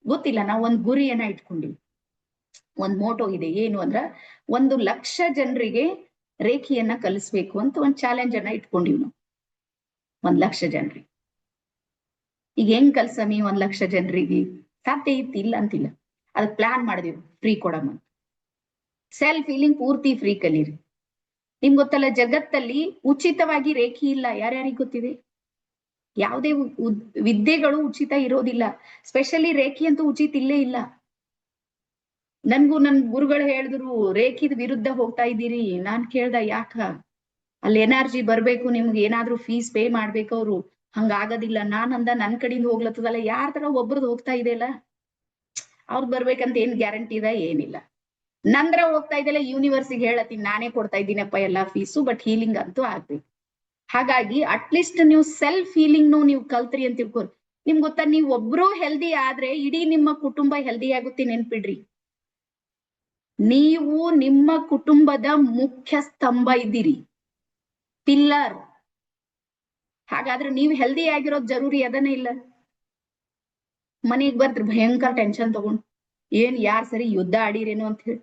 ಗೊತ್ತಿಲ್ಲ, ನಾವು ಒಂದು ಗುರಿಯನ್ನ ಇಟ್ಕೊಂಡಿವಿ. ಒಂದ್ ಮೋಟೋ ಇದೆ. ಏನು ಅಂದ್ರ 1,00,000 ಜನರಿಗೆ ರೇಖಿಯನ್ನ ಕಲಿಸ್ಬೇಕು ಅಂತ ಒಂದ್ ಚಾಲೆಂಜ್ ಅನ್ನ ಇಟ್ಕೊಂಡಿವಿ ನಾವು. 1,00,000 ಜನರಿಗೆ. ಈಗ ಹೆಂಗ್ ಕಲ್ಸಮಿ 1,00,000 ಜನರಿಗೆ? ಸಾಧ್ಯ ಇತ್ತು, ಇಲ್ಲ ಅಂತಿಲ್ಲ. ಅದಕ್ಕೆ ಪ್ಲಾನ್ ಮಾಡಿದ್ವಿ, ಫ್ರೀ ಕೊಡಮ್ಮ. ಸೆಲ್ಫ್ ಹೀಲಿಂಗ್ ಪೂರ್ತಿ ಫ್ರೀ ಕಲೀರಿ. ನಿಮ್ಗೆ ಗೊತ್ತಲ್ಲ, ಜಗತ್ತಲ್ಲಿ ಉಚಿತವಾಗಿ ರೇಖಿ ಇಲ್ಲ. ಯಾರ್ಯಾರಿಗೆ ಗೊತ್ತಿದೆ? ಯಾವುದೇ ವಿದ್ಯೆಗಳು ಉಚಿತ ಇರೋದಿಲ್ಲ. ಸ್ಪೆಷಲಿ ರೇಖಿ ಅಂತೂ ಉಚಿತ ಇಲ್ಲೇ ಇಲ್ಲ. ನನ್ ಗುರುಗಳು ಹೇಳಿದ್ರು, ರೇಖಿದ ವಿರುದ್ಧ ಹೋಗ್ತಾ ಇದ್ದೀರಿ. ನಾನ್ ಕೇಳ್ದ, ಯಾಕ? ಅಲ್ಲಿ ಎನರ್ಜಿ ಬರ್ಬೇಕು, ನಿಮ್ಗೆ ಏನಾದ್ರೂ ಫೀಸ್ ಪೇ ಮಾಡ್ಬೇಕು ಅವ್ರು. ಹಂಗಾಗದಿಲ್ಲ. ಅಂದ ನನ್ ಕಡೆಯಿಂದ ಹೋಗ್ಲತ್ತದಲ್ಲ, ಯಾರ ತರ ಒಬ್ರದ್ದು ಹೋಗ್ತಾ ಇದೆಯಲ್ಲ, ಅವ್ರದ್ ಬರ್ಬೇಕಂತ ಏನ್ ಗ್ಯಾರಂಟಿ ಇದೆ? ಏನಿಲ್ಲ. ನಂದ್ರ ಹೋಗ್ತಾ ಇದೆಲ್ಲ ಯೂನಿವರ್ಸಿಗೆ ಹೇಳತ್ತೀನಿ, ನಾನೇ ಕೊಡ್ತಾ ಇದ್ದೀನಪ್ಪ ಎಲ್ಲಾ ಫೀಸು, ಬಟ್ ಹೀಲಿಂಗ್ ಅಂತೂ ಆಗ್ಬೇಕು. ಹಾಗಾಗಿ ಅಟ್ಲೀಸ್ಟ್ ನೀವು ಸೆಲ್ಫ್ ಹೀಲಿಂಗ್ ನೀವು ಕಲ್ತ್ರಿ ಅಂತ ತಿಳ್ಕೊರಿ. ನಿಮ್ಗೆ ಗೊತ್ತಾ, ನೀವು ಒಬ್ರು ಹೆಲ್ದಿ ಆದ್ರೆ ಇಡೀ ನಿಮ್ಮ ಕುಟುಂಬ ಹೆಲ್ದಿ ಆಗುತ್ತೆ. ನೆನ್ಪಿಡ್ರಿ, ನೀವು ನಿಮ್ಮ ಕುಟುಂಬದ ಮುಖ್ಯ ಸ್ತಂಭ ಇದ್ದೀರಿ, ಪಿಲ್ಲರ್. ಹಾಗಾದ್ರೆ ನೀವು ಹೆಲ್ದಿ ಆಗಿರೋದು ಜರೂರಿ ಅದನ್ನೇ ಇಲ್ಲ. ಮನೆಗ್ ಬರ್ತ್ರಿ ಭಯಂಕರ ಟೆನ್ಷನ್ ತಗೊಂಡು, ಏನ್ ಯಾರ್ ಸರಿ ಯುದ್ಧ ಆಡಿರೇನೋ ಅಂತ ಹೇಳಿ.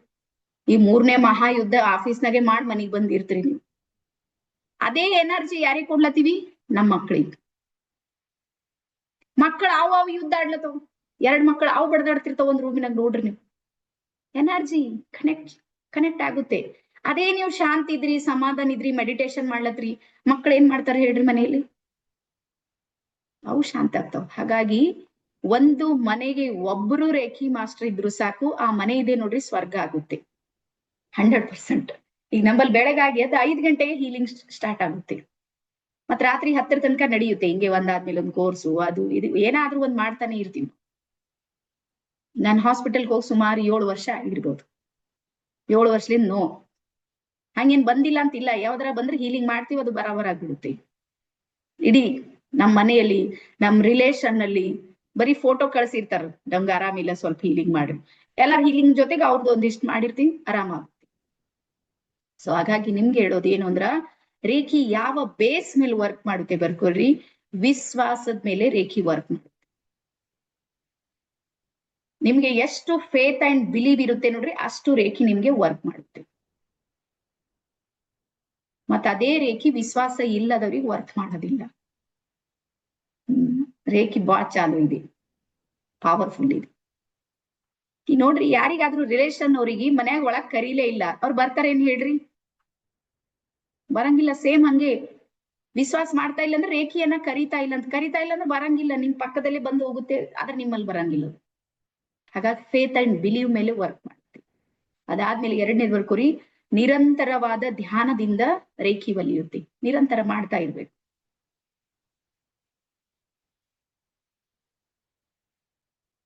ಈ 3ನೇ ಮಹಾಯುದ್ಧ ಆಫೀಸ್ನಾಗೆ ಮಾಡಿ ಮನಿಗ್ ಬಂದಿರ್ತೀರಿ ನೀವು. ಅದೇ ಎನರ್ಜಿ ಯಾರಿಗ್ ಕೊಡ್ಲತ್ತೀವಿ? ನಮ್ಮ ಮಕ್ಳಿಗೆ. ಮಕ್ಕಳು ಅವ್ ಯುದ್ಧ ಆಡ್ಲತ್ತವ್. 2 ಮಕ್ಕಳು ಅವ್ ಬಡ್ದಾಡ್ತಿರ್ತಾವ ಒಂದ್ ರೂಮಿನಾಗ. ನೋಡ್ರಿ ನೀವು, ಎನರ್ಜಿ ಕನೆಕ್ಟ್ ಆಗುತ್ತೆ. ಅದೇ ನೀವು ಶಾಂತಿ ಇದ್ರಿ, ಸಮಾಧಾನ ಇದ್ರಿ, ಮೆಡಿಟೇಷನ್ ಮಾಡ್ಲತ್ರಿ, ಮಕ್ಳು ಏನ್ ಮಾಡ್ತಾರೆ ಹೇಳ್ರಿ ಮನೆಯಲ್ಲಿ? ಅವು ಶಾಂತ ಆಗ್ತಾವ. ಹಾಗಾಗಿ ಒಂದು ಮನೆಗೆ ಒಬ್ರು ರೇಖಿ ಮಾಸ್ಟರ್ ಇದ್ರು ಸಾಕು, ಆ ಮನೆ ಇದೆ ನೋಡ್ರಿ, ಸ್ವರ್ಗ ಆಗುತ್ತೆ 100%. ಈಗ ನಮ್ಮಲ್ಲಿ ಬೆಳಗಾಗಿ ಅದು 5 ಗಂಟೆಗೆ ಹೀಲಿಂಗ್ ಸ್ಟಾರ್ಟ್ ಆಗುತ್ತೆ. ಮತ್ ರಾತ್ರಿ 10 ತನಕ ನಡೆಯುತ್ತೆ. ಹಿಂಗೆ ಒಂದಾದ್ಮೇಲೆ ಒಂದು ಕೋರ್ಸು, ಅದು ಇದು ಏನಾದ್ರೂ ಒಂದ್ ಮಾಡ್ತಾನೆ ಇರ್ತೀವಿ. ನಾನು ಹಾಸ್ಪಿಟಲ್ಗೆ ಹೋಗಿ ಸುಮಾರು 7 ವರ್ಷ ಆಗಿರ್ಬೋದು. 7 ವರ್ಷದಿಂದ ಹಂಗೇನ್ ಬಂದಿಲ್ಲ ಅಂತಿಲ್ಲ. ಯಾವ್ದಾರ ಬಂದ್ರೆ ಹೀಲಿಂಗ್ ಮಾಡ್ತೀವಿ, ಅದು ಬರಾಬರ್ ಆಗ್ಬಿಡುತ್ತೆ. ಇಡೀ ನಮ್ ಮನೆಯಲ್ಲಿ, ನಮ್ ರಿಲೇಷನ್ ಅಲ್ಲಿ ಬರೀ ಫೋಟೋ ಕಳ್ಸಿರ್ತಾರ, ನಮ್ಗೆ ಆರಾಮಿಲ್ಲ ಸ್ವಲ್ಪ ಹೀಲಿಂಗ್ ಮಾಡ್ರಿ. ಎಲ್ಲ ಹೀಲಿಂಗ್ ಜೊತೆಗೆ ಅವ್ರದ್ದು ಒಂದಿಷ್ಟು ಮಾಡಿರ್ತೀವಿ, ಆರಾಮಾಗುತ್ತೆ. ಸೊ ಹಾಗಾಗಿ ನಿಮ್ಗೆ ಹೇಳೋದು ಏನು ಅಂದ್ರ, ರೇಖಿ ಯಾವ ಬೇಸ್ ಮೇಲೆ ವರ್ಕ್ ಮಾಡುತ್ತೆ ಬರ್ಕೊಳ್ರಿ. ವಿಶ್ವಾಸದ ಮೇಲೆ ರೇಖಿ ವರ್ಕ್ ಮಾಡುತ್ತೆ. ನಿಮ್ಗೆ ಎಷ್ಟು ಫೇತ್ ಅಂಡ್ ಬಿಲೀವ್ ಇರುತ್ತೆ ನೋಡ್ರಿ, ಅಷ್ಟು ರೇಖಿ ನಿಮ್ಗೆ ವರ್ಕ್ ಮಾಡುತ್ತೆ. ಮತ್ತ ಅದೇ ರೇಖಿ ವಿಶ್ವಾಸ ಇಲ್ಲದವ್ರಿಗೆ ವರ್ಕ್ ಮಾಡೋದಿಲ್ಲ. ರೇಖಿ ಬಾಳ ಚಾಲು ಇದೆ, ಪವರ್ಫುಲ್ ಇದೆ. ಈ ನೋಡ್ರಿ, ಯಾರಿಗಾದ್ರೂ ರಿಲೇಷನ್ ಅವ್ರಿಗೆ ಮನ್ಯಾಗ ಒಳಗ್ ಕರೀಲೇ ಇಲ್ಲ, ಅವ್ರು ಬರ್ತಾರ ಏನ್ ಹೇಳ್ರಿ? ಬರಂಗಿಲ್ಲ. ಸೇಮ್ ಹಂಗೆ ವಿಶ್ವಾಸ ಮಾಡ್ತಾ ಇಲ್ಲ ಅಂದ್ರೆ ರೇಖಿಯನ್ನ ಕರೀತಾ ಇಲ್ಲ ಅಂದ್ರೆ ಬರಂಗಿಲ್ಲ. ನಿಮ್ ಪಕ್ಕದಲ್ಲೇ ಬಂದು ಹೋಗುತ್ತೆ, ಆದ್ರೆ ನಿಮ್ಮಲ್ಲಿ ಬರಂಗಿಲ್ಲ. ಹಾಗಾಗಿ ಫೇತ್ ಅಂಡ್ ಬಿಲೀವ್ ಮೇಲೆ ವರ್ಕ್ ಮಾಡುತ್ತೆ. ಅದಾದ್ಮೇಲೆ 2ನೇದು ಬರ್ಕೋರಿ, ನಿರಂತರವಾದ ಧ್ಯಾನದಿಂದ ರೇಖಿ ಒಲಿಯುತ್ತೆ. ನಿರಂತರ ಮಾಡ್ತಾ ಇರ್ಬೇಕು.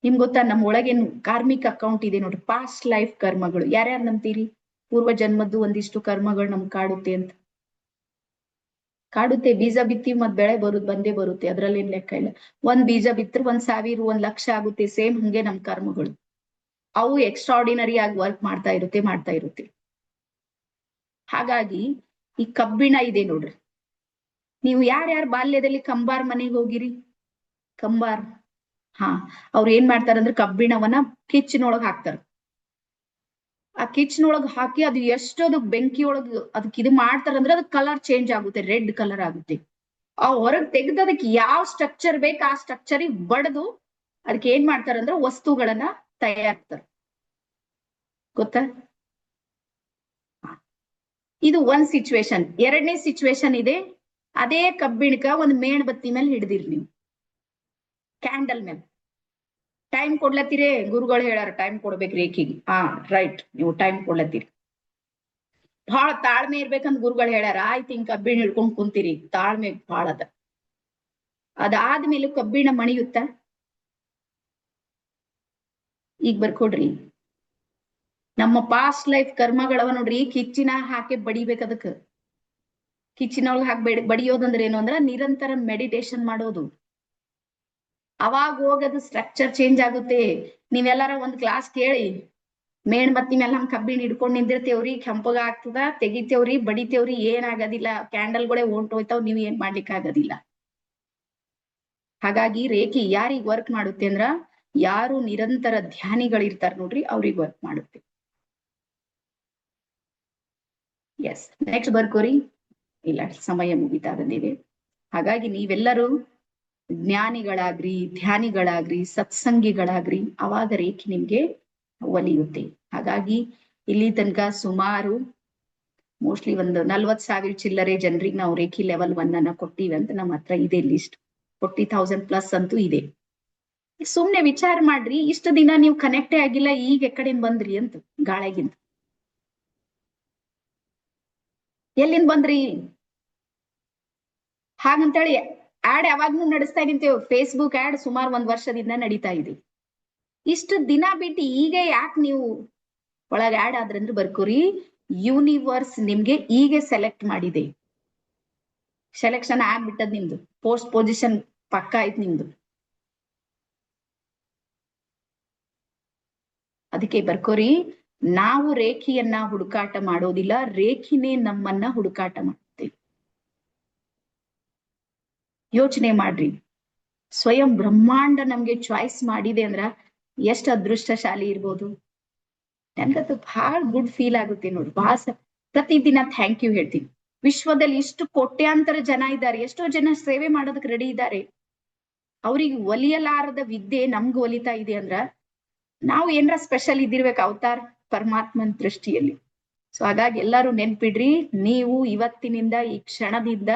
ನಿಮ್ಗೆ ಗೊತ್ತಾ, ನಮ್ಮ ಒಳಗೇನು ಕಾರ್ಮಿಕ್ ಅಕೌಂಟ್ ಇದೆ ನೋಡ್ರಿ, ಪಾಸ್ಟ್ ಲೈಫ್ ಕರ್ಮಗಳು. ಯಾರ್ಯಾರು ನಂಬ್ತೀರಿ ಪೂರ್ವ ಜನ್ಮದ್ದು ಒಂದಿಷ್ಟು ಕರ್ಮಗಳು ನಮ್ಗೆ ಕಾಡುತ್ತೆ ಅಂತ? ಕಾಡುತ್ತೆ. ಬೀಜ ಬಿತ್ತೀವಿ, ಮತ್ ಬೆಳೆ ಬಂದೇ ಬರುತ್ತೆ, ಅದ್ರಲ್ಲಿ ಏನ್ ಲೆಕ್ಕ ಇಲ್ಲ. ಒಂದ್ ಬೀಜ ಬಿತ್ತರು 1,000 1,00,000 ಆಗುತ್ತೆ. ಸೇಮ್ ಹಂಗೆ ನಮ್ ಕರ್ಮಗಳು, ಅವು ಎಕ್ಸ್ಟ್ರಾರ್ಡಿನರಿ ಆಗಿ ವರ್ಕ್ ಮಾಡ್ತಾ ಇರುತ್ತೆ. ಹಾಗಾಗಿ ಈ ಕಬ್ಬಿಣ ಇದೆ ನೋಡ್ರಿ, ನೀವು ಯಾರ್ಯಾರು ಬಾಲ್ಯದಲ್ಲಿ ಕಂಬಾರ್ ಮನೆಗೆ ಹೋಗಿರಿ? ಕಂಬಾರ್, ಹಾ, ಅವ್ರು ಏನ್ ಮಾಡ್ತಾರಂದ್ರೆ ಕಬ್ಬಿಣವನ್ನ ಕಿಚ್ಚಿನೊಳಗ್ ಹಾಕ್ತಾರ. ಆ ಕಿಚ್ಚಿನೊಳಗ್ ಹಾಕಿ ಅದು ಎಷ್ಟೊದು ಬೆಂಕಿ ಒಳಗ್ ಅದಕ್ಕೆ ಇದು ಮಾಡ್ತಾರಂದ್ರೆ ಅದ್ ಕಲರ್ ಚೇಂಜ್ ಆಗುತ್ತೆ, ರೆಡ್ ಕಲರ್ ಆಗುತ್ತೆ. ಆ ಹೊರಗ್ ತೆಗ್ದು ಅದಕ್ಕೆ ಯಾವ ಸ್ಟ್ರಕ್ಚರ್ ಬೇಕು ಆ ಸ್ಟ್ರಕ್ಚರಿಗೆ ಬಡ್ದು ಅದಕ್ಕೆ ಏನ್ ಮಾಡ್ತಾರಂದ್ರೆ ವಸ್ತುಗಳನ್ನ ತಯಾರಿಸ್ತಾರ. ಗೊತ್ತಾ? ಇದು ಒಂದ್ ಸಿಚುವೇಶನ್. 2ನೇ ಸಿಚುವೇಶನ್ ಇದೆ, ಅದೇ ಕಬ್ಬಿಣಕ ಒಂದ್ ಮೇಣಬತ್ತಿ ಮೇಲೆ ಹಿಡ್ದಿರಿ ನೀವು. ಕ್ಯಾಂಡಲ್ ಮೇಲೆ ಟೈಮ್ ಕೊಡ್ಲತ್ತೀರಿ, ಗುರುಗಳು ಹೇಳಾರ ಟೈಮ್ ಕೊಡ್ಬೇಕ್ರಿ ರೇಖಿಗೆ. ರೈಟ್, ನೀವು ಟೈಮ್ ಕೊಡ್ಲತ್ತೀರಿ. ಬಹಳ ತಾಳ್ಮೆ ಇರ್ಬೇಕಂತ ಗುರುಗಳು ಹೇಳ್ಯಾರ. ಆಯ್ತು, ಹಿಂಗ್ ಕಬ್ಬಿಣ ಹಿಡ್ಕೊಂಡ್ ಕುಂತೀರಿ, ತಾಳ್ಮೆ ಬಹಳ ಅದಾದ್ಮೇಲೆ ಕಬ್ಬಿಣ ಮಣಿಯುತ್ತ. ಈಗ ಬರ್ಕೊಡ್ರಿ, ನಮ್ಮ ಪಾಸ್ಟ್ ಲೈಫ್ ಕರ್ಮಗಳವ ನೋಡ್ರಿ, ಕಿಚ್ಚಿನ ಹಾಕಿ ಬಡಿಬೇಕ. ಅದಕ್ಕ ಕಿಚ್ಚಿನೊಳಗೆ ಹಾಕಿ ಬಡಿಯೋದಂದ್ರೆ ಏನು ಅಂದ್ರ ನಿರಂತರ ಮೆಡಿಟೇಷನ್ ಮಾಡೋದು. ಅವಾಗ ಹೋಗದು ಸ್ಟ್ರಕ್ಚರ್ ಚೇಂಜ್ ಆಗುತ್ತೆ. ನೀವೆಲ್ಲಾರ ಒಂದ್ ಕ್ಲಾಸ್ ಕೇಳಿ, ಮೇಣ್ಬತ್ತಿ ಮೇಲೆ ಹಂಗ್ ಕಬ್ಬಿಣ ಹಿಡ್ಕೊಂಡ್ ನಿಂದಿರ್ತೇವ್ರಿ, ಕೆಂಪಗ ಆಗ್ತದ, ತೆಗಿತೇವ್ರಿ, ಬಡಿತೇವ್ರಿ, ಏನ್ ಆಗೋದಿಲ್ಲ. ಕ್ಯಾಂಡಲ್ಗಳೇ ಹೊಂಟೋಯ್ತಾವ್, ನೀವ್ ಏನ್ ಮಾಡ್ಲಿಕ್ಕೆ ಆಗೋದಿಲ್ಲ. ಹಾಗಾಗಿ ರೇಖಿ ಯಾರಿಗ್ ವರ್ಕ್ ಮಾಡುತ್ತೆ ಅಂದ್ರ, ಯಾರು ನಿರಂತರ ಧ್ಯಾನಿಗಳಿರ್ತಾರ ನೋಡ್ರಿ, ಅವ್ರಿಗೆ ವರ್ಕ್ ಮಾಡುತ್ತೆ. ಎಸ್, ನೆಕ್ಸ್ಟ್ ಬರ್ಕೋರಿ. ಇಲ್ಲ, ಸಮಯ ಮುಗಿತಾ ಬಂದಿದೆ. ಹಾಗಾಗಿ ನೀವೆಲ್ಲರೂ ಜ್ಞಾನಿಗಳಾಗ್ರಿ, ಧ್ಯಾನಿಗಳಾಗ್ರಿ, ಸತ್ಸಂಗಿಗಳಾಗ್ರಿ, ಅವಾಗ ರೇಖಿ ನಿಮ್ಗೆ ಒಲಿಯುತ್ತೆ. ಹಾಗಾಗಿ ಇಲ್ಲಿ ತನಕ ಸುಮಾರು ಮೋಸ್ಟ್ಲಿ ಒಂದು 40,000 ಚಿಲ್ಲರೆ ಜನರಿಗೆ ನಾವು ರೇಖಿ ಲೆವೆಲ್ 1 ಅನ್ನ ಕೊಟ್ಟಿವಿ ಅಂತ ನಮ್ಮ ಹತ್ರ ಇದೆ ಲಿಸ್ಟ್. 40,000+ ಅಂತೂ ಇದೆ. ಸುಮ್ನೆ ವಿಚಾರ ಮಾಡ್ರಿ, ಇಷ್ಟು ದಿನ ನೀವು ಕನೆಕ್ಟೇ ಆಗಿಲ್ಲ, ಈಗ ಕಡೆಯಿಂದ ಬಂದ್ರಿ ಅಂತ, ಗಾಳಿಗಿಂತ ಎಲ್ಲಿಂದ ಬಂದ್ರಿ? ಹಾಗಂತೇಳಿ ಆಡ್ ಯಾವಾಗ್ಲೂ ನಡೆಸ್ತಾ ನಿಂತೇವೆ. ಫೇಸ್ಬುಕ್ ಆಡ್ ಸುಮಾರು 1 ವರ್ಷದಿಂದ ನಡೀತಾ ಇದೆ. ಇಷ್ಟು ದಿನ ಬಿಟ್ಟು ಈಗ ಯಾಕೆ ನೀವು ಒಳಗೆ ಆಡ್ ಆದ್ರಂದ್ರೆ ಬರ್ಕೋರಿ, ಯೂನಿವರ್ಸ್ ನಿಮ್ಗೆ ಈಗ ಸೆಲೆಕ್ಟ್ ಮಾಡಿದೆ. ಸೆಲೆಕ್ಷನ್ ಆಗ್ಬಿಟ್ಟದ್ ನಿಮ್ದು, ಪೋಸ್ಟ್ ಪೊಸಿಷನ್ ಪಕ್ಕ ಆಯ್ತು ನಿಮ್ದು. ಅದಕ್ಕೆ ಬರ್ಕೋರಿ, ನಾವು ರೇಖಿಯನ್ನ ಹುಡುಕಾಟ ಮಾಡೋದಿಲ್ಲ, ರೇಖಿನೇ ನಮ್ಮನ್ನ ಹುಡುಕಾಟ ಮಾಡುತ್ತೆ. ಯೋಚನೆ ಮಾಡ್ರಿ, ಸ್ವಯಂ ಬ್ರಹ್ಮಾಂಡ ನಮ್ಗೆ ಚಾಯ್ಸ್ ಮಾಡಿದೆ ಅಂದ್ರ ಎಷ್ಟು ಅದೃಷ್ಟಶಾಲಿ ಇರ್ಬೋದು. ನನ್ಗಂತೂ ಬಹಳ ಗುಡ್ ಫೀಲ್ ಆಗುತ್ತೆ ನೋಡಿ. ಪ್ರತಿದಿನ ಥ್ಯಾಂಕ್ ಯು ಹೇಳ್ತೀನಿ. ವಿಶ್ವದಲ್ಲಿ ಇಷ್ಟು ಕೋಟ್ಯಾಂತರ ಜನ ಇದ್ದಾರೆ, ಎಷ್ಟೋ ಜನ ಸೇವೆ ಮಾಡೋದಕ್ಕೆ ರೆಡಿ ಇದ್ದಾರೆ. ಅವ್ರಿಗೆ ಒಲಿಯಲಾರದ ವಿದ್ಯೆ ನಮ್ಗೆ ಒಲಿತಾ ಇದೆ ಅಂದ್ರ ನಾವು ಏನಾರ ಸ್ಪೆಷಲ್ ಇದ್ದಿರ್ಬೇಕು ಅವತಾರ್ ಪರಮಾತ್ಮನ್ ದೃಷ್ಟಿಯಲ್ಲಿ. ಸೊ ಹಾಗಾಗಿ ಎಲ್ಲಾರು ನೆನ್ಪಿಡ್ರಿ, ನೀವು ಇವತ್ತಿನಿಂದ ಈ ಕ್ಷಣದಿಂದ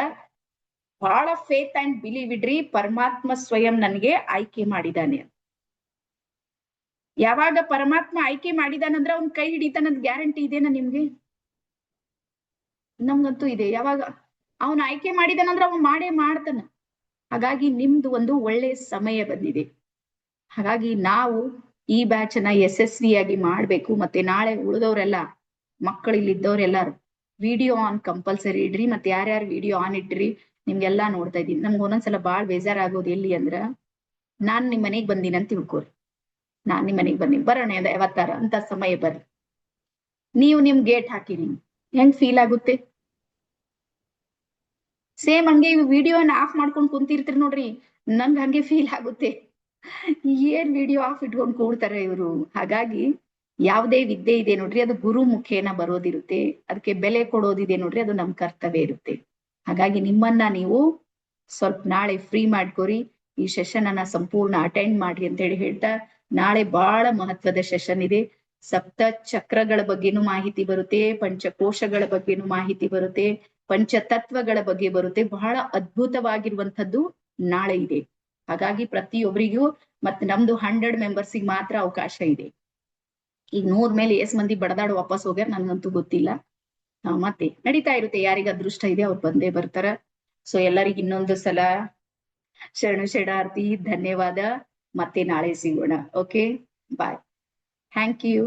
ಬಹಳ ಫೇತ್ ಅಂಡ್ ಬಿಲೀವ್ ಇಡ್ರಿ, ಪರಮಾತ್ಮ ಸ್ವಯಂ ನನಗೆ ಆಯ್ಕೆ ಮಾಡಿದಾನೆ. ಯಾವಾಗ ಪರಮಾತ್ಮ ಆಯ್ಕೆ ಮಾಡಿದಾನಂದ್ರ ಅವ್ನ್ ಕೈ ಹಿಡಿತಾನಂತ ಗ್ಯಾರಂಟಿ ಇದೆನಾ ನಿಮ್ಗೆ? ನಮ್ಗಂತೂ ಇದೆ. ಯಾವಾಗ ಅವನ್ ಆಯ್ಕೆ ಮಾಡಿದಾನಂದ್ರ ಅವನ್ ಮಾಡೇ ಮಾಡ್ತಾನ. ಹಾಗಾಗಿ ನಿಮ್ದು ಒಂದು ಒಳ್ಳೆ ಸಮಯ ಬಂದಿದೆ. ಹಾಗಾಗಿ ನಾವು ಈ ಬ್ಯಾಚ್ ಅನ್ನ ಯಶಸ್ವಿಯಾಗಿ ಮಾಡ್ಬೇಕು. ಮತ್ತೆ ನಾಳೆ ಉಳಿದವರೆಲ್ಲ ಮಕ್ಕಳು ಇಲ್ಲಿದ್ದವ್ರೆಲ್ಲಾರು ವಿಡಿಯೋ ಆನ್ ಕಂಪಲ್ಸರಿ ಇಡ್ರಿ. ಮತ್ತೆ ಯಾರ್ಯಾರು ವಿಡಿಯೋ ಆನ್ ಇಟ್ರಿ ನಿಮ್ಗೆಲ್ಲಾ ನೋಡ್ತಾ ಇದೀನಿ. ನಮ್ಗೆ ಒಂದೊಂದ್ಸಲ ಬಾಳ್ ಬೇಜಾರಾಗೋದು ಎಲ್ಲಿ ಅಂದ್ರ, ನಾನ್ ನಿಮ್ ಮನೆಗ್ ಬಂದಿನ ಅಂತ ತಿಳ್ಕೊರಿ, ನಾನ್ ನಿಮ್ ಮನೆಗ್ ಬಂದಿನಿ, ಬರೋಣ ಯಾವತ್ತಾರ ಅಂತ ಸಮಯ ಬರ್ರಿ, ನೀವು ನಿಮ್ ಗೇಟ್ ಹಾಕಿರಿ, ಹೆಂಗ್ ಫೀಲ್ ಆಗುತ್ತೆ? ಸೇಮ್ ಹಂಗೆ ವಿಡಿಯೋನ ಆಫ್ ಮಾಡ್ಕೊಂಡು ಕುಂತಿರ್ತೀರಿ ನೋಡ್ರಿ, ನಂಗ್ ಹಂಗೆ ಫೀಲ್ ಆಗುತ್ತೆ. ಏನ್ ವಿಡಿಯೋ ಆಫ್ ಇಟ್ಕೊಂಡು ಕೂಡ್ತಾರೆ ಇವ್ರು. ಹಾಗಾಗಿ ಯಾವುದೇ ವಿದ್ಯೆ ಇದೆ ನೋಡ್ರಿ, ಅದು ಗುರು ಮುಖೇನ ಬರೋದಿರುತ್ತೆ. ಅದಕ್ಕೆ ಬೆಲೆ ಕೊಡೋದಿದೆ ನೋಡ್ರಿ, ಅದು ನಮ್ ಕರ್ತವ್ಯ ಇರುತ್ತೆ. ಹಾಗಾಗಿ ನಿಮ್ಮನ್ನ ನೀವು ಸ್ವಲ್ಪ ನಾಳೆ ಫ್ರೀ ಮಾಡ್ಕೋರಿ, ಈ ಸೆಷನ್ ಅನ್ನ ಸಂಪೂರ್ಣ ಅಟೆಂಡ್ ಮಾಡ್ರಿ ಅಂತ ಹೇಳಿ ಹೇಳ್ತಾ, ನಾಳೆ ಬಹಳ ಮಹತ್ವದ ಸೆಷನ್ ಇದೆ. ಸಪ್ತ ಚಕ್ರಗಳ ಬಗ್ಗೆನೂ ಮಾಹಿತಿ ಬರುತ್ತೆ, ಪಂಚಕೋಶಗಳ ಬಗ್ಗೆನೂ ಮಾಹಿತಿ ಬರುತ್ತೆ, ಪಂಚತತ್ವಗಳ ಬಗ್ಗೆ ಬರುತ್ತೆ. ಬಹಳ ಅದ್ಭುತವಾಗಿರುವಂತದ್ದು ನಾಳೆ ಇದೆ. ಹಾಗಾಗಿ ಪ್ರತಿಯೊಬ್ಬರಿಗೂ, ಮತ್ತೆ ನಮ್ದು 100 ಮೆಂಬರ್ಸಿಗೆ ಮಾತ್ರ ಅವಕಾಶ ಇದೆ. ಈಗ 100 ಮೇಲೆ ಎಸ್ ಮಂದಿ ಬಡದಾಡು ವಾಪಸ್ ಹೋಗ್ಯಾರ ನನ್ಗಂತೂ ಗೊತ್ತಿಲ್ಲ. ಮತ್ತೆ ನಡೀತಾ ಇರುತ್ತೆ, ಯಾರಿಗ ಅದೃಷ್ಟ ಇದೆ ಅವ್ರು ಬಂದೇ ಬರ್ತಾರ. ಸೊ ಎಲ್ಲರಿಗೂ ಇನ್ನೊಂದು ಸಲ ಶರಣು ಶರಣಾರ್ಥಿ, ಧನ್ಯವಾದ. ಮತ್ತೆ ನಾಳೆ ಸಿಗೋಣ. Okay, bye, thank you.